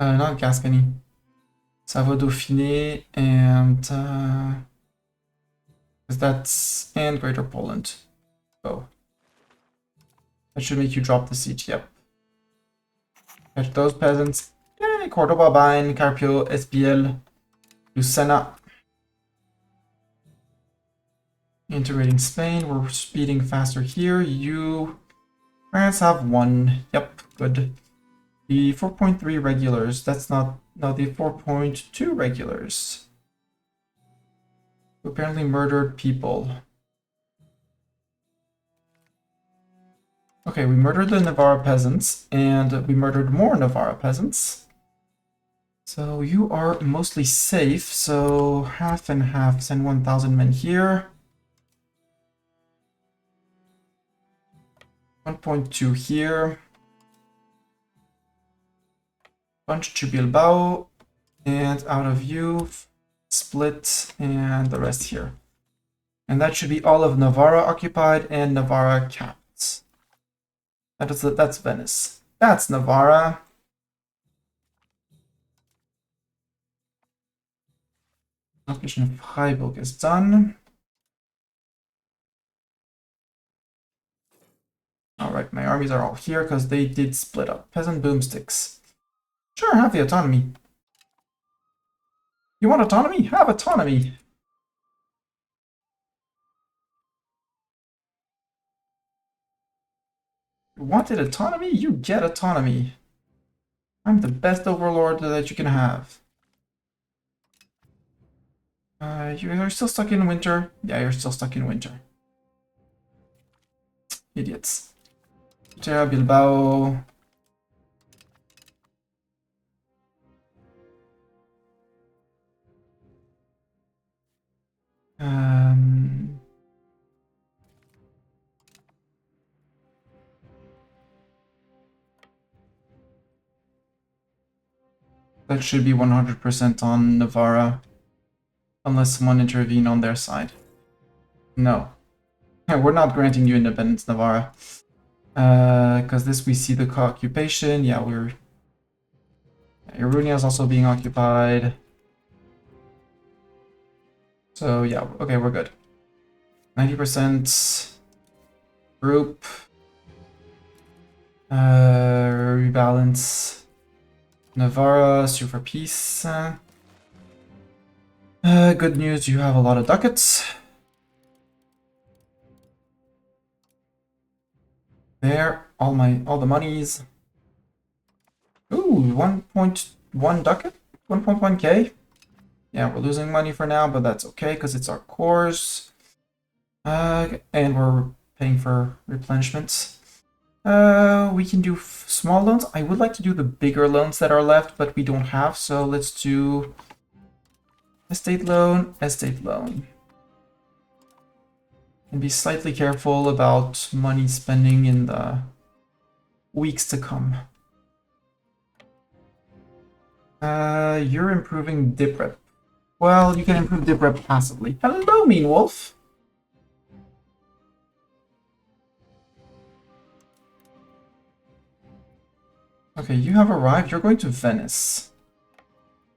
Not Gascony. Savoie Dauphiné and that's and Greater Poland. Oh. That should make you drop the siege, yep. Catch those peasants. Yay, Cordoba, Bain, Carpio, SPL, Lucena. Integrating Spain, we're speeding faster here. France have 1. Yep, good. The 4.3 regulars, that's not, no, the 4.2 regulars. Who apparently murdered people. Okay, we murdered the Navarra peasants, and we murdered more Navarra peasants. So you are mostly safe, so half and half, send 1,000 men here. 1.2 here. Bunch to Bilbao, and out of you, split, and the rest here. And that should be all of Navarra occupied and Navarra capped. That's Venice. That's Navarra. Occupation of Freiburg is done. Alright, my armies are all here because they did split up. Peasant boomsticks. Sure, have the autonomy. You want autonomy? Have autonomy. You wanted autonomy? You get autonomy. I'm the best overlord that you can have. You're still stuck in winter? Yeah, you're still stuck in winter. Idiots. Terra, Bilbao. That should be 100% on Navarra. Unless someone intervene on their side. No. We're not granting you independence, Navarra. Because this we see the occupation. Yeah, we're... Irunia is also being occupied. So yeah, okay, we're good. 90% group. Rebalance. Navarra, sue for peace. Good news, you have a lot of ducats. There, all the monies. Ooh, 1.1 ducat? 1.1k? Yeah, we're losing money for now, but that's okay, because it's our cores. And we're paying for replenishments. We can do small loans. I would like to do the bigger loans that are left, but we don't have, so let's do estate loan, estate loan. And be slightly careful about money spending in the weeks to come. You're improving dip rep. Well, you can improve dip rep passively. Hello, Mean Wolf. Okay, you have arrived. You're going to Venice.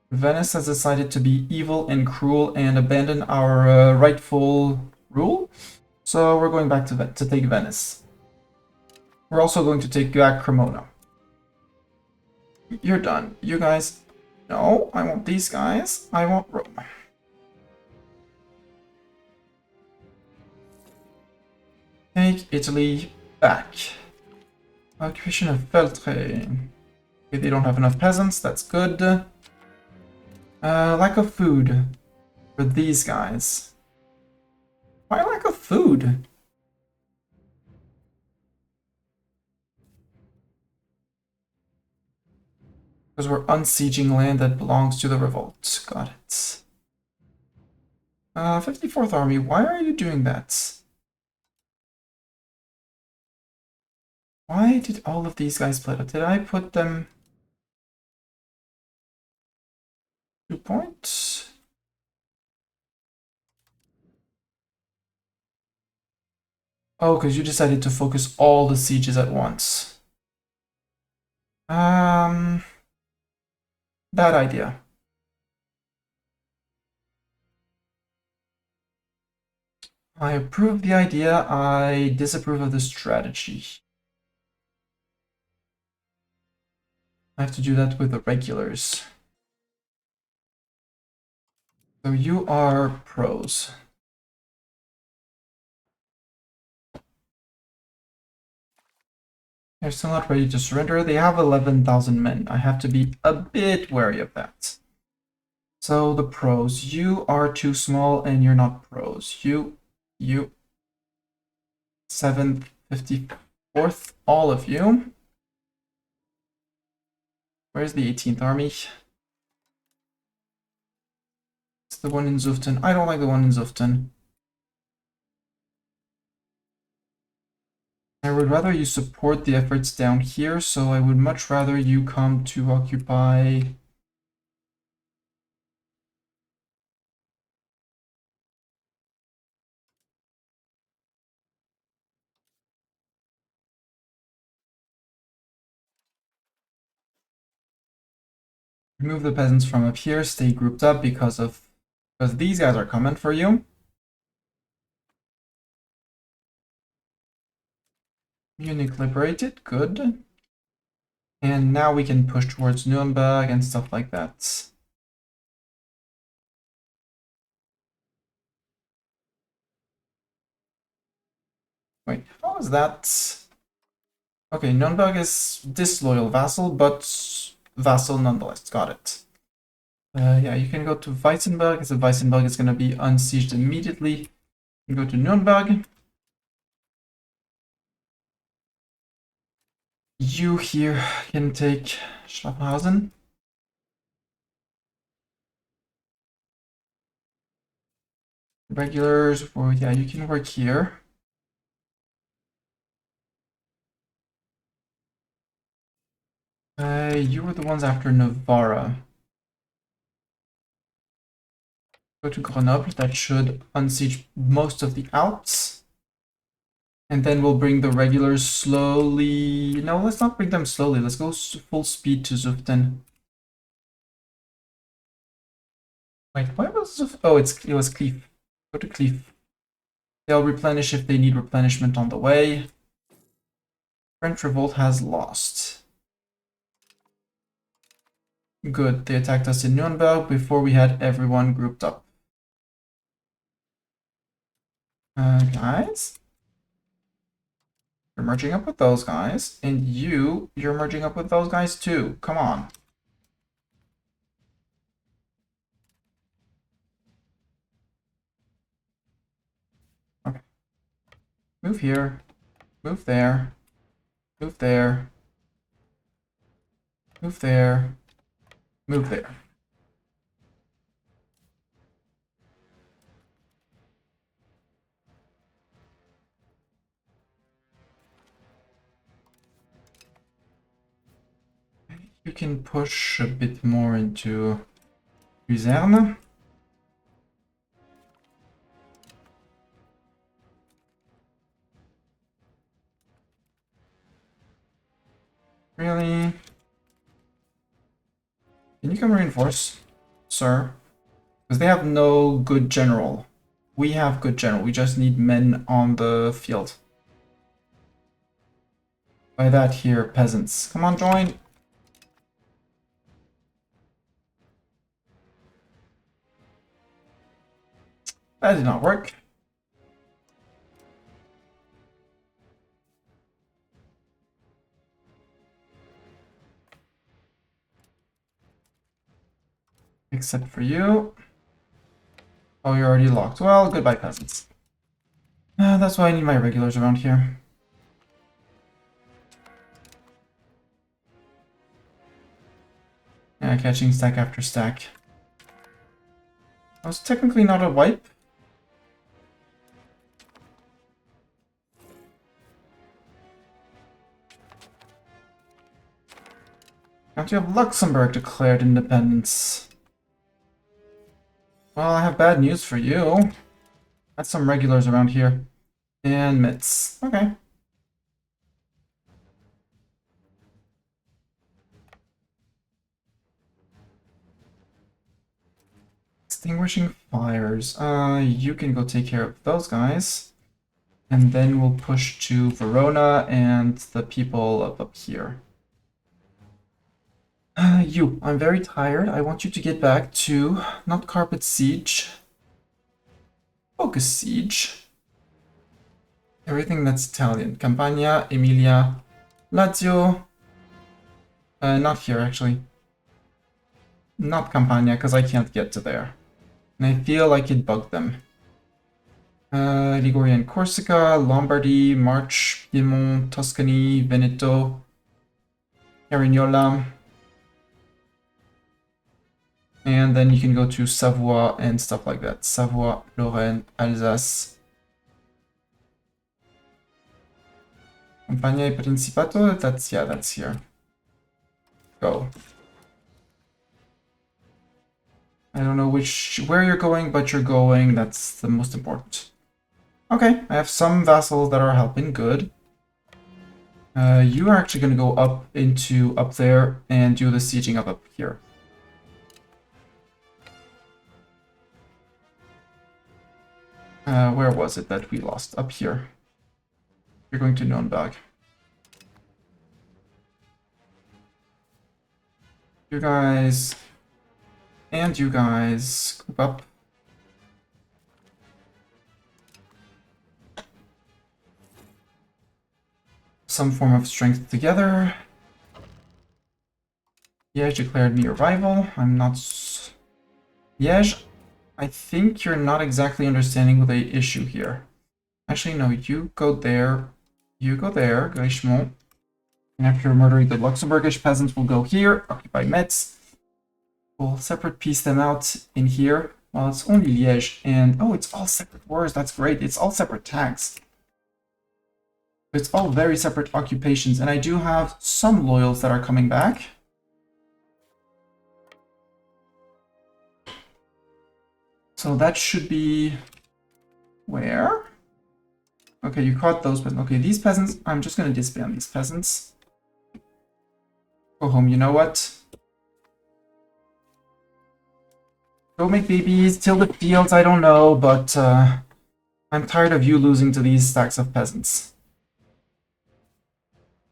Venice has decided to be evil and cruel and abandon our rightful rule. So we're going back to take Venice. We're also going to take back Cremona. You're done. You guys... No, I want these guys. I want Rome. Take Italy back. Occupation of Feltre. Okay, they don't have enough peasants, that's good. Lack of food for these guys. Why lack of food? Because we're unsieging land that belongs to the revolt. Got it. 54th Army, why are you doing that? Why did all of these guys split up? Did I put them... 2 points? Oh, because you decided to focus all the sieges at once. Bad idea. I approve the idea, I disapprove of the strategy. I have to do that with the regulars. So you are pros. They're still not ready to surrender. They have 11,000 men. I have to be a bit wary of that. So the pros. You are too small and you're not pros. You. 7th, 54th, all of you. Where's the 18th army? It's the one in Zuften. I don't like the one in Zuften. I would rather you support the efforts down here, so I would much rather you come to occupy... Remove the peasants from up here, stay grouped up because these guys are coming for you. Munich liberated, good. And now we can push towards Nuremberg and stuff like that. Wait, how is that? Okay, Nuremberg is disloyal vassal, but vassal nonetheless. Got it. Yeah, you can go to Weissenberg. So Weissenberg is going to be unsieged immediately. You go to Nuremberg. You here can take Schlafhausen. Regulars, well, yeah, you can work here. You were the ones after Navarra. Go to Grenoble. That should unsiege most of the Alps. And then we'll bring the regulars slowly. No, let's not bring them slowly. Let's go full speed to Zuften. Wait, why was Zuften? Oh, it was Cleef. Go to Cleef. They'll replenish if they need replenishment on the way. French revolt has lost. Good, they attacked us in Nuremberg before we had everyone grouped up. Guys? You're merging up with those guys, and you're merging up with those guys too. Come on. Okay. Move here. Move there. Move there. Move there. Move there. You can push a bit more into Luzerne. Really? Can you come reinforce, sir? Because they have no good general. We have good general. We just need men on the field. By that here, peasants. Come on, join. That did not work. Except for you. Oh, you're already locked. Well, goodbye, peasants. That's why I need my regulars around here. Yeah, catching stack after stack. That was technically not a wipe. County of Luxembourg declared independence. Well, I have bad news for you. Got some regulars around here. And mitts. Okay. Extinguishing fires. You can go take care of those guys. And then we'll push to Verona and the people up here. I'm very tired. I want you to get back to not Carpet Siege. Focus Siege. Everything that's Italian. Campania, Emilia, Lazio. Not here, actually. Not Campania, because I can't get to there. And I feel like it bugged them. Liguria and Corsica, Lombardy, March, Piedmont, Tuscany, Veneto, Carignola. And then you can go to Savoie and stuff like that. Savoie, Lorraine, Alsace. Campania e Principato, that's here. Go. I don't know where you're going, but you're going. That's the most important. Okay, I have some vassals that are helping. Good. You are actually going to go up there and do the sieging up here. Where was it that we lost? Up here. You're going to Nürnberg. You guys and you guys group up. Some form of strength together. Liège declared me a rival. I'm not... Liège, I think you're not exactly understanding the issue here. Actually, no, you go there. You go there, Richemont. And after murdering the Luxembourgish peasants, we'll go here, occupy Metz. We'll separate piece them out in here. Well, it's only Liège, and oh, it's all separate wars. That's great. It's all separate tags. It's all very separate occupations, and I do have some loyals that are coming back. So that should be... Where? Okay, you caught those peasants. Okay, these peasants, I'm just going to disband these peasants. Go home, you know what? Go make babies, till the fields, I don't know, but I'm tired of you losing to these stacks of peasants.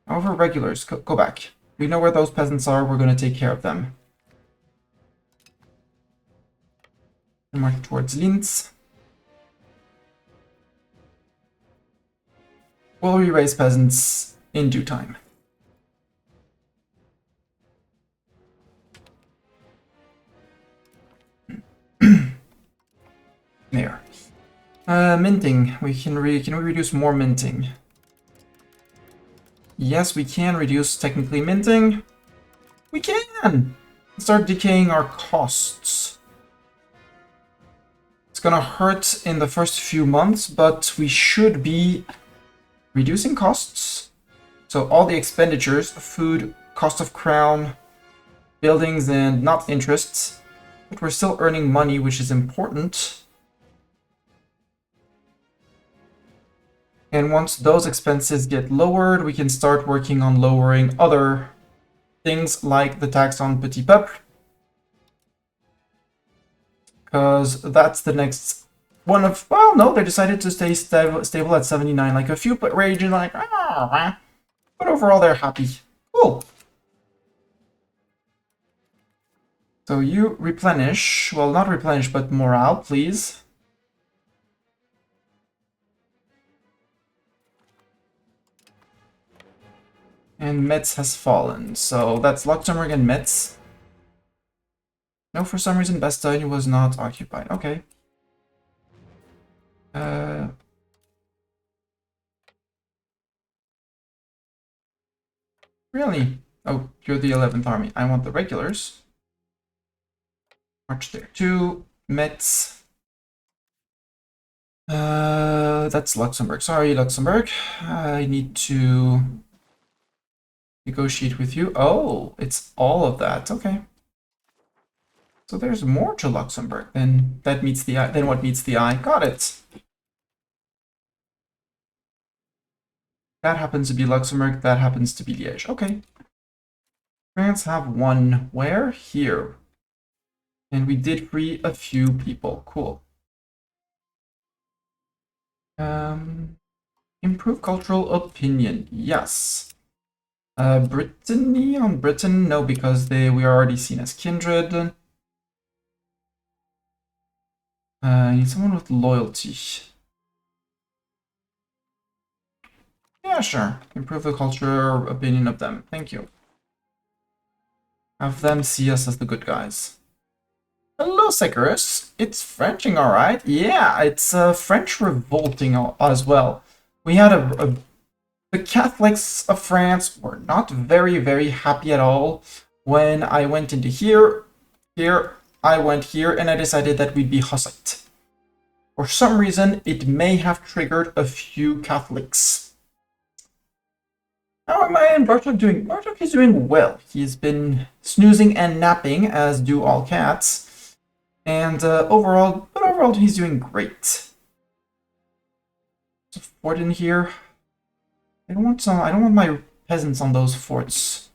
However, regulars, go back. We know where those peasants are, we're going to take care of them. March towards Linz. We'll re-raise peasants in due time. There. Minting. Can we reduce more minting? Yes, we can reduce technically minting. We can! Start decaying our costs. It's gonna hurt in the first few months, but we should be reducing costs. So all the expenditures, food, cost of crown, buildings, and not interests. But we're still earning money, which is important. And once those expenses get lowered, we can start working on lowering other things like the tax on petit peuple. Because that's the next one of... Well, no, they decided to stay stable at 79. Like a few rage and like... Ah, but overall, they're happy. Cool. So you replenish. Well, not replenish, but morale, please. And Metz has fallen. So that's Luxembourg and Metz. No, for some reason, Bastogne was not occupied. Okay. Really? Oh, you're the 11th Army. I want the regulars. March there too. Metz. That's Luxembourg. Sorry, Luxembourg. I need to negotiate with you. Oh, it's all of that. Okay. So there's more to Luxembourg than that meets the eye. Than what meets the eye. Got it. That happens to be Luxembourg. That happens to be Liège. Okay. France have one. Where? Here. And we did free a few people. Cool. Improve cultural opinion. Yes. Brittany on Britain? No, because we are already seen as kindred. I need someone with loyalty. Yeah, sure. Improve the culture or opinion of them. Thank you. Have them see us as the good guys. Hello, Secarus. It's Frenching, alright. Yeah, it's French revolting as well. We had the Catholics of France were not very happy at all when I went into here, I went here, and I decided that we'd be Hussite. For some reason, it may have triggered a few Catholics. How am I and Bartok doing? Bartok is doing well. He's been snoozing and napping, as do all cats. And overall he's doing great. There's a fort in here. I don't want my peasants on those forts.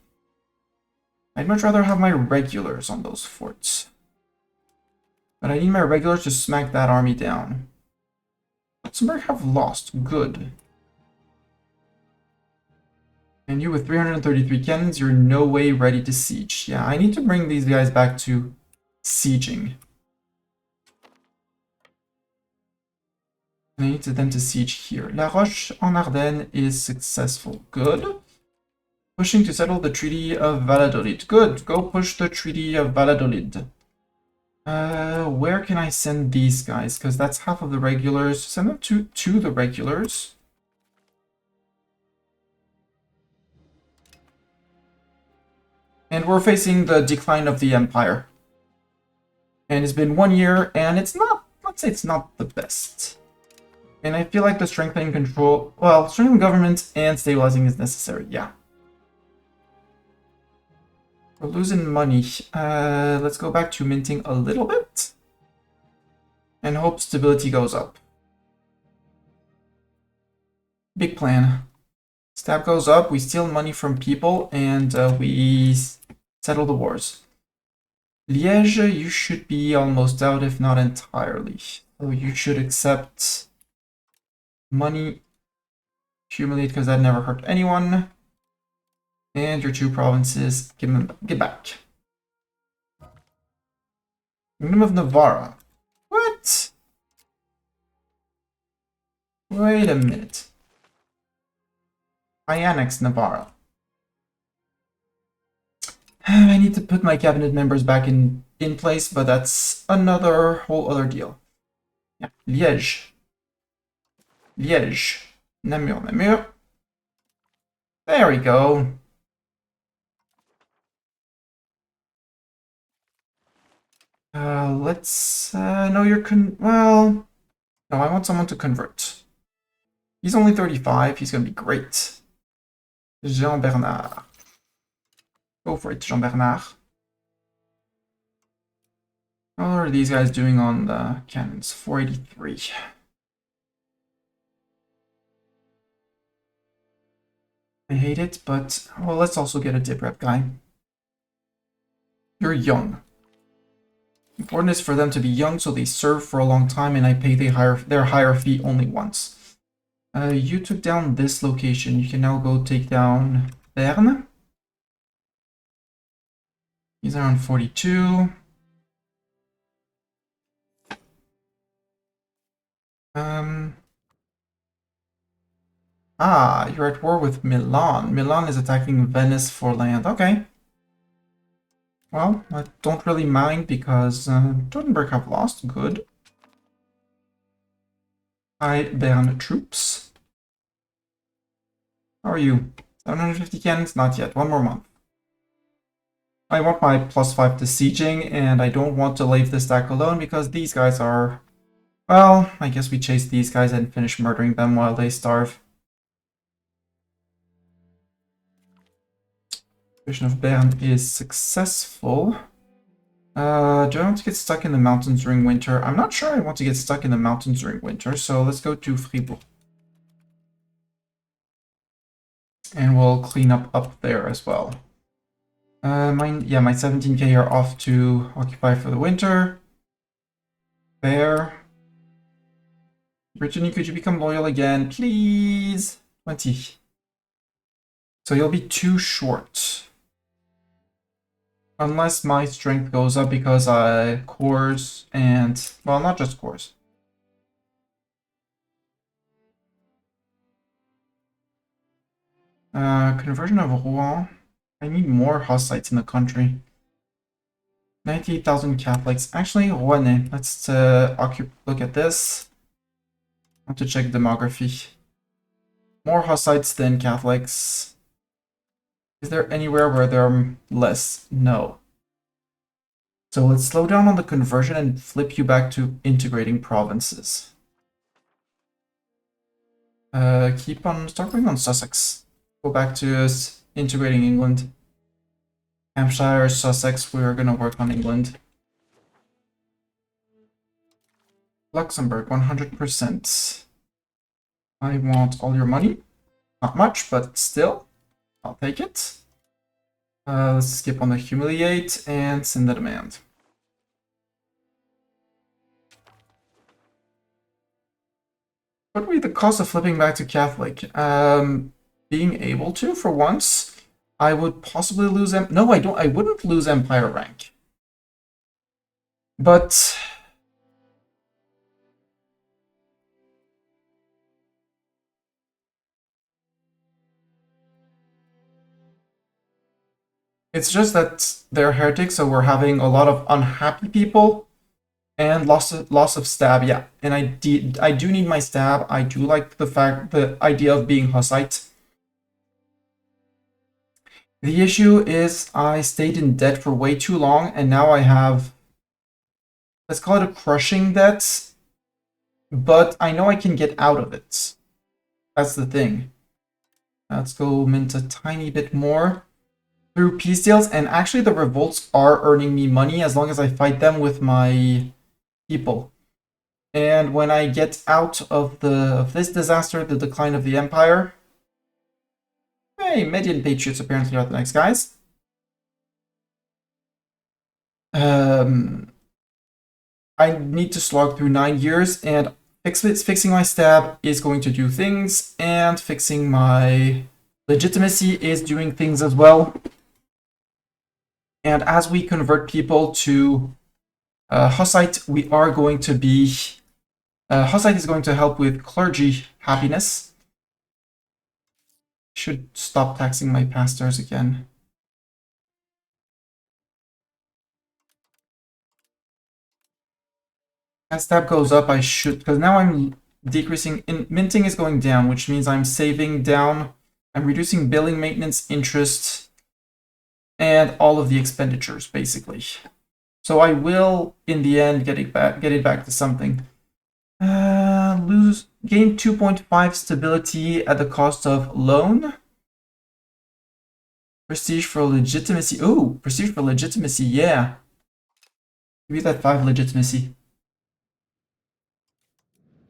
I'd much rather have my regulars on those forts. But I need my regulars to smack that army down. Luxembourg have lost. Good. And you with 333 cannons, you're no way ready to siege. Yeah, I need to bring these guys back to sieging. I need them to siege here. La Roche en Ardennes is successful. Good. Pushing to settle the Treaty of Valladolid. Good. Go push the Treaty of Valladolid. Where can I send these guys? Because that's half of the regulars. Send them to the regulars. And we're facing the decline of the Empire. And it's been 1 year, and it's not, let's say it's not the best. And I feel like the strengthening control, well, strengthening government and stabilizing is necessary, yeah. We're losing money. Let's go back to minting a little bit. And hope stability goes up. Big plan. Stab goes up, we steal money from people, and we settle the wars. Liège, you should be almost out, if not entirely. So you should accept money, accumulate, because that never hurt anyone. And your 2 provinces, get back. Kingdom of Navarra. What? Wait a minute. I annexed Navarra. I need to put my cabinet members back in place, but that's another whole other deal. Yeah, Liège. Liège. Namur, Namur. There we go. Let's, no, well, no, I want someone to convert. He's only 35, he's gonna be great. Jean Bernard. Go for it, Jean Bernard. How are these guys doing on the cannons? 483. I hate it, but, well, let's also get a dip rep guy. You're young. Important is for them to be young so they serve for a long time and I pay their higher fee only once. You took down this location. You can now go take down Berne. He's around 42. You're at war with Milan. Milan is attacking Venice for land. Okay. Well, I don't really mind because Totenberg have lost. Good. Hi, Bern troops. How are you? 750 cannons? Not yet. 1 more month. I want my +5 to sieging, and I don't want to leave this stack alone because these guys are... Well, I guess we chase these guys and finish murdering them while they starve. Division of Bern is successful. Do I want to get stuck in the mountains during winter? I'm not sure I want to get stuck in the mountains during winter, so let's go to Fribourg. And we'll clean up there as well. My 17k are off to occupy for the winter. There. Brittany, could you become loyal again, please? 20. So you'll be too short. Unless my strength goes up because I cores and... Well, not just cores. Conversion of Rouen. I need more Hussites in the country. 98,000 Catholics. Actually, Rouen. Let's look at this. I have to check demography. More Hussites than Catholics. Is there anywhere where there are less? No. So let's slow down on the conversion and flip you back to integrating provinces. Start going on Sussex. Go back to integrating England. Hampshire, Sussex, we're gonna work on England. Luxembourg, 100%. I want all your money. Not much, but still, I'll take it. Let's skip on the humiliate and send the demand. What would be the cost of flipping back to Catholic? Being able to, for once. I would possibly lose no, I wouldn't lose Empire rank. But it's just that they're heretics, so we're having a lot of unhappy people and loss of stab, yeah. And I do need my stab. I do like the idea of being Hussite. The issue is I stayed in debt for way too long, and now I have, let's call it a crushing debt, but I know I can get out of it. That's the thing. Let's go mint a tiny bit more through peace deals, and actually the revolts are earning me money as long as I fight them with my people. And when I get out of this disaster, the decline of the empire, hey, Median Patriots apparently are the next guys. I need to slog through 9 years, and fixing my stab is going to do things, and fixing my legitimacy is doing things as well. And as we convert people to Hussite, we are going to be... Hussite is going to help with clergy happiness. Should stop taxing my pastors again. As stab goes up, I should, because now I'm decreasing, minting is going down, which means I'm saving down, I'm reducing billing, maintenance, interest, and all of the expenditures, basically. So I will, in the end, get it back to something. Gain 2.5 stability at the cost of loan. Prestige for legitimacy. Ooh, prestige for legitimacy, yeah. Give me that 5 legitimacy.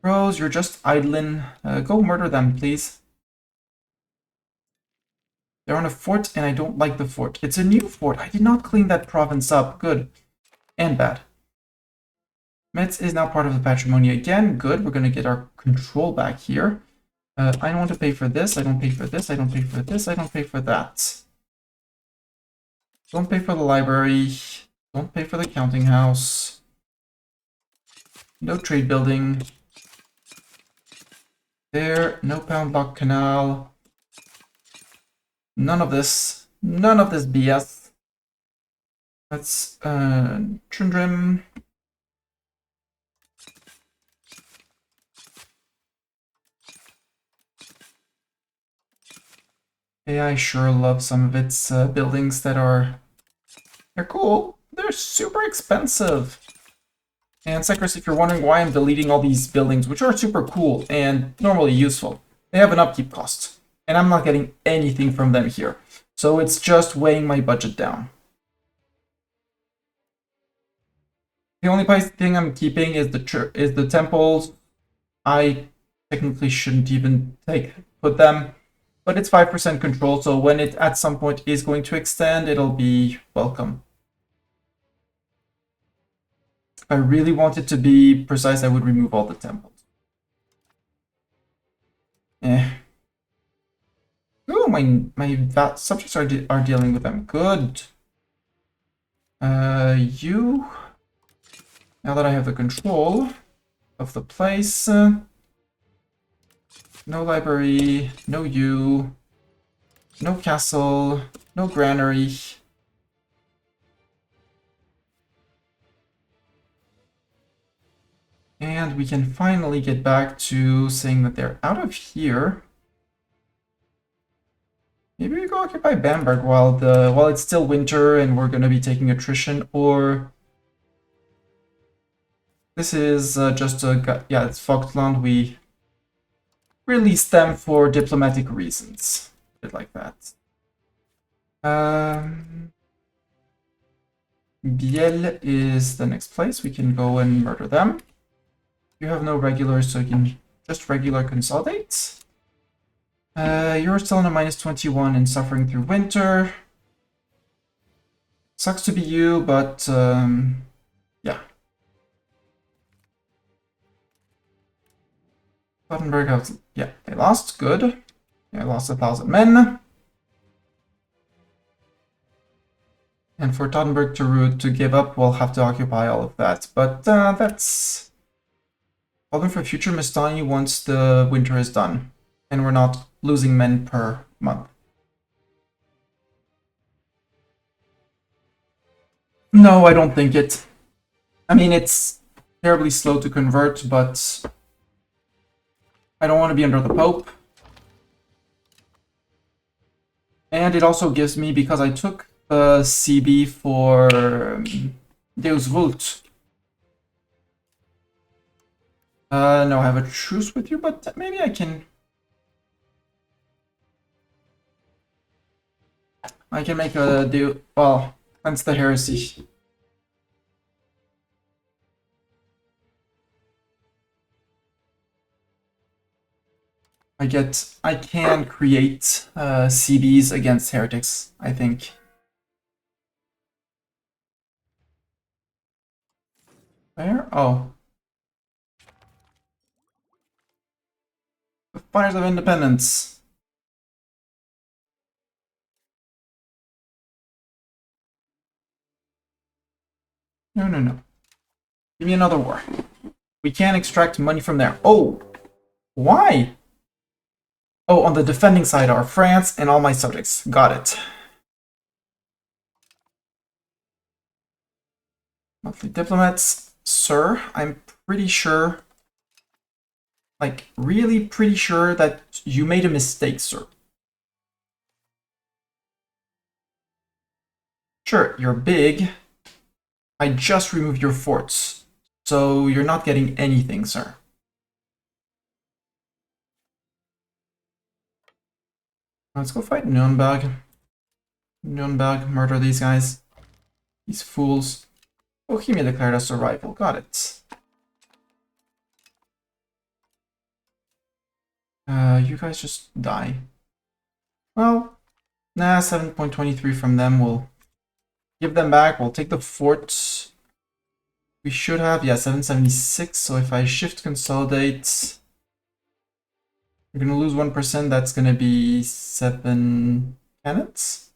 Bros, you're just idling. Go murder them, please. They're on a fort, and I don't like the fort. It's a new fort. I did not clean that province up. Good. And bad. Metz is now part of the patrimony again. Good. We're going to get our control back here. I don't want to pay for this. I don't pay for this. I don't pay for this. I don't pay for that. Don't pay for the library. Don't pay for the counting house. No trade building. There. No pound lock canal. None of this. None of this BS. Let's Trundrim. Yeah, I sure love some of its buildings that are... They're cool. They're super expensive. And Secrus, if you're wondering why I'm deleting all these buildings, which are super cool and normally useful, they have an upkeep cost. And I'm not getting anything from them here. So it's just weighing my budget down. The only thing I'm keeping is the temples. I technically shouldn't even put them. But it's 5% control, so when it at some point is going to extend, it'll be welcome. If I really wanted to be precise, I would remove all the temples. Oh, my subjects are dealing with them. Good. You. Now that I have the control of the place, no library, no you. No castle, no granary. And we can finally get back to saying that they're out of here. Maybe we go occupy Bamberg while it's still winter and we're gonna be taking attrition, or this is just a yeah, it's Falkland. We released them for diplomatic reasons. A bit like that. Biel is the next place. We can go and murder them. You have no regulars, so you can just regular consolidate. You're still on a -21 and suffering through winter. Sucks to be you, but yeah. Gothenburg has, yeah, they lost. Good. They lost 1,000 men. And for Tottenberg to give up, we'll have to occupy all of that. But that's problem for future Mestani once the winter is done. And we're not losing men per month. No, I don't think it. I mean, it's terribly slow to convert, but I don't want to be under the Pope. And it also gives me, because I took CB for Deus Vult. No, I have a truce with you, but maybe I can make a deal. Well, that's the heresy. I can create CBs against heretics, I think. Where? Oh. The Fires of Independence. No, no, no. Give me another war. We can't extract money from there. Oh! Why? Oh, on the defending side are France and all my subjects. Got it. Monthly diplomats. Sir, I'm pretty sure, like, really pretty sure that you made a mistake, sir. Sure, you're big. I just removed your forts, so you're not getting anything, sir. Let's go fight Nürnberg. Nürnberg, murder these guys. These fools. Bohemia declared us a rival. Got it. You guys just die. Well, nah, 7.23 from them. We'll give them back. We'll take the forts. We should have, yeah, 776. So if I shift consolidate, we're gonna lose 1%. That's gonna be 7 cannons.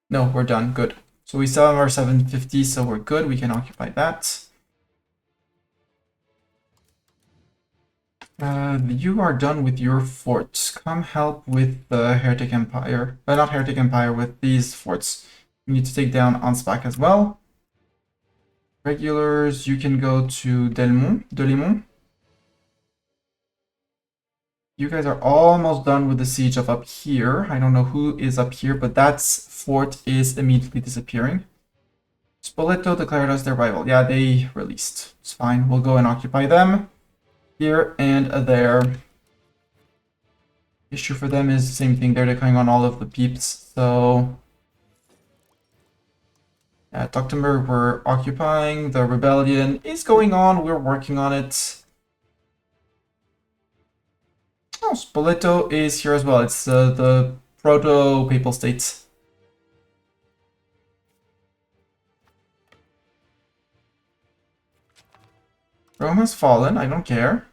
No, we're done. Good. So we still have our 750, so we're good. We can occupy that. You are done with your forts. Come help with the Heretic Empire. Not Heretic Empire, with these forts. You need to take down Ansbach as well. Regulars, you can go to Delimont. You guys are almost done with the siege of up here. I don't know who is up here, but that fort is immediately disappearing. Spoleto declared us their rival. Yeah, they released. It's fine. We'll go and occupy them. Here and there. Issue for them is the same thing. They're declaring on all of the peeps. So yeah, Teutoburg we're occupying. The rebellion is going on. We're working on it. Oh, Spoleto is here as well. It's the proto-papal state. Rome has fallen. I don't care.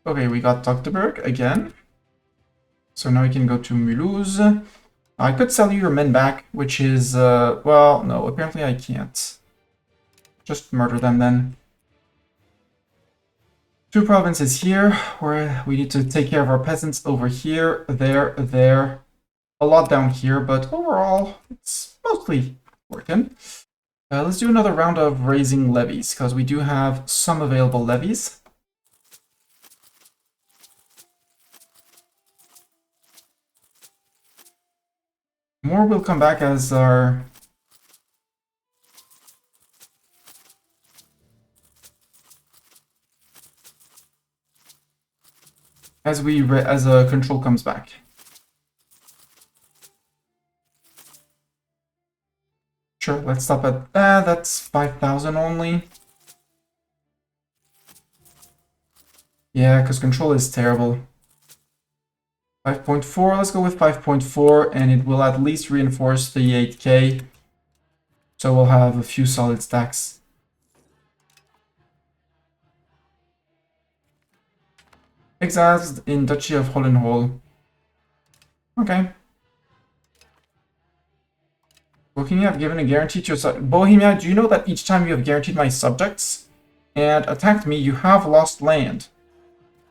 Okay, we got Teutoburg again. So now we can go to Mulhouse. I could sell you your men back, which is, well, no, apparently I can't. Just murder them then. 2 provinces here, where we need to take care of our peasants over here, there. A lot down here, but overall, it's mostly working. Let's do another round of raising levies, because we do have some available levies. More will come back as our... as a control comes back. Sure, let's stop at that's 5,000 only. Yeah, because control is terrible. 5.4, let's go with 5.4, and it will at least reinforce the 8k. So we'll have a few solid stacks. Exiled in Duchy of Hollenhol. Okay. Bohemia have given a guarantee to your Bohemia, do you know that each time you have guaranteed my subjects and attacked me, you have lost land?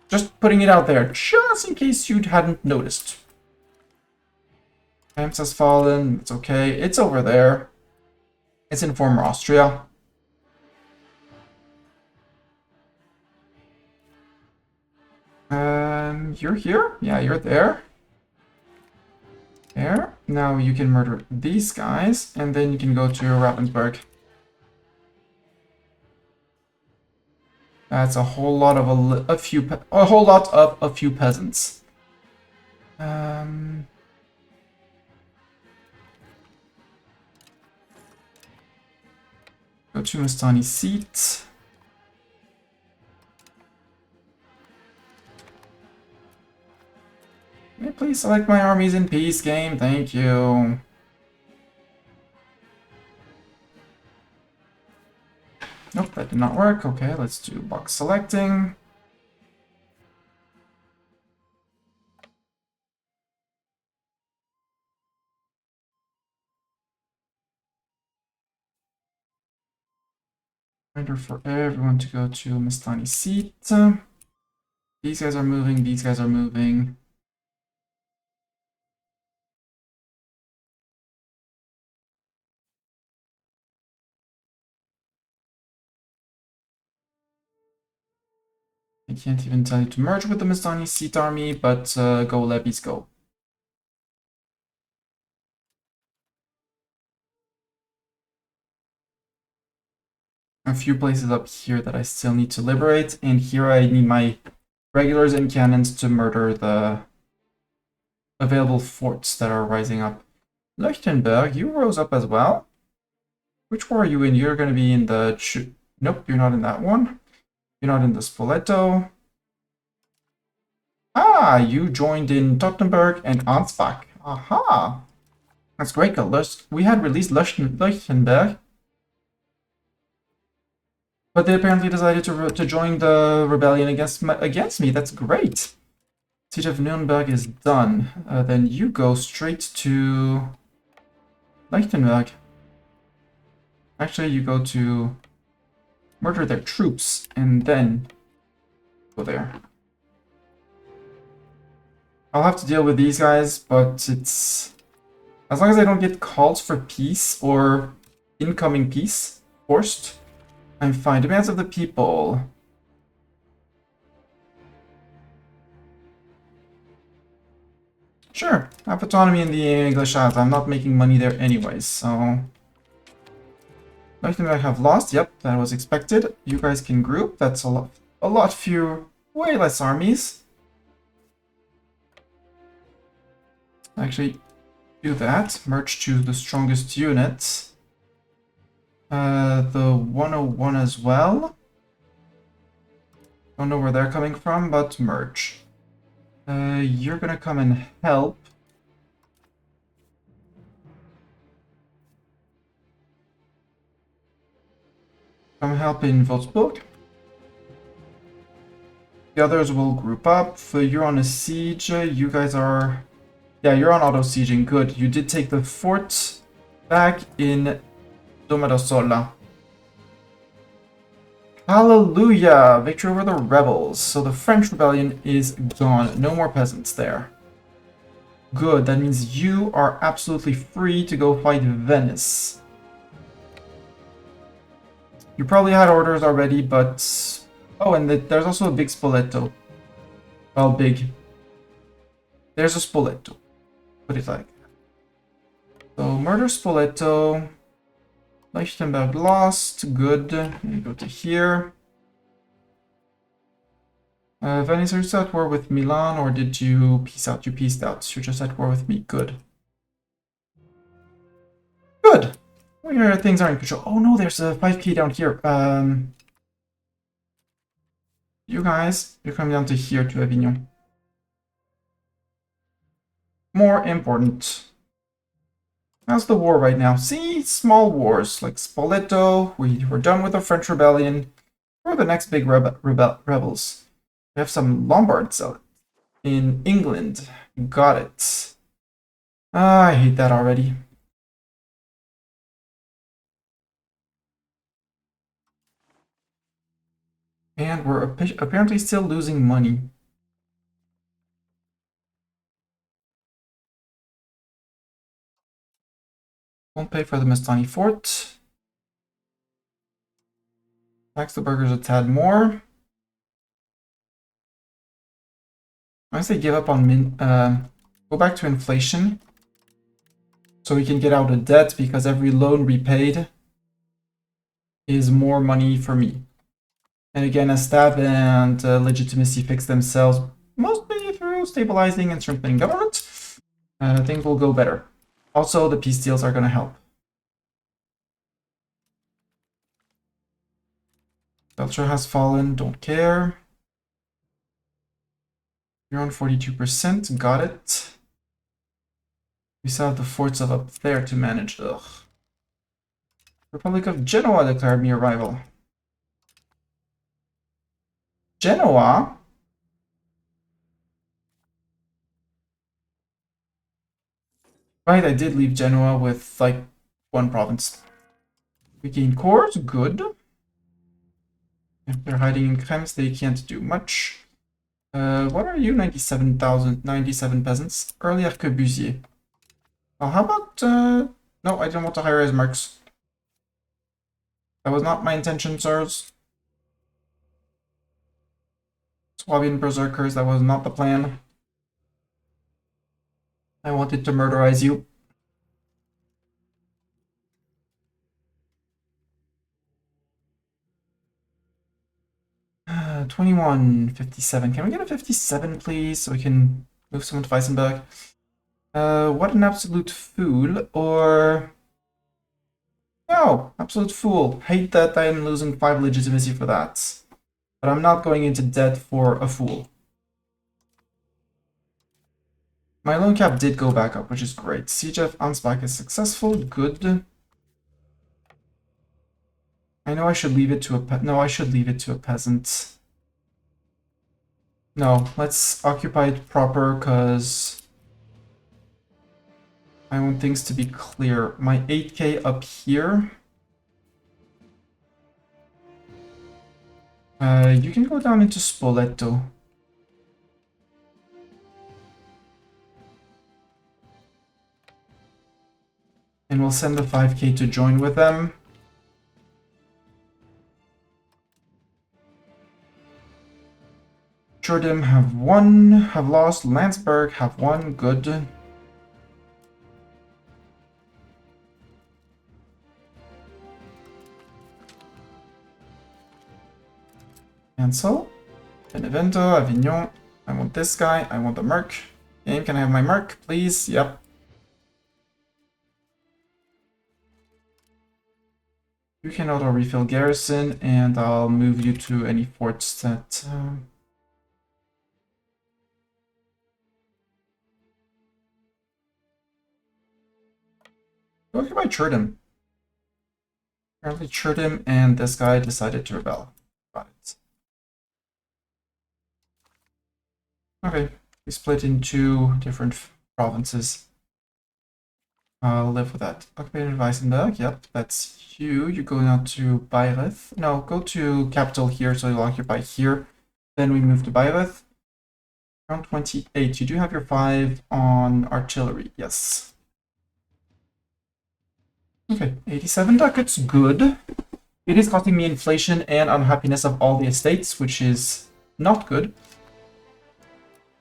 Just putting it out there, just in case you hadn't noticed. Ems has fallen, it's okay. It's over there. It's in former Austria. You're here? Yeah, you're there. There. Now you can murder these guys, and then you can go to Ravensburg. That's a whole lot of a few peasants. Go to Mastani seat. May I please select my armies in peace game? Thank you. Nope, that did not work. Okay, let's do box selecting. Reminder for everyone to go to Mastani seat. These guys are moving, these guys are moving. I can't even tell you to merge with the Mastani seat army, but go levies, go. A few places up here that I still need to liberate, and here I need my regulars and cannons to murder the available forts that are rising up. Leuchtenberg, you rose up as well. Which war are you in? You're going to be in the... Nope, you're not in that one. You're not in the Spoleto. Ah, you joined in Tottenberg and Ansbach. Aha! That's great. We had released Leuchtenberg, but they apparently decided to join the rebellion against me. That's great. Siege of Nuremberg is done. Then you go straight to Leuchtenberg. Actually, you go to murder their troops and then go there. I'll have to deal with these guys, but it's... as long as I don't get calls for peace or incoming peace forced, I'm fine. Demands of the people. Sure, have autonomy in the English Isles. I'm not making money there anyways, so... Nothing I have lost. Yep, that was expected. You guys can group. That's a lot fewer, way less armies. Actually, do that. Merge to the strongest unit. The 101 as well. Don't know where they're coming from, but merge. You're gonna come and help. Come help in Würzburg. The others will group up. You're on a siege. You guys are... yeah, you're on auto-sieging. Good. You did take the fort back in Domodossola. Hallelujah! Victory over the rebels. So the French rebellion is gone. No more peasants there. Good, that means you are absolutely free to go fight Venice. You probably had orders already, but... Oh, and there's also a big Spoleto. Well, big. There's a Spoleto. Put it like that. So, murder Spoleto. Lichtenberg lost. Good. You go to here. Venice, are you at war with Milan, or did you peace out? You peaced out. You're just at war with me. Good. Good. Well, your things are in control. Oh no, there's a 5k down here. You guys, you're coming down to here to Avignon. More important. How's the war right now? See, small wars like Spoleto. We're done with the French rebellion. Who are the next big rebels? We have some Lombards in England. Got it. Ah, I hate that already. And we're apparently still losing money. Won't pay for the Mestani fort. Tax the burghers a tad more. I say give up on go back to inflation. So we can get out of debt because every loan repaid is more money for me. And again, Estab and legitimacy fix themselves mostly through stabilizing and strengthening government. Things will go better. Also, the peace deals are going to help. Belcher has fallen, don't care. You're on 42%, got it. We still have the forts of up there to manage. Ugh. Republic of Genoa declared me a rival. Genoa? Right, I did leave Genoa with, like, one province. We gain cores, good. If they're hiding in Krems, they can't do much. What are you? 97 peasants. Early arquebusier. Well, how about, no, I don't want to hire as mercs. That was not my intention, sirs. Swabian berserkers, that was not the plan. I wanted to murderize you. Uh, 2157. Can we get a 57, please, so we can move someone to Weissenberg? What an absolute fool, or... No, absolute fool. Hate that I am losing 5 legitimacy for that. But I'm not going into debt for a fool. My loan cap did go back up, which is great. Siege of Ansbach is successful. Good. I know I should leave it to a no, I should leave it to a peasant. No, let's occupy it proper, because I want things to be clear. My 8k up here. You can go down into Spoleto. And we'll send the 5k to join with them. Jordim have lost. Landsberg have won. Good. Cancel. Benevento, Avignon. I want this guy. I want the merc. Game, can I have my merc, please? Yep. You can auto refill garrison, and I'll move you to any forts that. Look by Churdim. Apparently Churdim and this guy decided to rebel. Got it. Okay, we split into different provinces. I'll live with that. Occupied Weissenberg, yep, that's you. You're going out to Bayreuth. No, go to capital here, so you'll occupy here. Then we move to Bayreuth. Round 28. You do have your 5 on artillery, yes. Okay, 87 ducats, good. It is costing me inflation and unhappiness of all the estates, which is not good.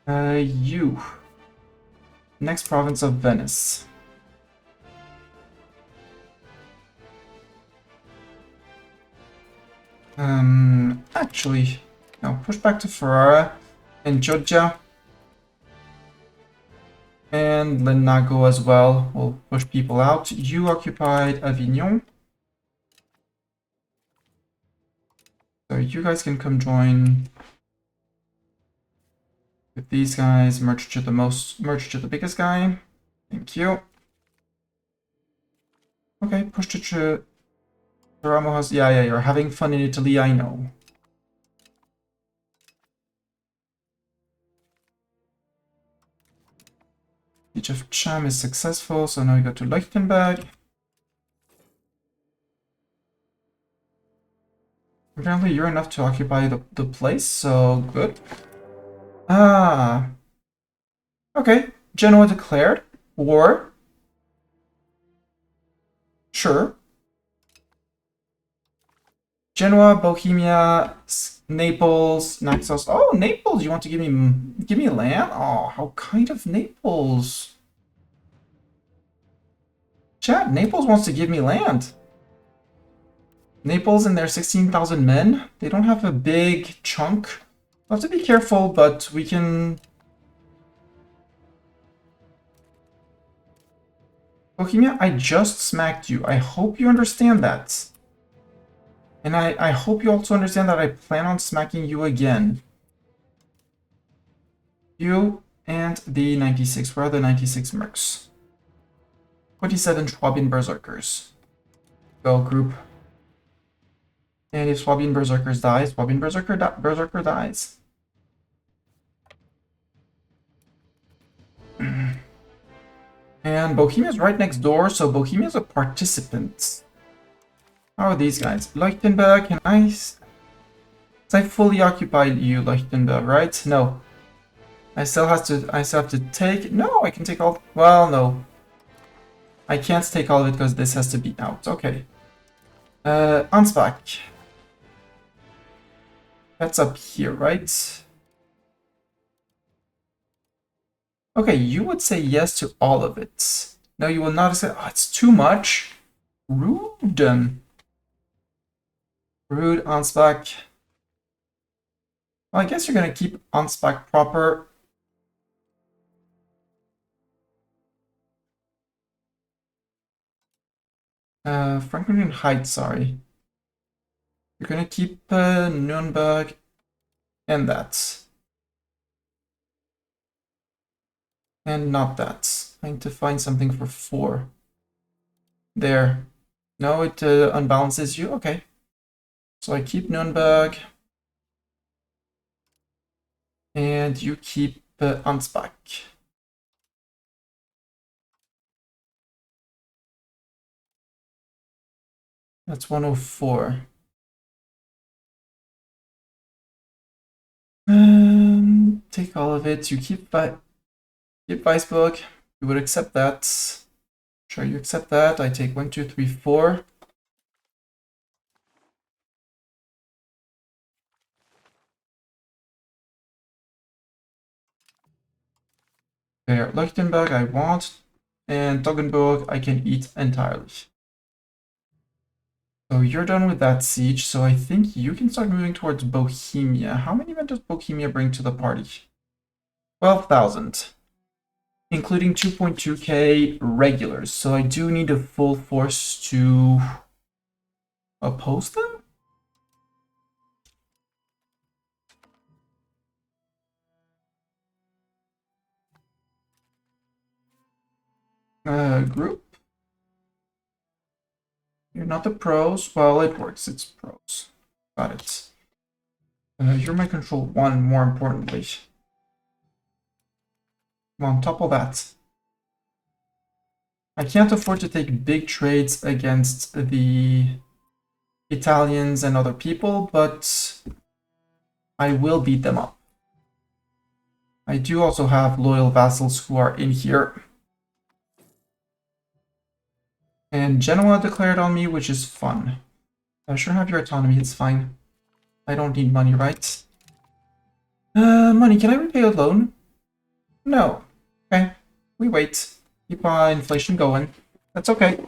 You. Next province of Venice. Actually, no, push back to Ferrara and Giorgia. And Lenago as well. We'll push people out. You occupied Avignon. So you guys can come join with these guys. Merge to the biggest guy. Thank you. Okay, push to Ramo has. Yeah, you're having fun in Italy, I know. Siege of Cham is successful, so now we go to Leuchtenberg. Apparently you're enough to occupy the place, so good. Ah. Okay, Genoa declared war. Sure. Genoa, Bohemia, Naples, Naxos. Oh, Naples! You want to give me land? Oh, how kind of Naples. Chat, Naples wants to give me land. Naples and their 16,000 men. They don't have a big chunk. We'll have to be careful, but we can. Bohemia, I just smacked you. I hope you understand that. And I hope you also understand that I plan on smacking you again. You and the 96. Where are the 96 mercs? 27 Schwabin Berserkers. Go, group. And if Schwabin Berserkers dies, Schwabin Berserker dies. And Bohemia's right next door, so Bohemia's a participant. How are these guys? Leuchtenberg, can I... I fully occupied you, Leuchtenberg, right? No. I still have to take... No, I can take all... Well, no. I can't take all of it because this has to be out. Okay. Ansbach. That's up here, right? Okay, you would say yes to all of it. No, you will not say... Oh, it's too much. Rude. Rude, Ansbach. Well, I guess you're going to keep Ansbach proper. Franklin Heights, sorry. You're going to keep Nuremberg and that. And not that. I need to find something for 4. There. No, it unbalances you. Okay. So I keep Nuremberg. And you keep Ansbach. That's 104. Take all of it. You keep Weisburg. You would accept that. Sure, you accept that. I take 1, 2, 3, 4. There, Leuchtenberg I want, and Toggenburg I can eat entirely. So you're done with that siege, so I think you can start moving towards Bohemia. How many men does Bohemia bring to the party? 12,000. Including 2.2k regulars, so I do need a full force to oppose them? Group? You're not the pros. Well, it works. It's pros. Got it. You're my control 1, more importantly. Come on, topple that. I can't afford to take big trades against the Italians and other people, but I will beat them up. I do also have loyal vassals who are in here. And Genoa declared on me, which is fun. Sure, have your autonomy, it's fine. I don't need money, right? Money, can I repay a loan? No. Okay, we wait. Keep inflation going. That's okay.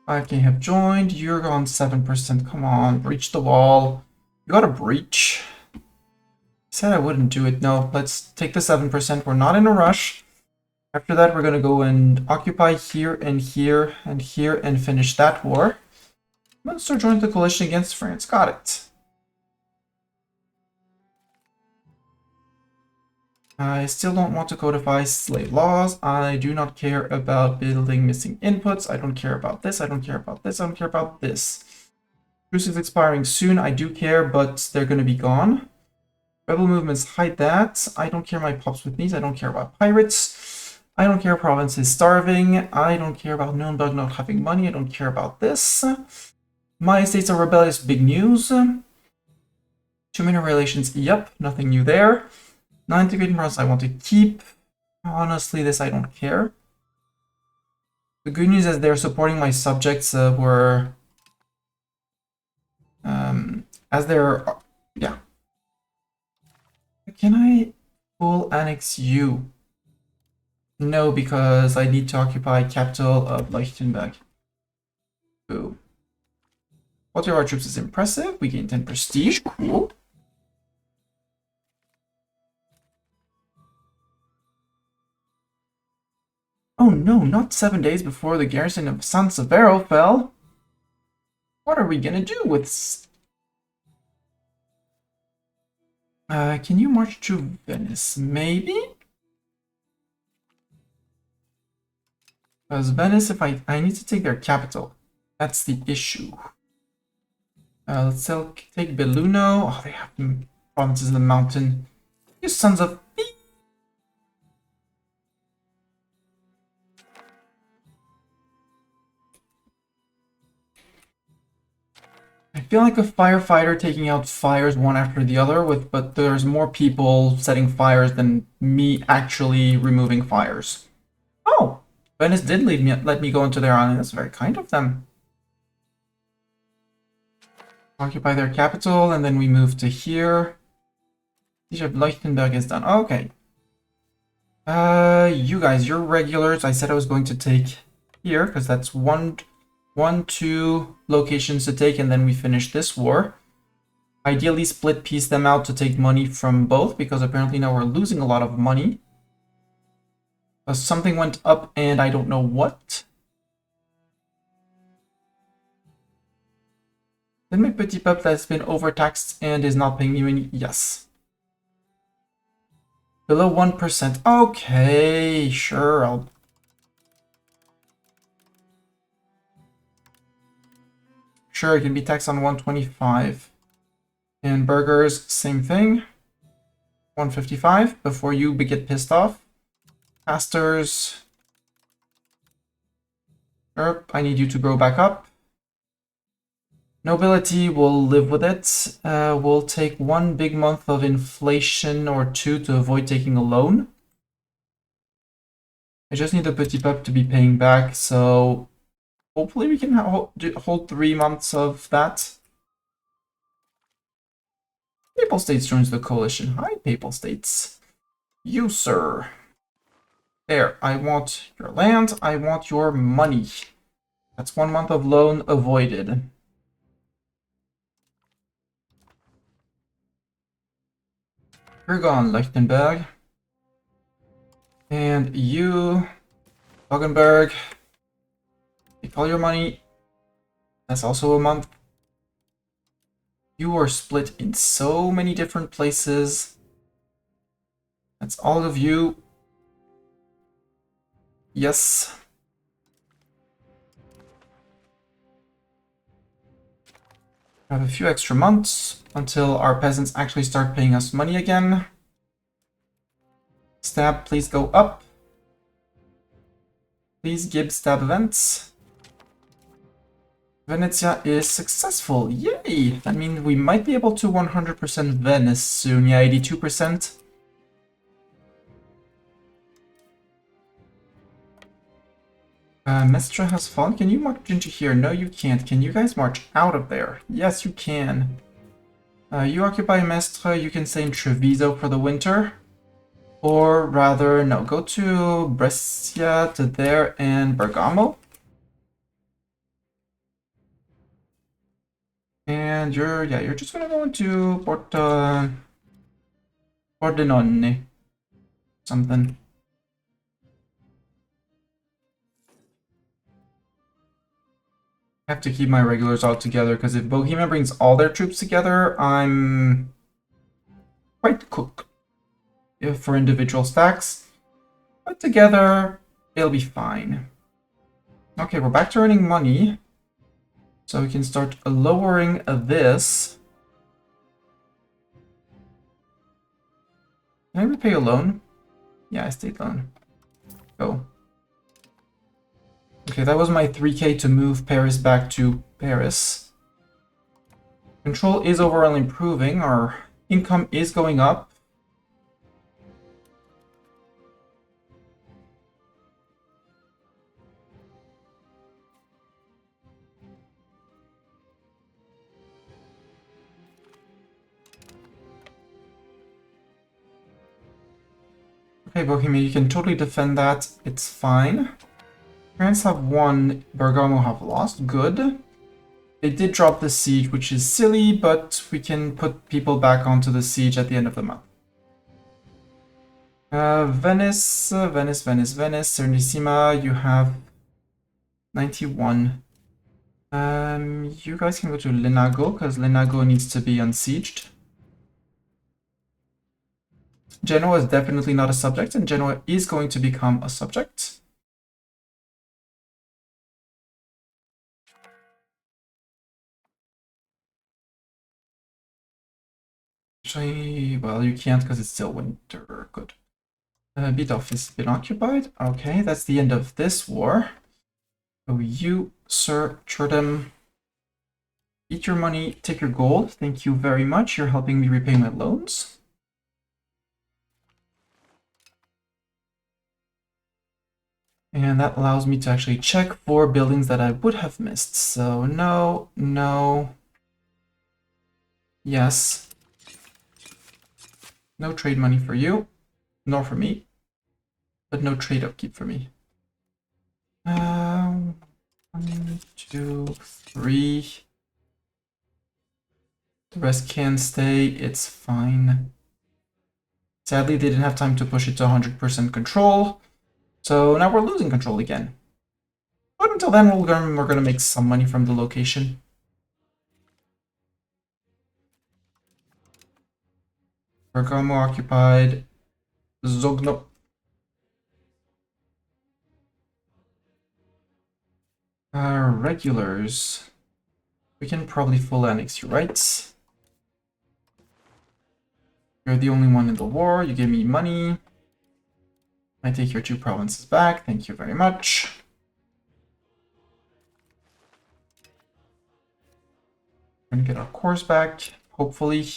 5K have joined. You're on 7%. Come on, breach the wall. You got a breach. I said I wouldn't do it. No, let's take the 7%. We're not in a rush. After that, we're going to go and occupy here and here and here and finish that war. Munster joined the coalition against France. Got it. I still don't want to codify slave laws. I do not care about building missing inputs. I don't care about this. I don't care about this. I don't care about this. Truce is expiring soon. I do care, but they're going to be gone. Rebel movements, hide that. I don't care my pops with these. I don't care about pirates. I don't care province is starving. I don't care about Nuremberg not having money. I don't care about this. My states are rebellious. Big news. Too many relations. Yep, nothing new there. 9 integrating provinces I want to keep. Honestly, this I don't care. The good news is they're supporting my subjects were... as they're... yeah. Can I full annex you? No, because I need to occupy capital of Lichtenberg. Ooh. Quality of our troops is impressive. We gain 10 prestige. Cool. Oh no, not 7 days before the garrison of San Severo fell. What are we gonna do with... can you march to Venice? Maybe? Because Venice, if I need to take their capital. That's the issue. Let's take Belluno. Oh, they have provinces in the mountain. You sons of... I feel like a firefighter taking out fires one after the other, but there's more people setting fires than me actually removing fires. Oh, Venice did let me go into their island. That's very kind of them. Occupy their capital, and then we move to here. Siege of Lichtenberg is done. Okay. You guys, you're regulars. I said I was going to take here, because that's two locations to take, and then we finish this war. Ideally, split piece them out to take money from both, because apparently now we're losing a lot of money. Something went up, and I don't know what. Then my petit peuple that's been overtaxed and is not paying me any... Yes. Below 1%. Okay, sure, I'll... Sure, it can be taxed on 125. And burgers, same thing. 155 before you get pissed off. Pastors. Sure, I need you to grow back up. Nobility will live with it. We'll take 1 big month of inflation or 2 to avoid taking a loan. I just need the petit peuple to be paying back, so hopefully we can hold 3 months of that. Papal States joins the coalition. Hi, Papal States. You, sir. There, I want your land, I want your money. That's 1 month of loan avoided. You're gone, Lichtenberg. And you, Toggenburg. Take all your money. That's also a month. You are split in so many different places. That's all of you. Yes. We have a few extra months until our peasants actually start paying us money again. Stab, please go up. Please give stab events. Venezia is successful. Yay! That means we might be able to 100% Venice soon. Yeah, 82%. Mestra has fallen. Can you march into here? No, you can't. Can you guys march out of there? Yes, you can. You occupy Mestra. You can stay in Treviso for the winter. Or rather, no, go to Brescia, to there, and Bergamo. And you're just gonna go into Pordenone. Something. I have to keep my regulars all together, because if Bohemia brings all their troops together, I'm quite cooked for individual stacks. But together, it'll be fine. Okay, we're back to earning money. So we can start lowering this. Can I repay a loan? Yeah, estate loan. Go. Okay, that was my 3k to move Paris back to Paris. Control is overall improving. Our income is going up. Okay, Bohemia, you can totally defend that. It's fine. France have won, Bergamo have lost. Good. They did drop the siege, which is silly, but we can put people back onto the siege at the end of the month. Venice, Serenissima, you have 91. You guys can go to Lenago, because Lenago needs to be unsieged. Genoa is definitely not a subject, and Genoa is going to become a subject. Actually, well, you can't because it's still winter. Good. Bidov has been occupied. Okay, that's the end of this war. So you, Sir Churdam, eat your money, take your gold. Thank you very much. You're helping me repay my loans. And that allows me to actually check for buildings that I would have missed. So no, no, yes. No trade money for you, nor for me, but no trade upkeep for me. 1, 2, 3. The rest can stay, it's fine. Sadly, they didn't have time to push it to 100% control, so now we're losing control again. But until then, we're gonna make some money from the location. Bergamo occupied. Zogno. Regulars. We can probably full annex you, right? You're the only one in the war. You give me money. I take your 2 provinces back. Thank you very much. We're gonna get our cores back, hopefully.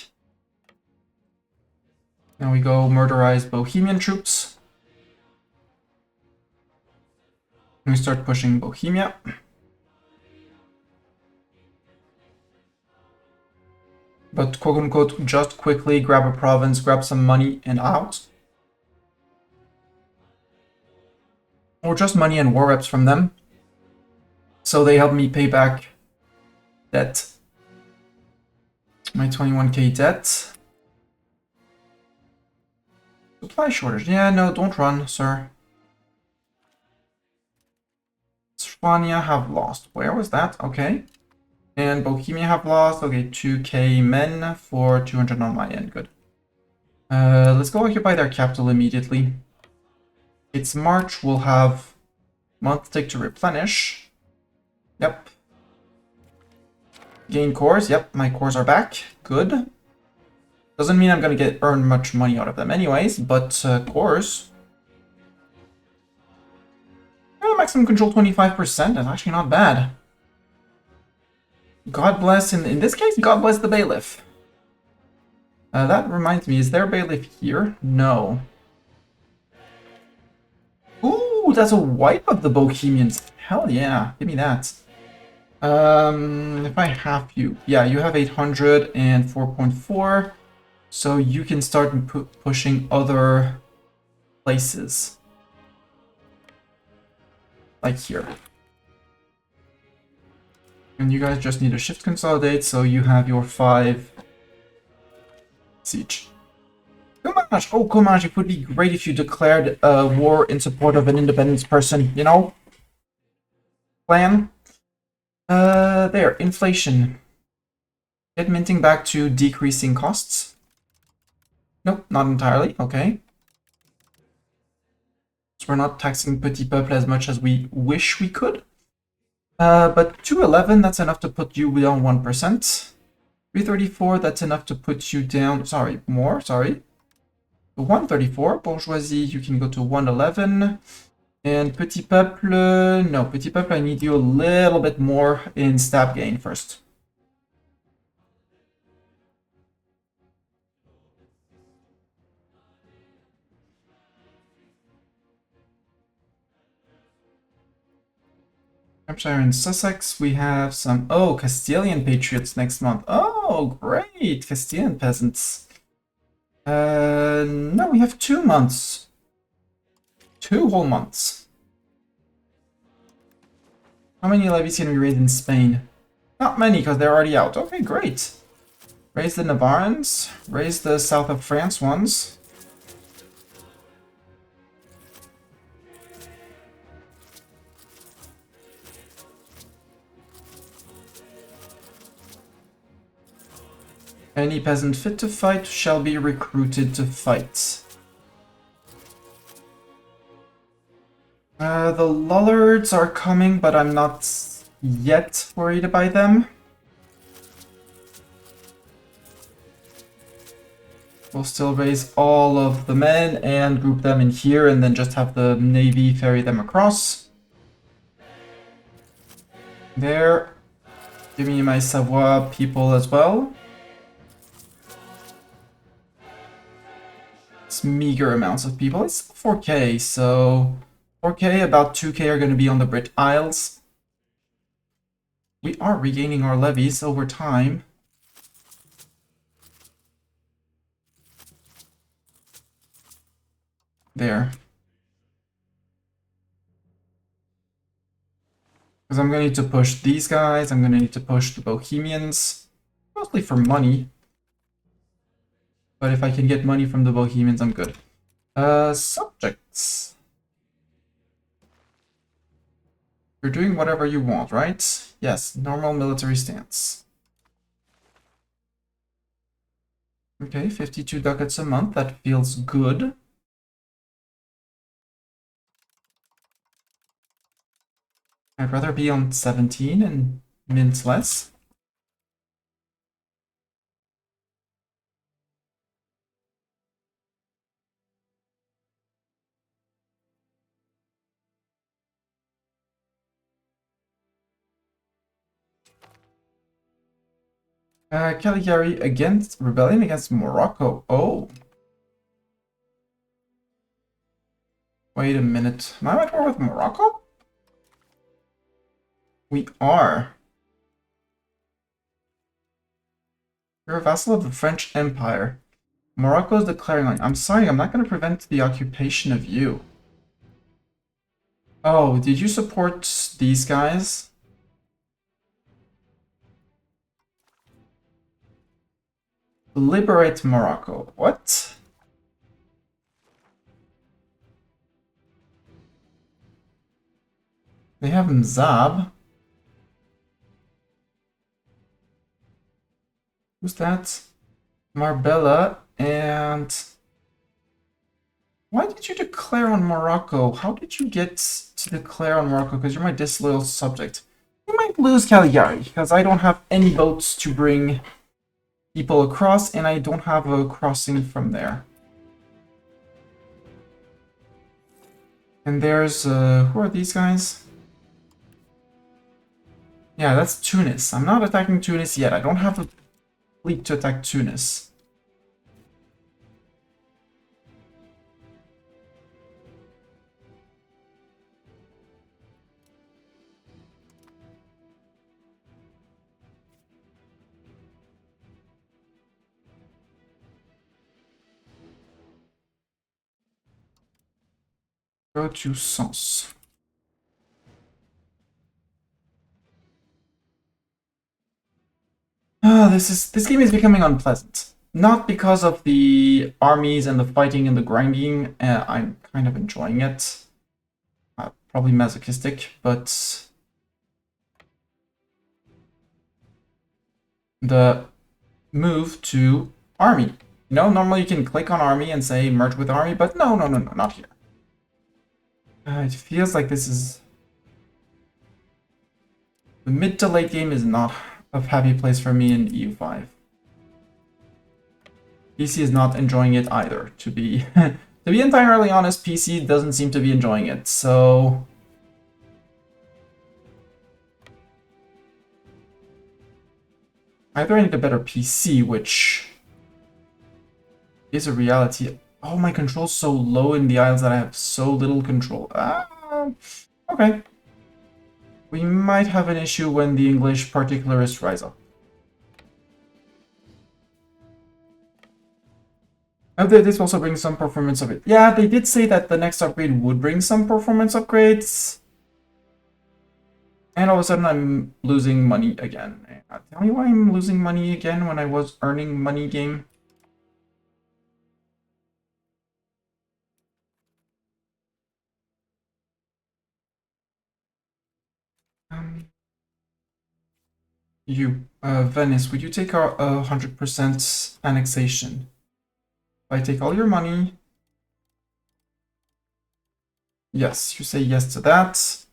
Now we go murderize Bohemian troops. And we start pushing Bohemia. But quote-unquote, just quickly grab a province, grab some money, and out. Or just money and war reps from them. So they help me pay back debt. My 21k debt. Supply shortage. Yeah, no, don't run, sir. Spania have lost. Where was that? Okay. And Bohemia have lost. Okay, 2k men for 200 on my end. Good. Let's go occupy their capital immediately. It's March. We'll have month take to replenish. Yep. Gain cores. Yep, my cores are back. Good. Doesn't mean I'm gonna earn much money out of them anyways, but cores. Maximum control 25%, that's actually not bad. God bless, in this case, God bless the bailiff. That reminds me, is there a bailiff here? No. Ooh, that's a wipe of the Bohemians. Hell yeah, give me that. If I have you, yeah, you have 800 and 4.4, so you can start pushing other places. Like here. And you guys just need to shift consolidate, so you have your 5 siege. Comage! Oh, Comage, it would be great if you declared a war in support of an independence person, you know? Plan. There, inflation. Get minting back to decreasing costs. Nope, not entirely, okay. So we're not taxing Petit Peuple as much as we wish we could. But 211, that's enough to put you down 1%. 334, that's enough to put you down, sorry, more, sorry. 134, bourgeoisie, you can go to 111. And Petit Peuple, no, Petit Peuple, I need you a little bit more in stab gain first. Hampshire and Sussex, we have some, oh, Castilian patriots next month. Oh, great, Castilian peasants. No, we have 2 months. 2 whole months. How many levies can we raise in Spain? Not many, because they're already out. Okay, great. Raise the Navarrans. Raise the south of France ones. Any peasant fit to fight shall be recruited to fight. The Lollards are coming, but I'm not yet worried by them. We'll still raise all of the men and group them in here, and then just have the navy ferry them across. There. Give me my Savoie people as well. It's meager amounts of people. It's 4k, so 4k, about 2k are going to be on the Brit Isles. We are regaining our levies over time. There. Because I'm going to need to push these guys, I'm going to need to push the Bohemians. Mostly for money. But if I can get money from the Bohemians, I'm good. Subjects. You're doing whatever you want, right? Yes, normal military stance. Okay, 52 ducats a month, that feels good. I'd rather be on 17 and mint less. Caligari against rebellion against Morocco. Oh. Wait a minute. Am I at war with Morocco? We are. You're a vassal of the French Empire. Morocco is declaring on you. I'm sorry, I'm not going to prevent the occupation of you. Oh, did you support these guys? Liberate Morocco. What? They have Mzab. Who's that? Marbella and... Why did you declare on Morocco? How did you get to declare on Morocco? Because you're my disloyal subject. We might lose Caligari, because I don't have any boats to bring people across, and I don't have a crossing from there. And there's, who are these guys? Yeah, that's Tunis. I'm not attacking Tunis yet. I don't have a fleet to attack Tunis. Go to Sens. This game is becoming unpleasant. Not because of the armies and the fighting and the grinding. I'm kind of enjoying it. Probably masochistic, but the move to army. You know, normally you can click on army and say merge with army, but no, not here. It feels like this is... The mid to late game is not a happy place for me in EU5. PC is not enjoying it either, to be to be entirely honest. PC doesn't seem to be enjoying it, so either I need a better PC, which is a reality. Oh, my control's so low in the Isles that I have so little control. Okay. We might have an issue when the English particularists rise up. This also brings some performance upgrades. Yeah, they did say that the next upgrade would bring some performance upgrades. And all of a sudden I'm losing money again. Tell me why I'm losing money again when I was earning money game. Venice, would you take our 100% annexation? If I take all your money... Yes, you say yes to that.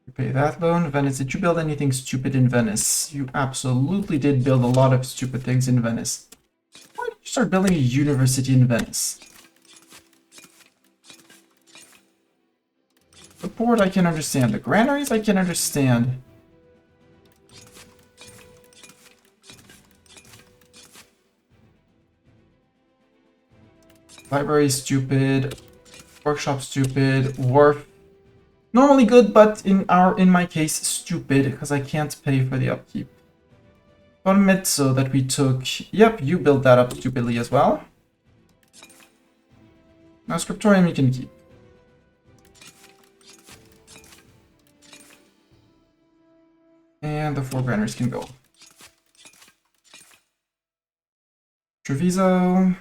You pay that loan. Venice, did you build anything stupid in Venice? You absolutely did build a lot of stupid things in Venice. Why did you start building a university in Venice? The port I can understand. The granaries I can understand. Library stupid. Workshop stupid. Wharf normally good, but in my case stupid because I can't pay for the upkeep. Mezzo that we took. Yep, you built that up stupidly as well. Now Scriptorium you can keep. And the 4 granaries can go. Treviso.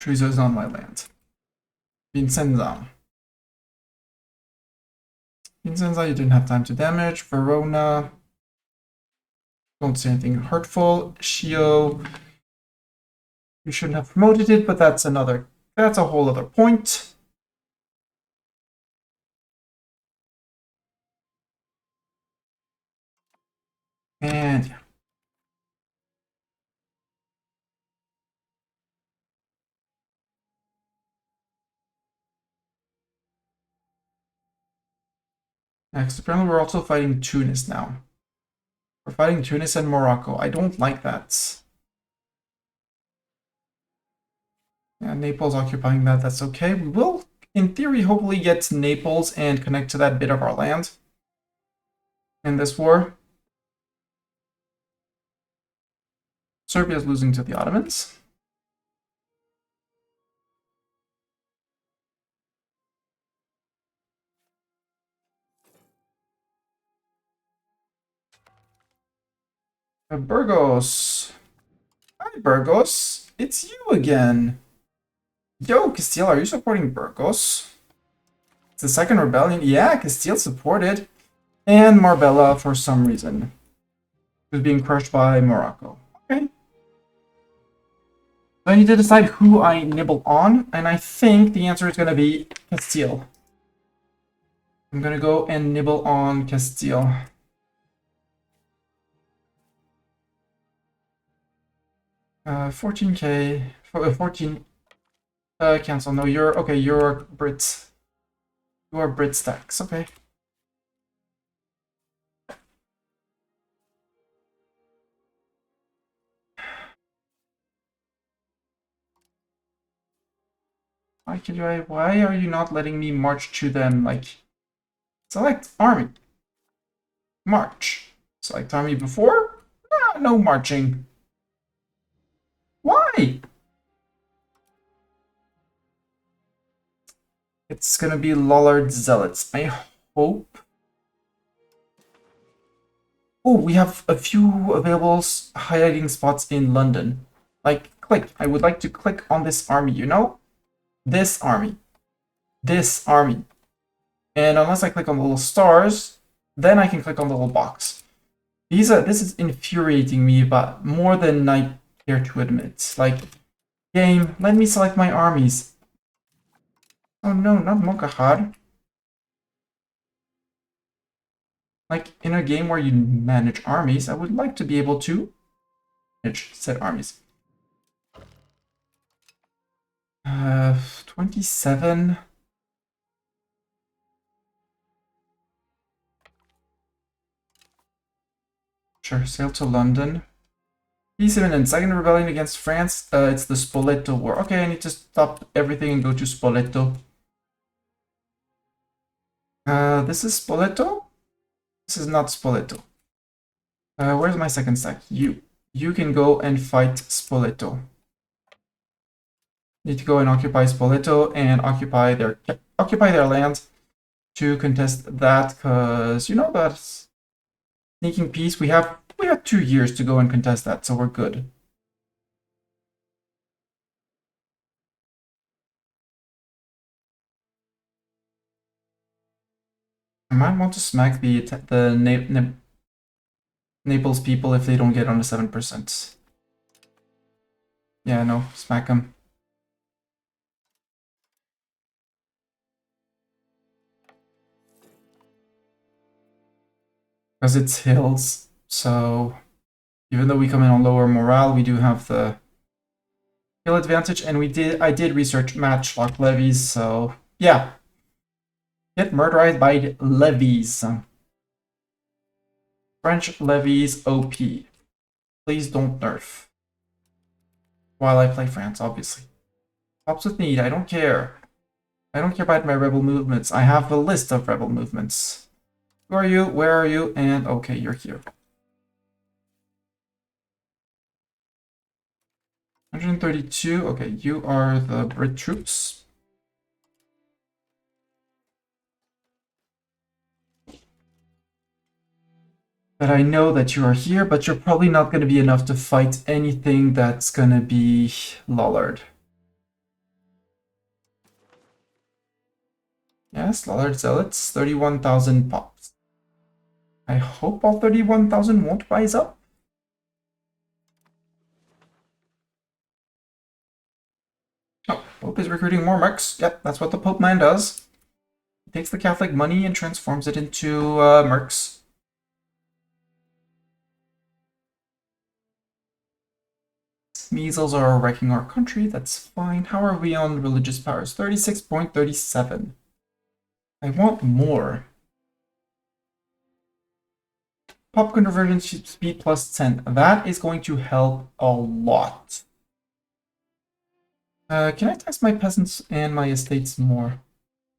Treviso is on my land. Vincenza. Vincenza, you didn't have time to damage. Verona. Don't say anything hurtful. Schio. You shouldn't have promoted it, but that's a whole other point. And yeah. Next, apparently we're also fighting Tunis now. We're fighting Tunis and Morocco. I don't like that. Yeah, Naples occupying that, that's okay. We will, in theory, hopefully get Naples and connect to that bit of our land in this war. Serbia is losing to the Ottomans. Burgos. Hi, Burgos. It's you again. Yo, Castile, are you supporting Burgos? It's the second rebellion. Yeah, Castile supported. And Marbella, for some reason, was being crushed by Morocco. Okay. So I need to decide who I nibble on, and I think the answer is going to be Castile. I'm going to go and nibble on Castile. Uh, 14k, 14, cancel. No, you're, okay, you're Brits. You are Brit stacks, okay. Why are you not letting me march to them? Like, select army. March. Select army before? Ah, no marching. Why? It's gonna be Lollard Zealots. I hope. Oh, we have a few available hiding spots in London. Like, click. I would like to click on this army, you know? This army. This army. And unless I click on the little stars, then I can click on the little box. This is infuriating me, but more than I care to admit. Like, game, let me select my armies. Oh no, not Mokahar. Like, in a game where you manage armies, I would like to be able to manage said armies. 27. Sure, sail to London. Peace imminent. Second rebellion against France. It's the Spoleto War. Okay, I need to stop everything and go to Spoleto. This is Spoleto? This is not Spoleto. Where's my second stack? You. You can go and fight Spoleto. Need to go and occupy Spoleto and occupy their land to contest that, because you know that sneaking peace, we have 2 years to go and contest that, so we're good. I might want to smack the Naples people if they don't get on the 7%. Yeah, no, smack them. Because it's hills, so even though we come in on lower morale, we do have the hill advantage, and I did research matchlock levies, so yeah. Get murderized by levies. French levies OP. Please don't nerf. While I play France, obviously. Helps with need, I don't care. I don't care about my rebel movements. I have a list of rebel movements. Who are you? Where are you? And okay, you're here. 132. Okay, you are the Brit troops. But I know that you are here, but you're probably not going to be enough to fight anything that's going to be Lollard. Yes, Lollard Zealots, 31,000 pops. I hope all 31,000 won't rise up. Oh, Pope is recruiting more mercs. Yep, that's what the Pope man does. He takes the Catholic money and transforms it into mercs. Measles are wrecking our country, that's fine. How are we on religious powers? 36.37. I want more. Pop conversion speed plus 10. That is going to help a lot. Can I tax my peasants and my estates more?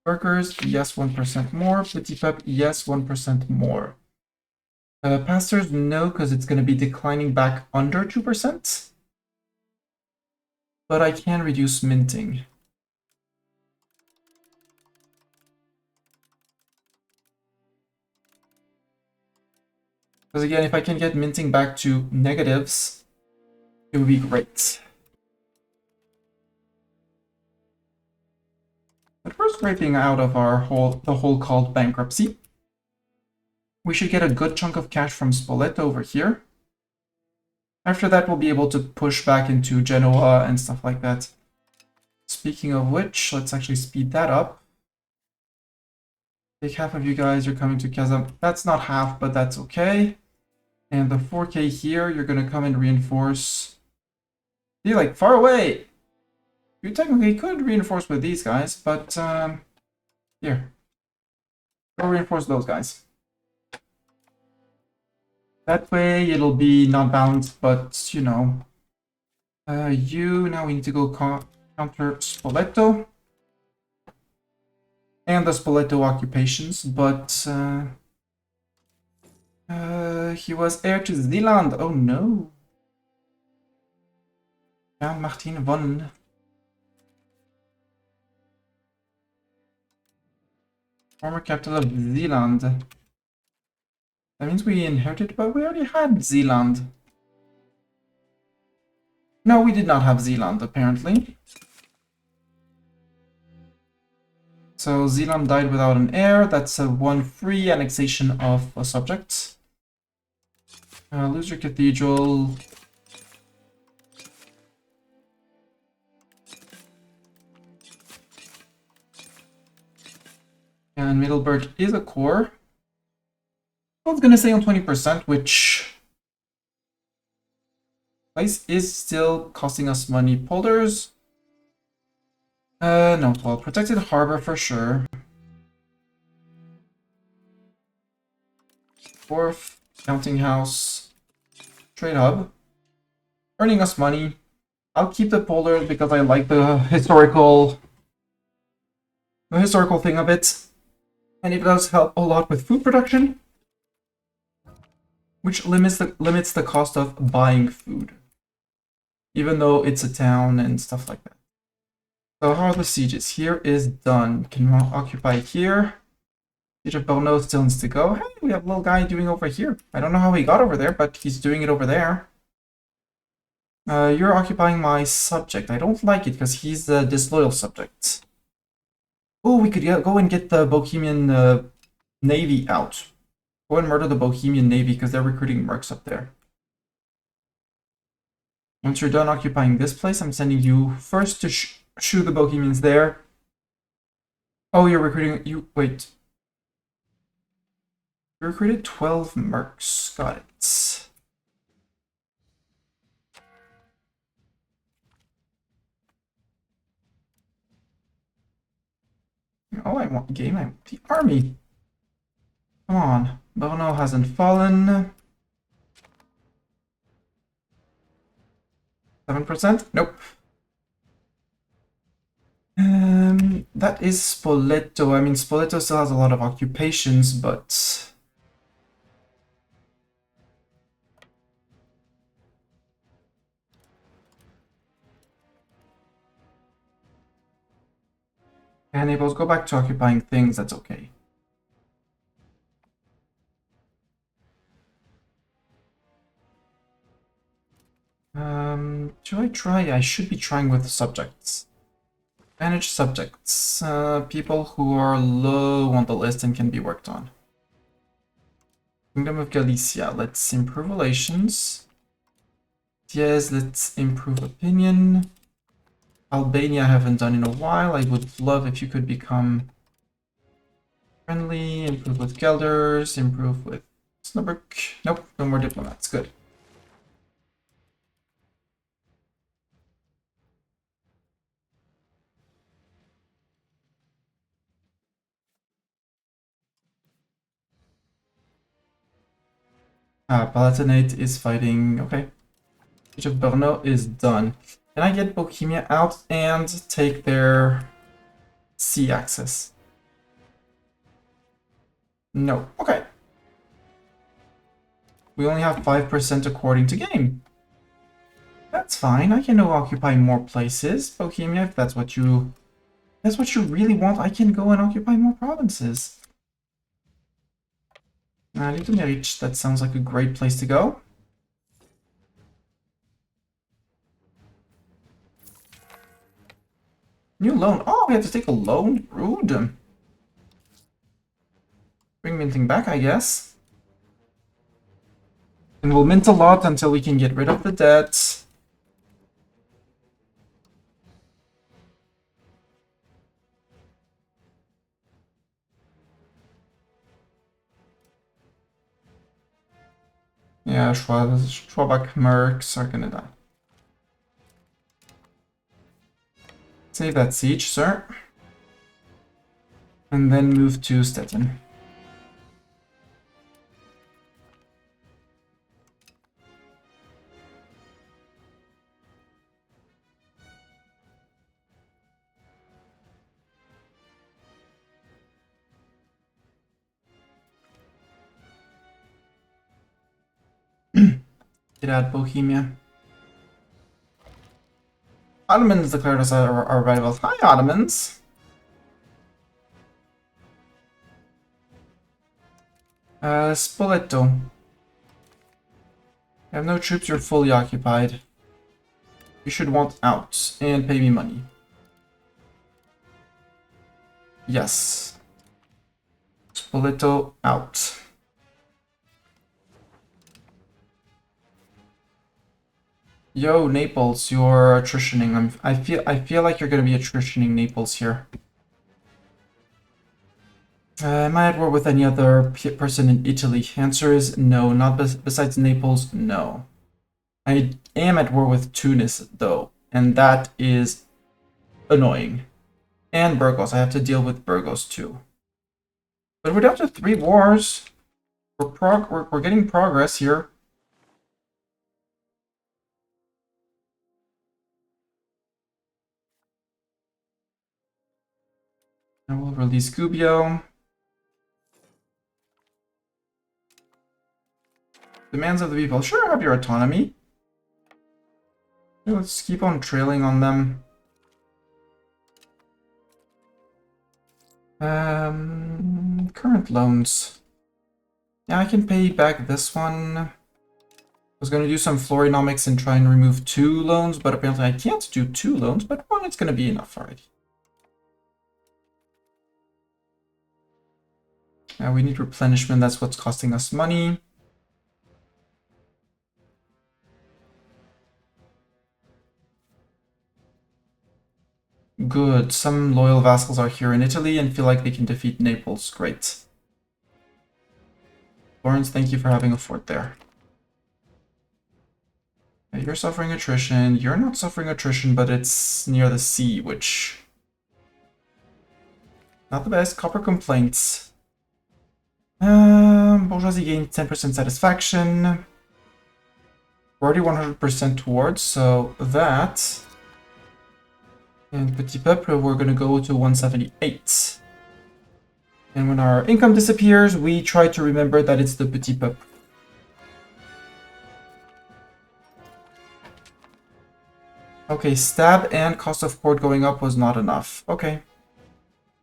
Workers, yes, 1% more. Petit peuple, yes, 1% more. Pastors, no, because it's going to be declining back under 2%. But I can reduce minting. Because again, if I can get minting back to negatives, it would be great. But we're scraping out of the hole called bankruptcy. We should get a good chunk of cash from Spoleto over here. After that, we'll be able to push back into Genoa and stuff like that. Speaking of which, let's actually speed that up. Take half of you guys, you're coming to Casa. That's not half, but that's okay. And the 4K here, you're gonna come and reinforce. You're like far away. You technically could reinforce with these guys, but here. Go reinforce those guys. That way it'll be not balanced, but you know. You now we need to go counter Spoleto. And the Spoleto occupations, but he was heir to Zeeland. Oh no. Count Martin von. Former capital of Zeeland. That means we inherited, but we already had Zeeland. No, we did not have Zeeland, apparently. So Zeeland died without an heir. That's a 1 free annexation of a subject. Lose your cathedral. And Middleburg is a core. I was gonna say on 20%, which place is still costing us money. Polders. No, well, protected harbor for sure. Wharf, counting house, trade hub, earning us money. I'll keep the polders because I like the historical thing of it, and it does help a lot with food production, which limits the cost of buying food, even though it's a town and stuff like that. So how are the sieges? Here is done. Can we occupy here? Siege of Borno still needs to go. Hey, we have a little guy doing over here. I don't know how he got over there, but he's doing it over there. You're occupying my subject. I don't like it because he's a disloyal subject. Oh, we could go and get the Bohemian Navy out. Go and murder the Bohemian Navy because they're recruiting mercs up there. Once you're done occupying this place, I'm sending you first to shoot the Bohemians there. Oh, you're recruiting. Wait. You recruited 12 mercs. Got it. Oh, I want game. I want the army. Come on. Bono hasn't fallen. 7%? Nope. That is Spoleto. I mean, Spoleto still has a lot of occupations, but... And Naples, go back to occupying things, that's okay. Should I try? I should be trying with subjects. Manage subjects. People who are low on the list and can be worked on. Kingdom of Galicia. Let's improve relations. Yes, let's improve opinion. Albania I haven't done in a while. I would love if you could become friendly, improve with Gelders, improve with Snubberk. Nope, no more diplomats. Good. Palatinate is fighting. Okay. Siege of Brno is done. Can I get Bohemia out and take their sea access? No. Okay. We only have 5% according to game. That's fine. I can go occupy more places. Bohemia, if that's what you really want, I can go and occupy more provinces. Little Merich, that sounds like a great place to go. New loan. Oh, we have to take a loan? Rude. Bring minting back, I guess. And we'll mint a lot until we can get rid of the debt. Yeah, Schwabach mercs are gonna die. Save that siege, sir. And then move to Stettin. Get out Bohemia. Ottomans declared us our rivals. Hi, Ottomans! Spoleto. You have no troops, you're fully occupied. You should want out and pay me money. Yes. Spoleto out. Yo, Naples, you're attritioning. I feel like you're gonna be attritioning Naples here. Am I at war with any other person in Italy? Answer is no. Not besides Naples, no. I am at war with Tunis, though, and that is annoying. And Burgos. I have to deal with Burgos too. But we're down to 3 wars. We're getting progress here. And we'll release Gubbio. Demands of the people. Sure, have your autonomy. Let's keep on trailing on them. Current loans. Yeah, I can pay back this one. I was going to do some florinomics and try and remove 2 loans, but apparently I can't do 2 loans, but 1 is going to be enough already. Now we need replenishment, that's what's costing us money. Good, some loyal vassals are here in Italy and feel like they can defeat Naples. Great. Florence, thank you for having a fort there. Yeah, you're suffering attrition. You're not suffering attrition, but it's near the sea, which... not the best. Copper complaints. Bourgeoisie gained 10% satisfaction. We're already 100% towards, so that... and Petit Peuple, we're gonna go to 178. And when our income disappears, we try to remember that it's the Petit Peuple. Okay, stab and cost of court going up was not enough. Okay.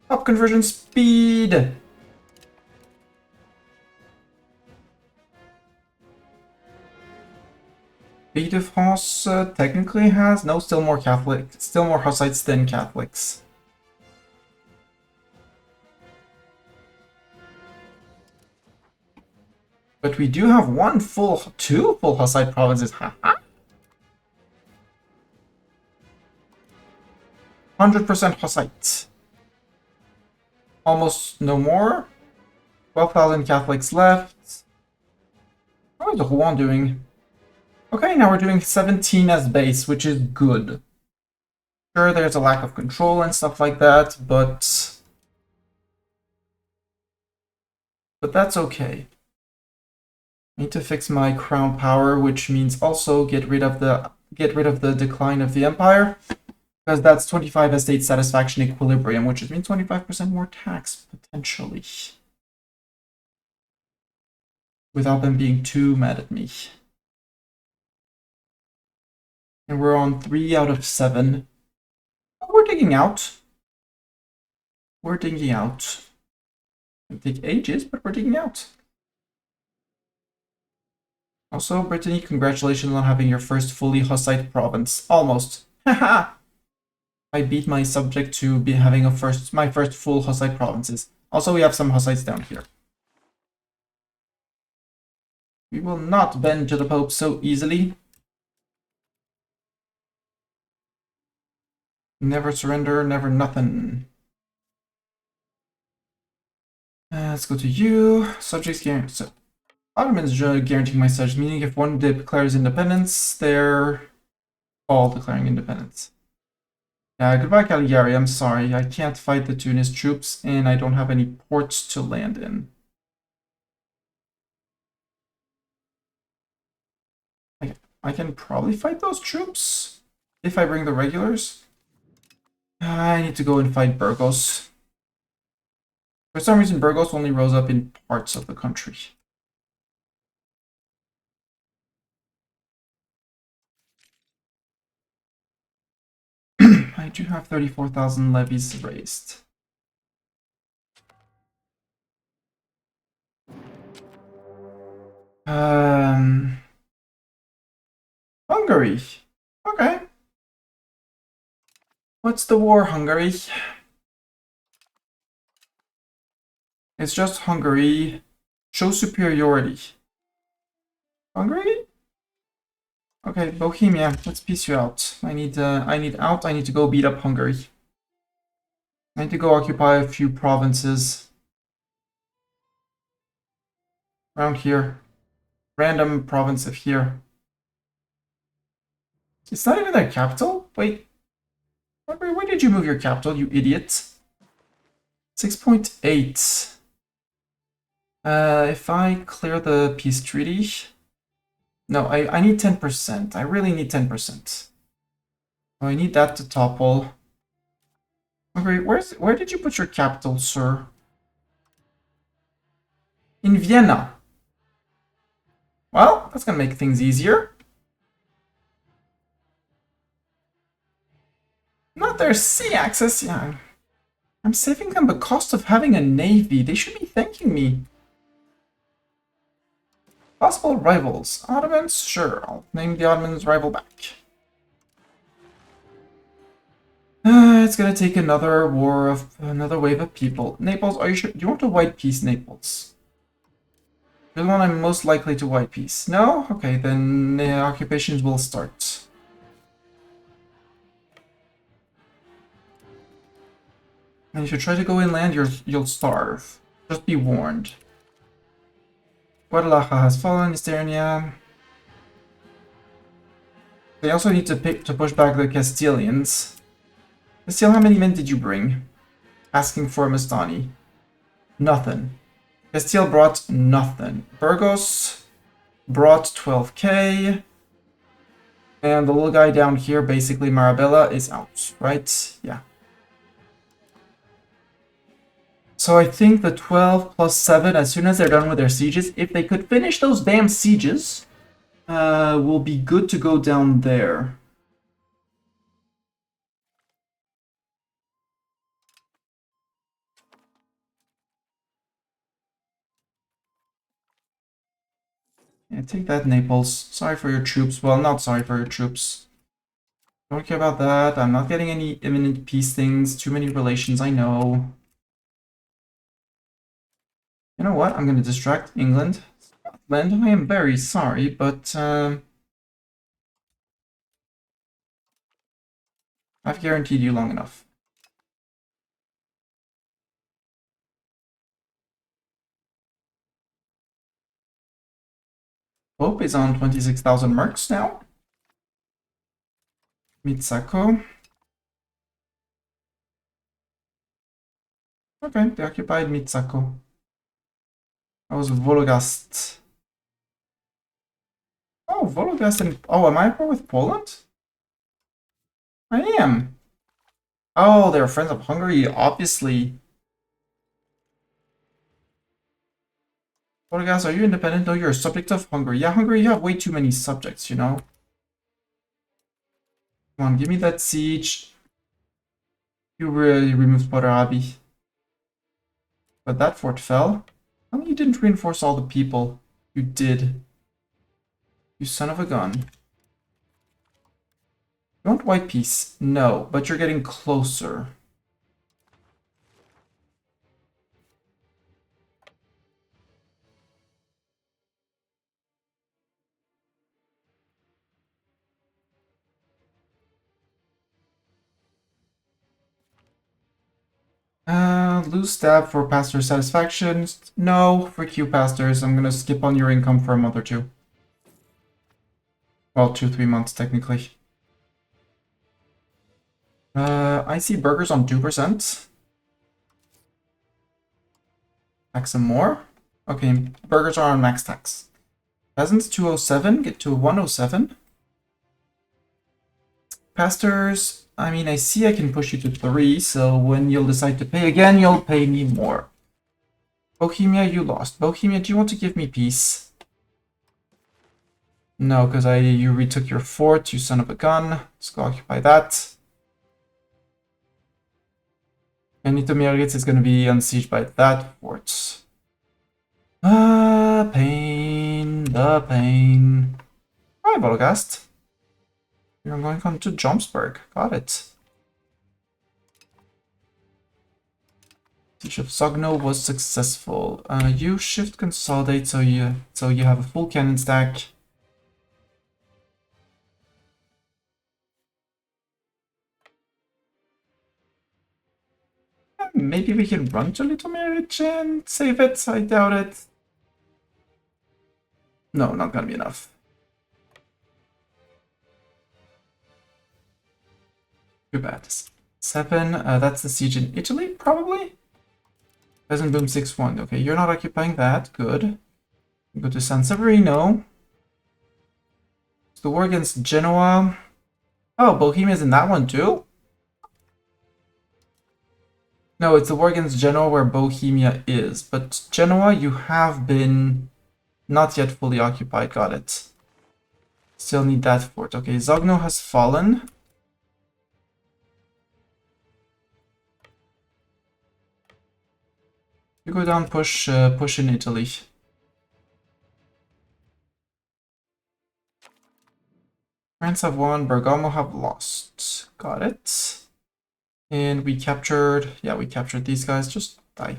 Up conversion speed! Pays de France technically has... no, still more Catholic. Still more Hussites than Catholics. But we do have 2 full Hussite provinces. Haha! 100% Hussite. Almost no more. 12,000 Catholics left. How is Rouen doing? Okay, now we're doing 17 as base, which is good. Sure, there's a lack of control and stuff like that, but that's okay. I need to fix my crown power, which means also get rid of the decline of the empire, because that's 25 estate satisfaction equilibrium, which means 25% more tax potentially, without them being too mad at me. And we're on 3 out of 7. We're digging out. We're digging out. It'll take ages, but we're digging out. Also, Brittany, congratulations on having your first fully Hussite province. Almost. Haha! I beat my subject to be having my first full Hussite provinces. Also, we have some Hussites down here. We will not bend to the Pope so easily. Never surrender, never nothing. Let's go to you. Subjects guarantee. So, Ottomans guaranteeing my subjects, meaning if one declares independence, they're all declaring independence. Goodbye, Caligari. I'm sorry. I can't fight the Tunis troops, and I don't have any ports to land in. I can probably fight those troops if I bring the regulars. I need to go and fight Burgos. For some reason, Burgos only rose up in parts of the country. I do have 34,000 levies raised. Hungary. Okay. What's the war, Hungary? It's just Hungary. Show superiority. Hungary? Okay, Bohemia. Let's piece you out. I need out. I need to go beat up Hungary. I need to go occupy a few provinces around here. Random province of here. It's not even their capital? Wait. Where did you move your capital, you idiot? 6.8. If I clear the peace treaty... No, I need 10%. I really need 10%. Oh, I need that to topple. Okay, where did you put your capital, sir? In Vienna. Well, that's gonna make things easier. Not their sea access, yeah. I'm saving them the cost of having a navy. They should be thanking me. Possible rivals. Ottomans? Sure, I'll name the Ottomans rival back. It's gonna take another wave of people. Naples, are you sure? Do you want a white peace, Naples? You're the one I'm most likely to white peace. No? Okay, then the occupations will start. And if you try to go inland, you'll starve. Just be warned. Guadalajara has fallen, Esternia. They also need to push back the Castilians. Castile, how many men did you bring? Asking for Mastani. Nothing. Castile brought nothing. Burgos brought 12k. And the little guy down here, basically Marabella, is out, right? Yeah. So I think the 12 plus 7, as soon as they're done with their sieges, if they could finish those damn sieges, will be good to go down there. Yeah, take that, Naples. Sorry for your troops. Well, not sorry for your troops. Don't care about that. I'm not getting any imminent peace things. Too many relations, I know. You know what? I'm going to distract England. Scotland, I am very sorry, but I've guaranteed you long enough. Pope is on 26,000 mercs now. Mitsako. Okay, they occupied Mitsako. That was Vologast. Oh, Vologast and... Oh, am I at war with Poland? I am. Oh, they're friends of Hungary, obviously. Vologast, are you independent? No, you're a subject of Hungary. Yeah, Hungary, you have way too many subjects, you know? Come on, give me that siege. You really removed Potarabi. But that fort fell. How come you didn't reinforce all the people? You did. You son of a gun. You want white peace? No, but you're getting closer. and lose stab for pastor satisfaction. No, frick you, pastors. I'm gonna skip on your income for a month or two. Well, 2-3 months, technically. I see burgers on 2%. Tax some more. Okay, burgers are on max tax. Peasants 207, get to 107. Pastors, I mean, I see I can push you to 3, so when you'll decide to pay again, you'll pay me more. Bohemia, you lost. Bohemia, do you want to give me peace? No, because you retook your fort, you son of a gun. Let's go occupy that. And Nitomirgitz is going to be unsieged by that fort. Pain, the pain. Hi, Vologast. You're going on to Jomsburg. Got it. Siege of Sogno was successful. You shift consolidate so you have a full cannon stack. Maybe we can run to Little Marriage and save it. I doubt it. No, not gonna be enough. Too bad. 7. That's the siege in Italy, probably. Peasant boom 6-1. Okay, you're not occupying that. Good. Go to San Severino. It's the war against Genoa. Oh, Bohemia's in that one too? No, it's the war against Genoa where Bohemia is. But Genoa, you have been not yet fully occupied. Got it. Still need that fort. Okay, Zogno has fallen. You go down, push in Italy. France have won, Bergamo have lost. Got it. And we captured, yeah, we captured these guys. Just die.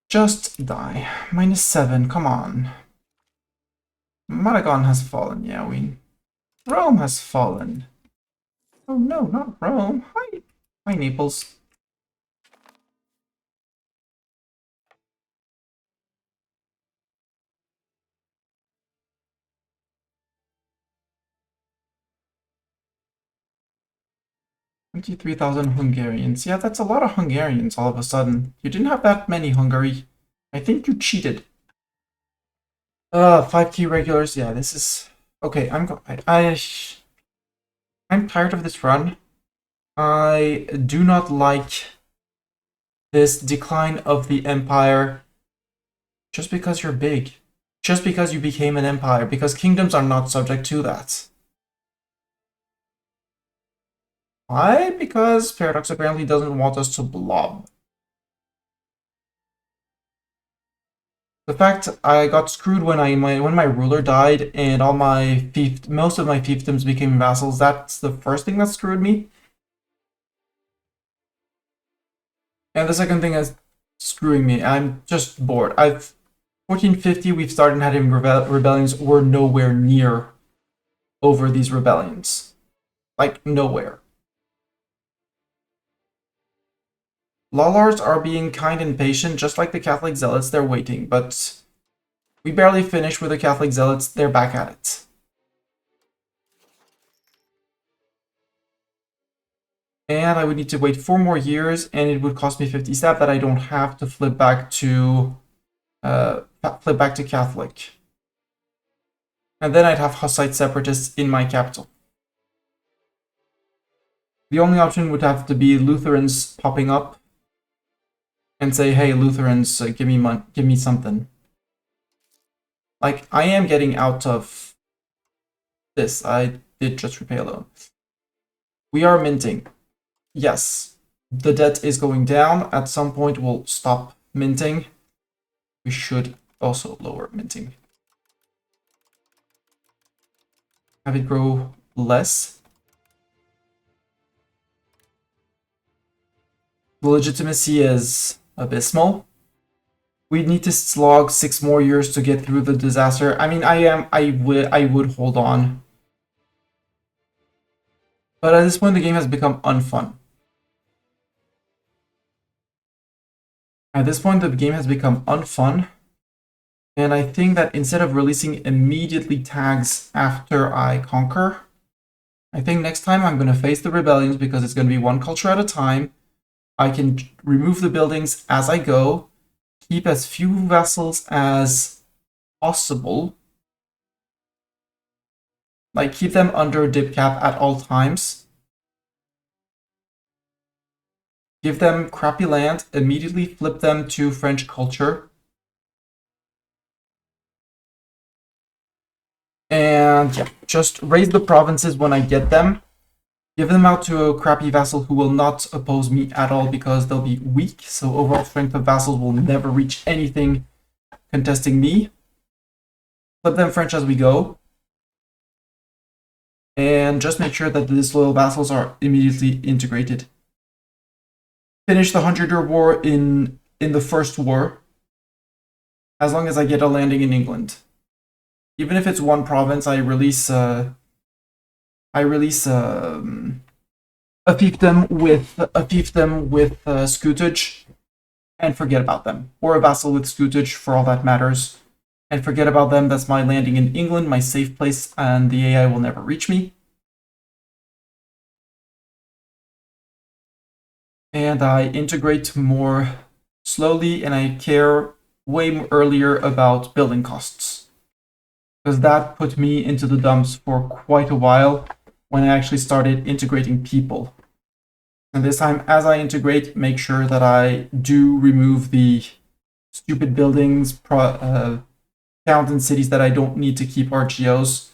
Just die. -7, come on. Maragon has fallen, yeah, Rome has fallen. Oh no, not Rome. Hi, Naples. $23,000 Hungarians. Yeah, that's a lot of Hungarians all of a sudden. You didn't have that many, Hungary. I think you cheated. 5 key regulars. Yeah, this is okay. I'm tired of this run. I do not like this decline of the empire just because you're big. Just because you became an empire, because kingdoms are not subject to that. Why? Because Paradox apparently doesn't want us to blob. The fact I got screwed when my ruler died and all my most of my fiefdoms became vassals, that's the first thing that screwed me. And the second thing is screwing me. I'm just bored. 1450 we've started having rebellions. We're nowhere near over these rebellions. Like nowhere. Lollards are being kind and patient, just like the Catholic Zealots. They're waiting, but we barely finished with the Catholic Zealots. They're back at it. And I would need to wait 4 more years, and it would cost me 50 stab that I don't have to flip back to Catholic. And then I'd have Hussite separatists in my capital. The only option would have to be Lutherans popping up and say, "Hey, Lutherans, give me something." Like, I am getting out of this. I did just repay a loan. We are minting. Yes, the debt is going down. At some point, we'll stop minting. We should also lower minting. Have it grow less. The legitimacy is abysmal. We need to slog 6 more years to get through the disaster. I mean, I would hold on. But at this point, the game has become unfun. At this point, the game has become unfun. And I think that instead of releasing immediately tags after I conquer, I think next time I'm going to face the rebellions because it's going to be one culture at a time. I can remove the buildings as I go, keep as few vassals as possible. Like, keep them under dip cap at all times. Give them crappy land, immediately flip them to French culture. And yeah, just raise the provinces when I get them. Give them out to a crappy vassal who will not oppose me at all because they'll be weak. So overall strength of vassals will never reach anything contesting me. Flip them French as we go. And just make sure that the disloyal vassals are immediately integrated. Finish the 100-year war in the first war, as long as I get a landing in England. Even if it's one province, I release a fiefdom with scutage, and forget about them, or a vassal with scutage for all that matters, and forget about them. That's my landing in England, my safe place, and the AI will never reach me. And I integrate more slowly, and I care way earlier about building costs, because that put me into the dumps for quite a while when I actually started integrating people. And this time, as I integrate, make sure that I do remove the stupid buildings, towns and cities that I don't need to keep RGOs.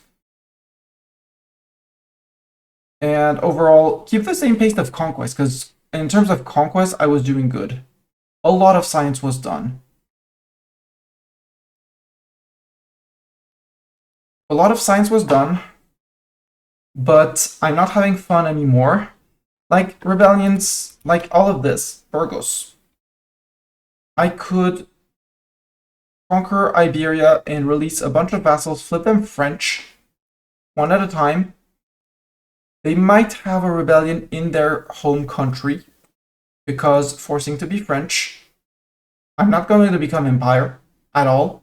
And overall, keep the same pace of conquest, because in terms of conquest, I was doing good. A lot of science was done. A lot of science was done, but I'm not having fun anymore. Like rebellions, like all of this, Burgos. I could conquer Iberia and release a bunch of vassals, flip them French, one at a time. They might have a rebellion in their home country, because forcing to be French, I'm not going to become empire at all.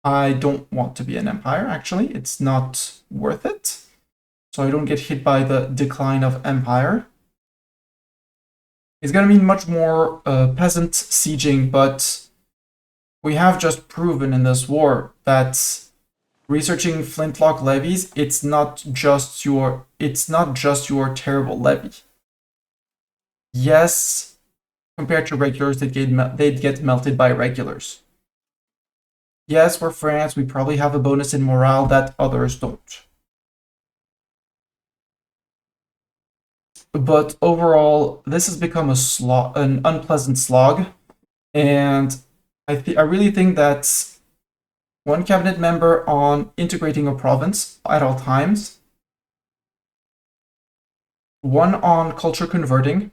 I don't want to be an empire, actually. It's not worth it. So I don't get hit by the decline of empire. It's going to mean much more peasant sieging, but we have just proven in this war that researching flintlock levies, it's not just your terrible levy. Yes, compared to regulars, they'd get melted by regulars. Yes, we're France, we probably have a bonus in morale that others don't. But overall, this has become an unpleasant slog, and I really think that one cabinet member on integrating a province at all times, one on culture converting,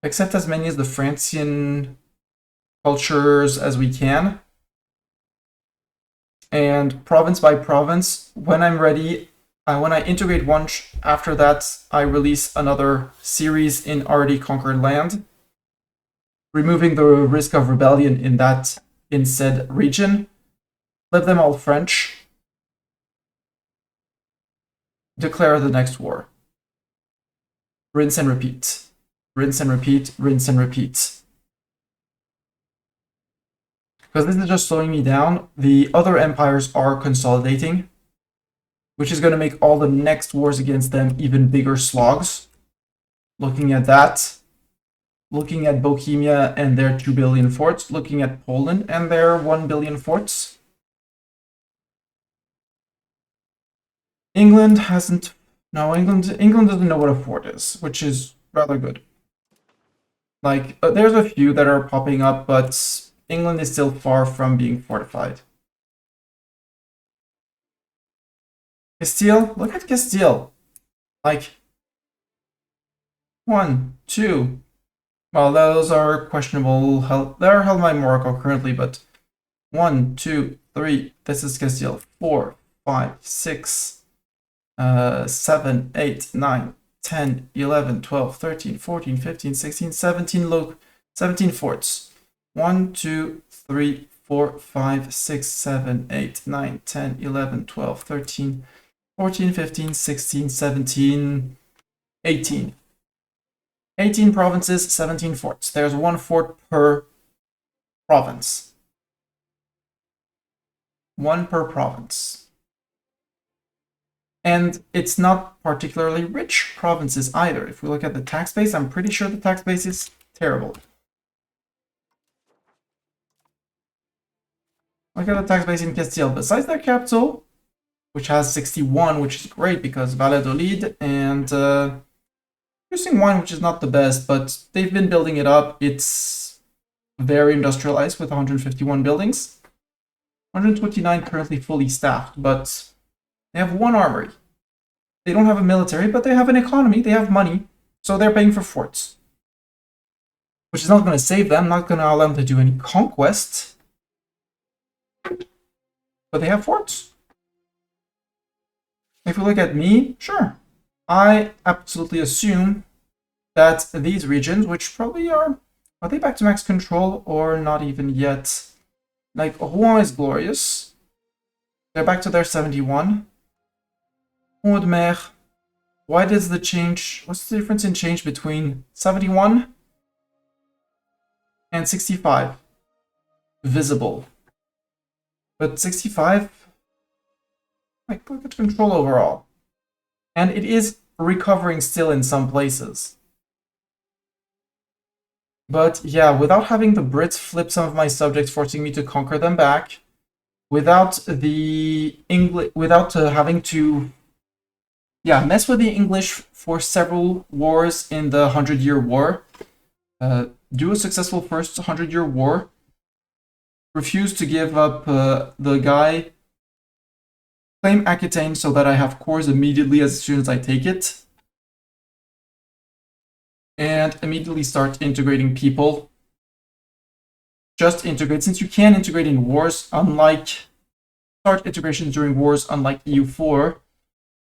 accept as many of the Francian cultures as we can, and province by province, when I'm ready, when I integrate one, after that, I release another series in already conquered land, removing the risk of rebellion in said region, flip them all French, declare the next war. Rinse and repeat. Rinse and repeat, rinse and repeat. Because this is just slowing me down. The other empires are consolidating, which is going to make all the next wars against them even bigger slogs. Looking at that. Looking at Bohemia and their 2 billion forts. Looking at Poland and their 1 billion forts. England hasn't... No, England doesn't know what a fort is, which is rather good. Like, there's a few that are popping up, but England is still far from being fortified. Castile? Look at Castile. Like, 1, 2. Well, those are questionable. They're held by Morocco currently, but 1, 2, 3, this is Castile, 4, 5, 6, 7, 8, 9, 10, 11, 12, 13, 14, 15, 16, 17 forts. 1, 2, 3, 4, 5, 6, 7, 8, 9, 10, 11, 12, 13, 14, 15, 16, 17, 18. 18 provinces, 17 forts. There's 1 fort per province. 1 per province. And it's not particularly rich provinces either. If we look at the tax base, I'm pretty sure the tax base is terrible. Look at the tax base in Castile. Besides their capital, which has 61, which is great because Valladolid, and producing wine, which is not the best, but they've been building it up. It's very industrialized with 151 buildings. 129 currently fully staffed, but they have 1 armory. They don't have a military, but they have an economy. They have money, so they're paying for forts. Which is not going to save them, not going to allow them to do any conquest. But they have forts. If we look at me, sure. I absolutely assume that these regions, which probably are they back to max control or not even yet? Like, Rouen is glorious. They're back to their 71. Haute-Mer. Why does the change... What's the difference in change between 71 and 65? Visible. But 65... Like, look at control overall. And it is recovering still in some places. But yeah, without having the Brits flip some of my subjects, forcing me to conquer them back, without the English, without having to, mess with the English for several wars in the 100-Year War, do a successful first 100-Year War, refuse to give up the guy, claim Aquitaine so that I have cores immediately as soon as I take it, and immediately start integrating people. Just integrate, since you can integrate in wars, start integrations during wars, unlike EU4,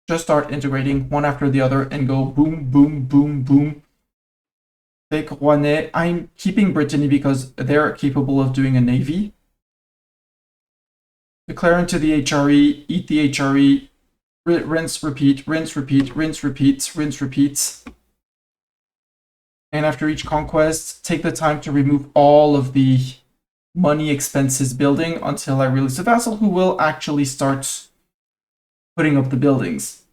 just start integrating one after the other and go boom, boom, boom, boom. Take Rouennais. I'm keeping Brittany because they're capable of doing a navy. Declare into the HRE, eat the HRE, rinse, repeat, rinse, repeat, rinse, repeat, rinse, repeat. And after each conquest, take the time to remove all of the money expenses building until I release a vassal who will actually start putting up the buildings.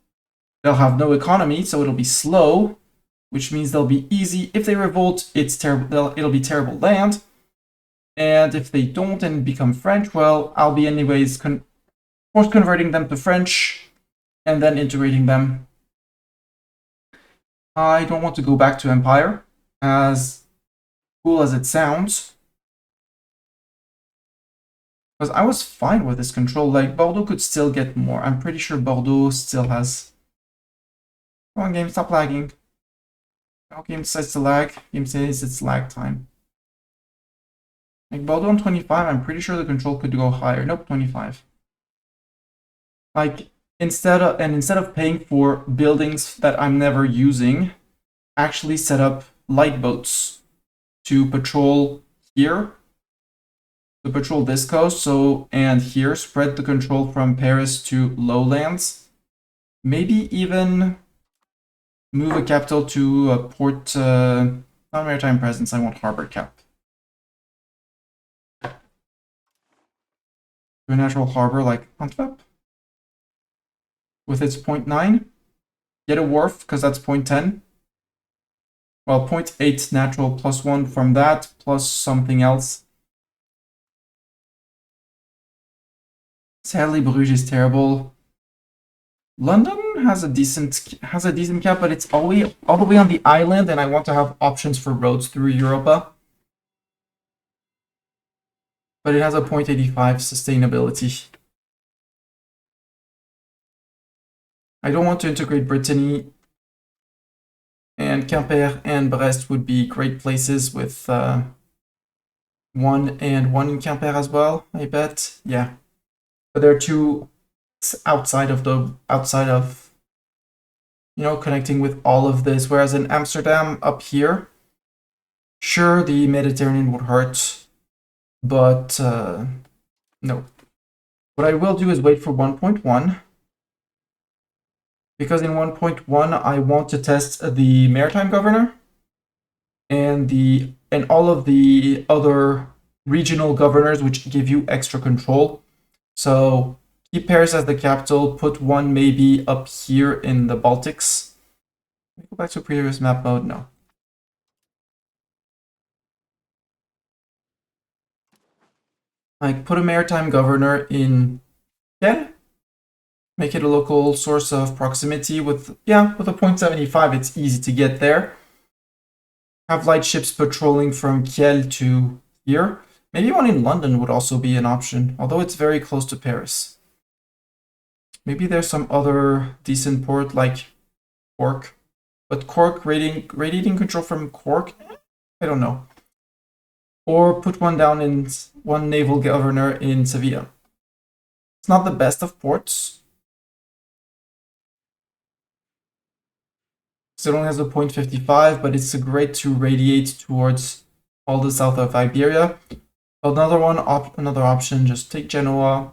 They'll have no economy, so it'll be slow, which means they'll be easy. If they revolt, it's terrible. It'll be terrible land. And if they don't and become French, well, I'll be anyways force converting them to French and then integrating them. I don't want to go back to Empire, as cool as it sounds. Because I was fine with this control. Like, Bordeaux could still get more. I'm pretty sure Bordeaux still has... Come on, game, stop lagging. Oh, game decides to lag. Game says it's lag time. Like, Bordeaux on 25, I'm pretty sure the control could go higher. Nope, 25. Like, instead of paying for buildings that I'm never using, actually set up light boats to patrol here, to patrol this coast, and here, spread the control from Paris to lowlands. Maybe even move a capital to a port, not maritime presence, I want harbor cap. To a natural harbor like Antwerp, with its 0.9. Get a wharf, because that's 0.10. Well, 0.8 natural plus 1 from that, plus something else. Sadly, Bruges is terrible. London has a decent cap, but it's all the way on the island, and I want to have options for roads through Europa. But it has a 0.85 sustainability. I don't want to integrate Brittany, and Quimper and Brest would be great places with 1 and 1 in Quimper as well, I bet. Yeah. but they're too outside of connecting with all of this. Whereas in Amsterdam up here, sure, the Mediterranean would hurt, but no. What I will do is wait for 1.1, because in 1.1 I want to test the maritime governor and all of the other regional governors which give you extra control. So keep Paris as the capital, put one maybe up here in the Baltics. Let me go back to previous map mode. No. Like, put a maritime governor in Kiel, make it a local source of proximity with a 0.75, it's easy to get there. Have light ships patrolling from Kiel to here. Maybe one in London would also be an option, although it's very close to Paris. Maybe there's some other decent port like Cork, but Cork radiating control from Cork, I don't know. Or put one naval governor in Sevilla. It's not the best of ports. It only has a 0.55, but it's great to radiate towards all the south of Iberia. Another option, just take Genoa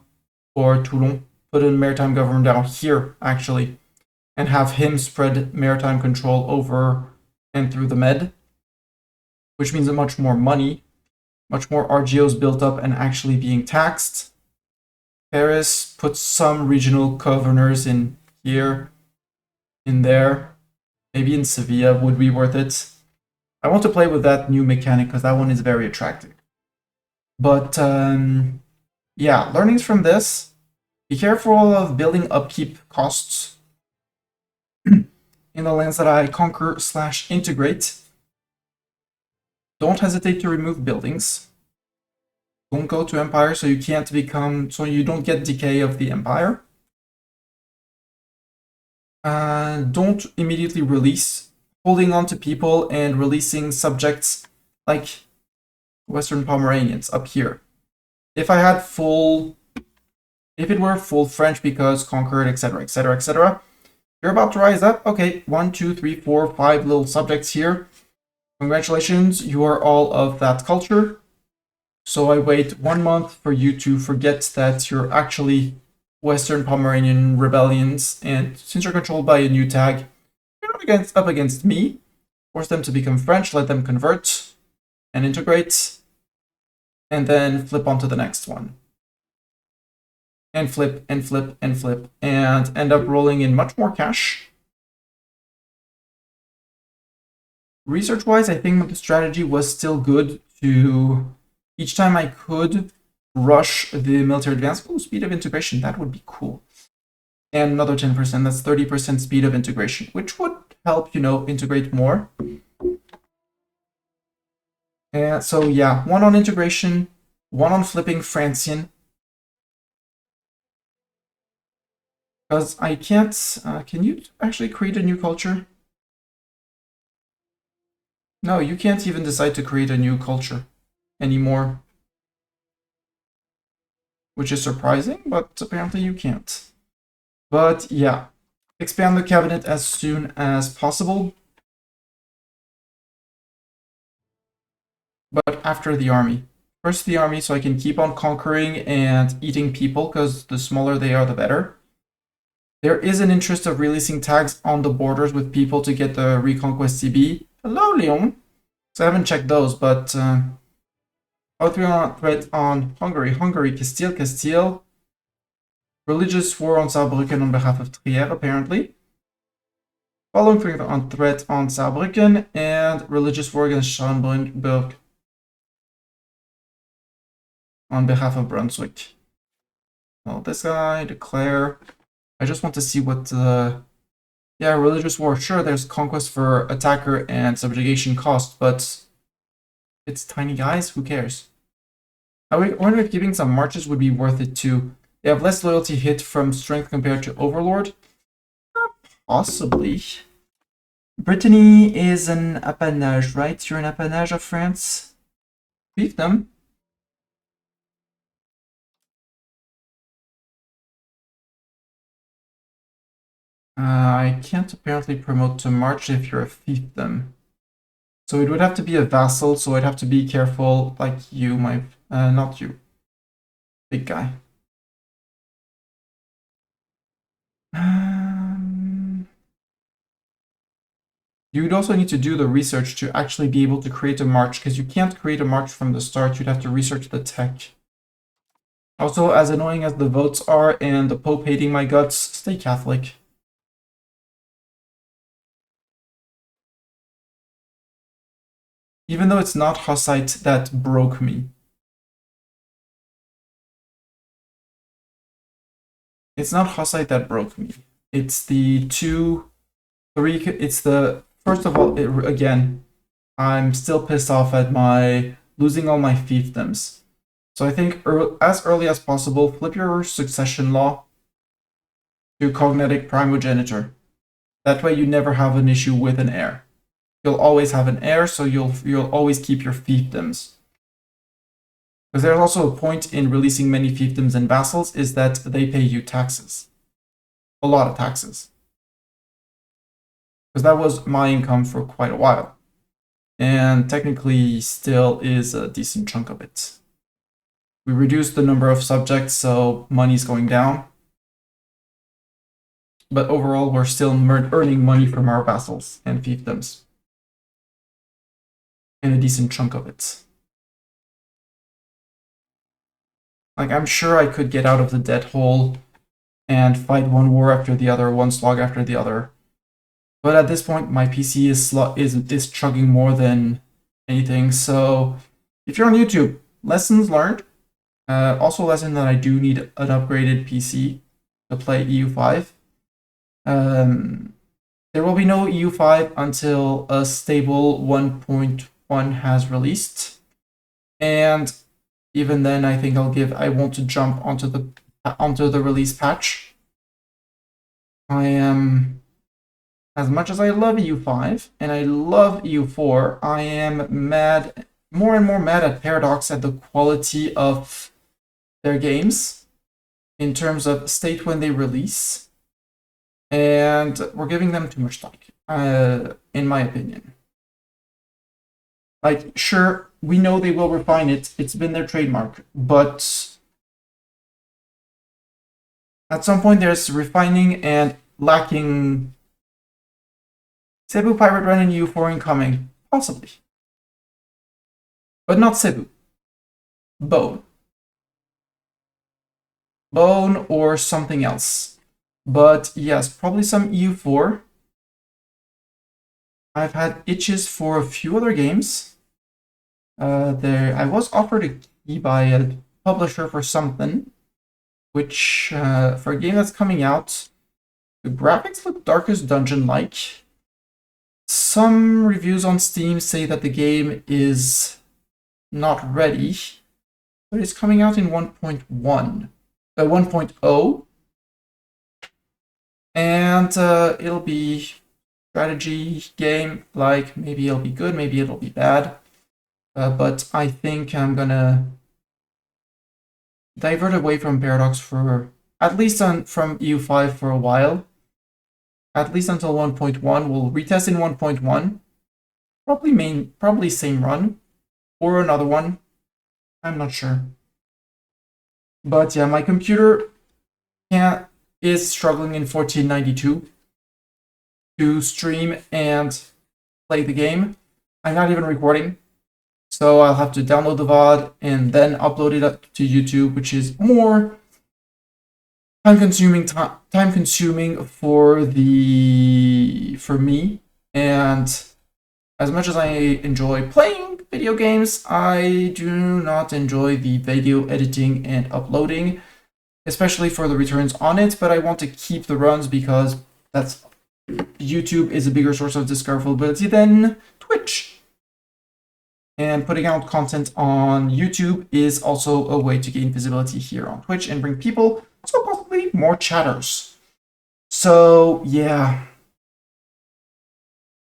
or Toulon, put a maritime governor down here, actually, and have him spread maritime control over and through the Med, which means much more money, much more RGOs built up and actually being taxed. Paris, put some regional governors in here, in there. Maybe in Sevilla would be worth it. I want to play with that new mechanic because that one is very attractive. But yeah, learnings from this. Be careful of building upkeep costs in the lands that I conquer/integrate. Don't hesitate to remove buildings. Don't go to empire so you don't get decay of the empire. Don't immediately release, holding on to people and releasing subjects like Western Pomeranians up here. If it were full French because conquered, etc., etc., etc., you're about to rise up. Okay, 1, 2, 3, 4, 5 little subjects here. Congratulations, you are all of that culture. So I wait 1 month for you to forget that you're actually Western Pomeranian rebellions, and since you're controlled by a new tag, you're not up against me. Force them to become French, let them convert and integrate, and then flip onto the next one. And flip, and flip, and flip, and end up rolling in much more cash. Research-wise, I think the strategy was still good to, each time I could, rush the military advance. Oh, speed of integration, that would be cool. And another 10%, that's 30% speed of integration, which would help, integrate more. And so yeah, 1 on integration, 1 on flipping Francian. Because I can't, can you actually create a new culture? No, you can't even decide to create a new culture anymore. Which is surprising, but apparently you can't. But yeah, expand the cabinet as soon as possible. But after the army. First the army so I can keep on conquering and eating people, because the smaller they are, the better. There is an interest of releasing tags on the borders with people to get the Reconquest CB. Hello, Lyon. So I haven't checked those, but threat on Hungary, Castile. Religious war on Saarbrücken on behalf of Trier, apparently. Following threat on Saarbrücken, and religious war against Schaumburg on behalf of Brunswick. Well, this guy, declare. I just want to see what yeah, religious war. Sure, there's conquest for attacker and subjugation cost, but it's tiny guys. Who cares? I wonder if giving some marches would be worth it too. They have less loyalty hit from strength compared to Overlord. Possibly. Brittany is an appanage, right? You're an appanage of France. Beat them. I can't apparently promote to March if you're a fiefdom. So it would have to be a vassal, so I'd have to be careful, like you, not you, big guy. You would also need to do the research to actually be able to create a march, because you can't create a march from the start. You'd have to research the tech. Also, as annoying as the votes are and the Pope hating my guts, stay Catholic. Even though it's not Hussite that broke me. It's not Hussite that broke me. It's the 2-3. It's the first of all. Again, I'm still pissed off at my losing all my fiefdoms. So I think as early as possible, flip your succession law to cognatic primogeniture. That way, you never have an issue with an heir. You'll always have an heir, so you'll always keep your fiefdoms. Because there's also a point in releasing many fiefdoms and vassals is that they pay you taxes. A lot of taxes. Because that was my income for quite a while. And technically still is a decent chunk of it. We reduced the number of subjects, so money's going down. But overall, we're still earning money from our vassals and fiefdoms. And a decent chunk of it. Like, I'm sure I could get out of the debt hole and fight one war after the other, one slog after the other. But at this point, my PC is chugging more than anything. So if you're on YouTube, lessons learned. Also lesson that I do need an upgraded PC to play EU5. There will be no EU5 until a stable 1.1 has released. And even then, I think I want to jump onto the release patch. I am, as much as I love EU5 and I love EU4, I am more and more mad at Paradox at the quality of their games in terms of state when they release, and we're giving them too much time, in my opinion. Like, sure, we know they will refine it. It's been their trademark, but at some point there's refining and lacking. Cebu Pirate Run and EU4 incoming, possibly, but not Cebu. Bone or something else. But yes, probably some EU4. I've had itches for a few other games. I was offered a key by a publisher for something, which for a game that's coming out, the graphics look Darkest Dungeon-like. Some reviews on Steam say that the game is not ready, but it's coming out in 1.0, and it'll be strategy game. Like, maybe it'll be good, maybe it'll be bad, but I think I'm gonna divert away from Paradox for at least from EU5 for a while, at least until 1.1. We'll retest in 1.1, probably same run or another one. I'm not sure. But yeah, my computer is struggling in 1492 to stream and play the game. I'm not even recording, so I'll have to download the VOD and then upload it up to YouTube, which is more time-consuming for me. And as much as I enjoy playing video games, I do not enjoy the video editing and uploading, especially for the returns on it. But I want to keep the runs because YouTube is a bigger source of discoverability than Twitch. And putting out content on YouTube is also a way to gain visibility here on Twitch and bring people, so possibly more chatters. So yeah,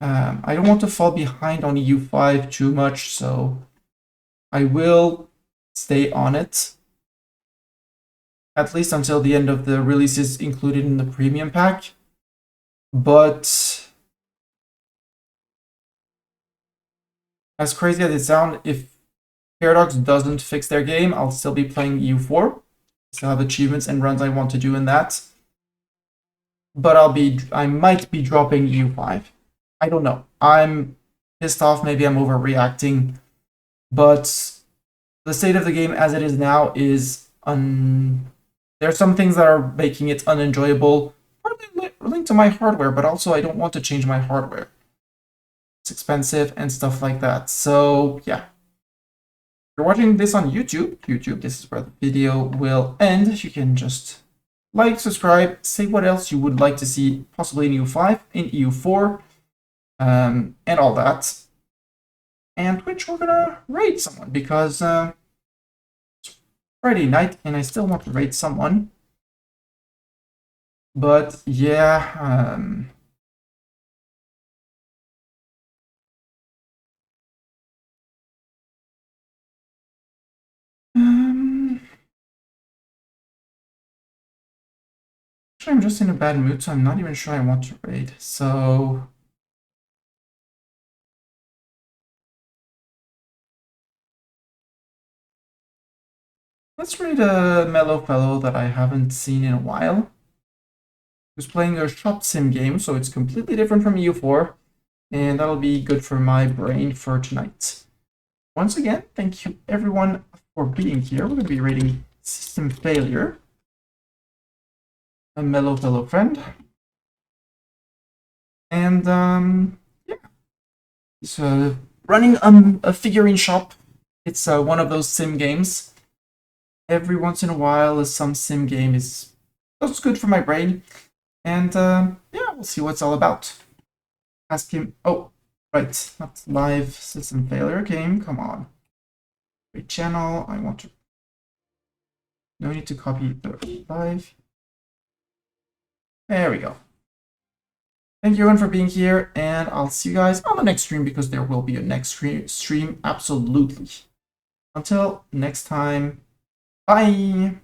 I don't want to fall behind on EU5 too much, so I will stay on it, at least until the end of the releases included in the premium pack. But as crazy as it sounds, if Paradox doesn't fix their game, I'll still be playing EU4. Still have achievements and runs I want to do in that. But I might be dropping EU5. I don't know. I'm pissed off, maybe I'm overreacting. But the state of the game as it is now is there are some things that are making it unenjoyable, partly linked to my hardware, but also I don't want to change my hardware. It's expensive and stuff like that. So yeah. If you're watching this on YouTube, this is where the video will end. You can just like, subscribe, say what else you would like to see possibly in EU5, in EU4, and all that. And Twitch, we're gonna raid someone because it's Friday night and I still want to raid someone. But yeah, actually, I'm just in a bad mood, so I'm not even sure I want to raid. So let's raid a mellow fellow that I haven't seen in a while. Who's playing a shop sim game, so it's completely different from EU4, and that'll be good for my brain for tonight. Once again, thank you everyone for being here. We're going to be rating System Failure, a mellow fellow friend. And yeah, so running a figurine shop. It's one of those sim games. Every once in a while, some sim game is that's good for my brain. And yeah, we'll see what it's all about. Ask him. Oh, right, not live System Failure game. Come on. Great channel. I want to. No need to copy the live. There we go. Thank you everyone for being here, and I'll see you guys on the next stream because there will be a next stream absolutely. Until next time, bye!